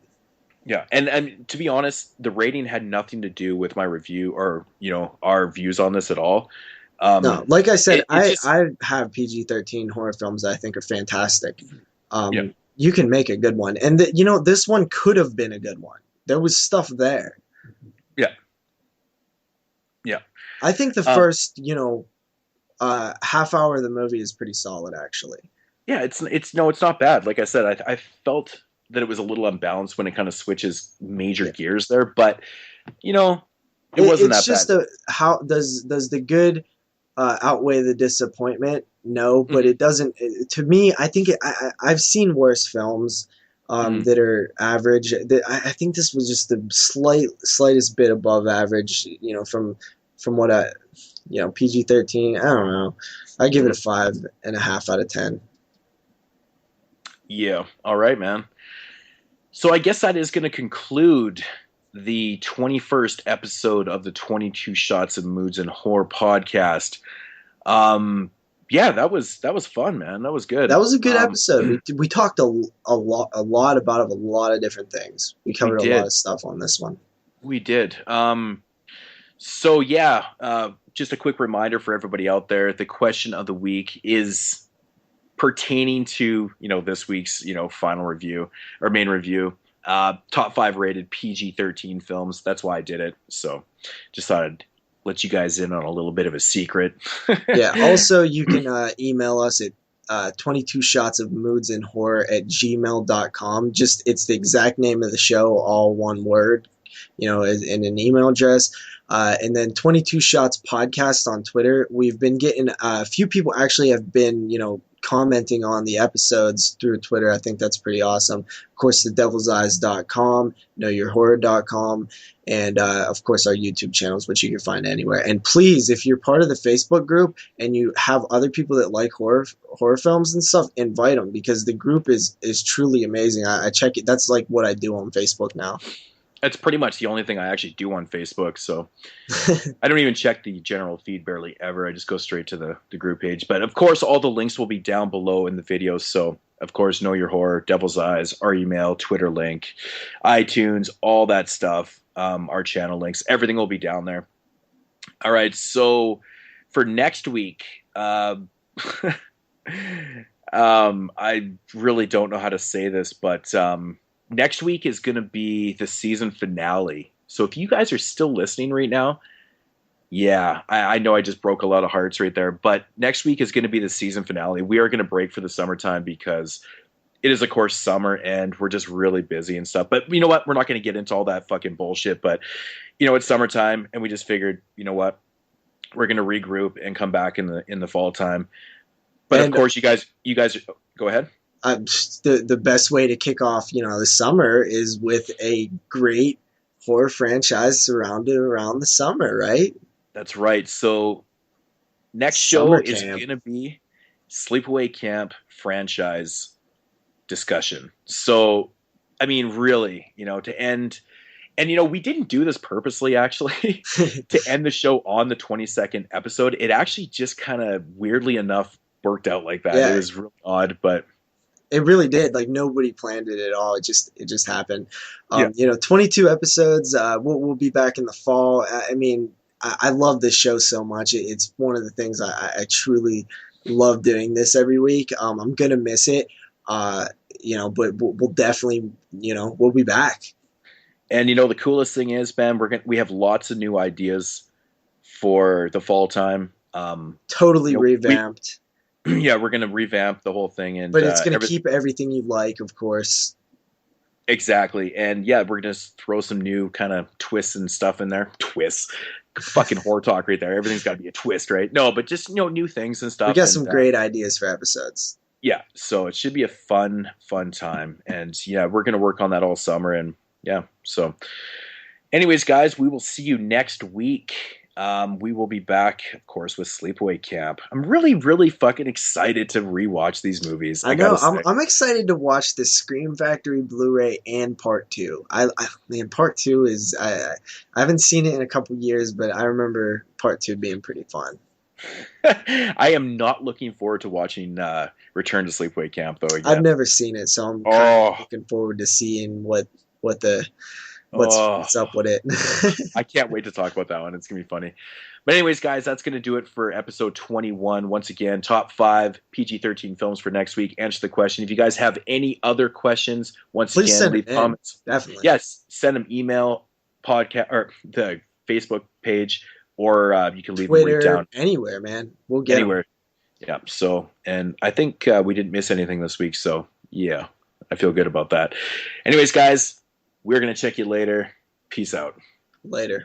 Yeah, and to be honest, the rating had nothing to do with my review or our views on this at all. No, like I said, I have PG-13 horror films that I think are fantastic. You can make a good one, and this one could have been a good one. There was stuff there. Yeah. I think the first half hour of the movie is pretty solid, actually. Yeah, it's not bad. Like I said, I felt that it was a little unbalanced when it kind of switches major gears there, but it wasn't that bad. It's just how does the good outweigh the disappointment? No, but it doesn't. To me, I think I've seen worse films that are average. I think this was just the slightest bit above average. From what PG-13. I don't know. I give it a 5.5 out of 10. Yeah. All right, man. So I guess that is going to conclude the 21st episode of the 22 Shots of Moodz and Horror podcast. Yeah, that was fun, man. That was good. That was a good episode. We talked a lot about a lot of different things. We covered a lot of stuff on this one. We did. So yeah, just a quick reminder for everybody out there, the question of the week is pertaining to, this week's, final review or main review. Top 5 rated PG-13 films. That's why I did it. So just thought I'd let you guys in on a little bit of a secret. Yeah. Also, you can email us at 22 shots of moods and horror at gmail.com. Just, it's the exact name of the show, all one word, in an email address. And then 22 shots podcast on Twitter. We've been getting a few people actually have been, commenting on the episodes through Twitter. I think that's pretty awesome. Of course, thedevilseyes.com, knowyourhorror.com, and of course our YouTube channels, which you can find anywhere. And please, if you're part of the Facebook group and you have other people that like horror films and stuff, invite them, because the group is truly amazing. I check it. That's like what I do on Facebook now. That's pretty much the only thing I actually do on Facebook. So I don't even check the general feed barely ever. I just go straight to the group page. But of course, all the links will be down below in the video. So of course, Know Your Horror, Devil's Eyes, our email, Twitter link, iTunes, all that stuff, our channel links, everything will be down there. All right. So for next week, I really don't know how to say this, but next week is going to be the season finale. So if you guys are still listening right now, yeah, I know I just broke a lot of hearts right there, but next week is going to be the season finale. We are going to break for the summertime because it is, of course, summer and we're just really busy and stuff. But you know what? We're not going to get into all that fucking bullshit, but it's summertime and we just figured, you know what? We're going to regroup and come back in the fall time. But of course, you guys go ahead. The best way to kick off, the summer is with a great horror franchise surrounded around the summer, right? That's right. So next show is going to be Sleepaway Camp franchise discussion. So, I mean, really, to end, and we didn't do this purposely, actually, to end the show on the 22nd episode. It actually just kind of weirdly enough worked out like that. Yeah. It was really odd, but it really did. Like, nobody planned it at all. It just happened. 22 episodes. We'll be back in the fall. I mean, I love this show so much. It's one of the things I truly love doing this every week. I'm gonna miss it. But we'll definitely, we'll be back. And the coolest thing is, Ben, we have lots of new ideas for the fall time. Totally revamped. Yeah, we're going to revamp the whole thing. But it's going to keep everything you like, of course. Exactly. And yeah, we're going to throw some new kind of twists and stuff in there. Twists. Fucking horror talk right there. Everything's got to be a twist, right? No, but just, new things and stuff. We got some great ideas for episodes. Yeah, so it should be a fun time. And yeah, we're going to work on that all summer. And yeah, so anyways, guys, we will see you next week. We will be back, of course, with Sleepaway Camp. I'm really, really fucking excited to rewatch these movies. I know. I'm excited to watch the Scream Factory Blu-ray and Part 2. Part 2 is... I haven't seen it in a couple years, but I remember Part 2 being pretty fun. I am not looking forward to watching Return to Sleepaway Camp, though. Again. I've never seen it, so I'm kind of looking forward to seeing what's up with it. I can't wait to talk about that one. It's gonna be funny. But anyways, guys, that's gonna do it for episode 21. Once again, top 5 PG-13 films for next week. Answer the question. If you guys have any other questions, please again, leave comments. Definitely. Yes, send them email, podcast, or the Facebook page, or you can leave Twitter, them down anywhere, man. We'll get anywhere. Them. Yeah. So, and I think we didn't miss anything this week. So yeah, I feel good about that. Anyways, guys. We're going to check you later. Peace out. Later.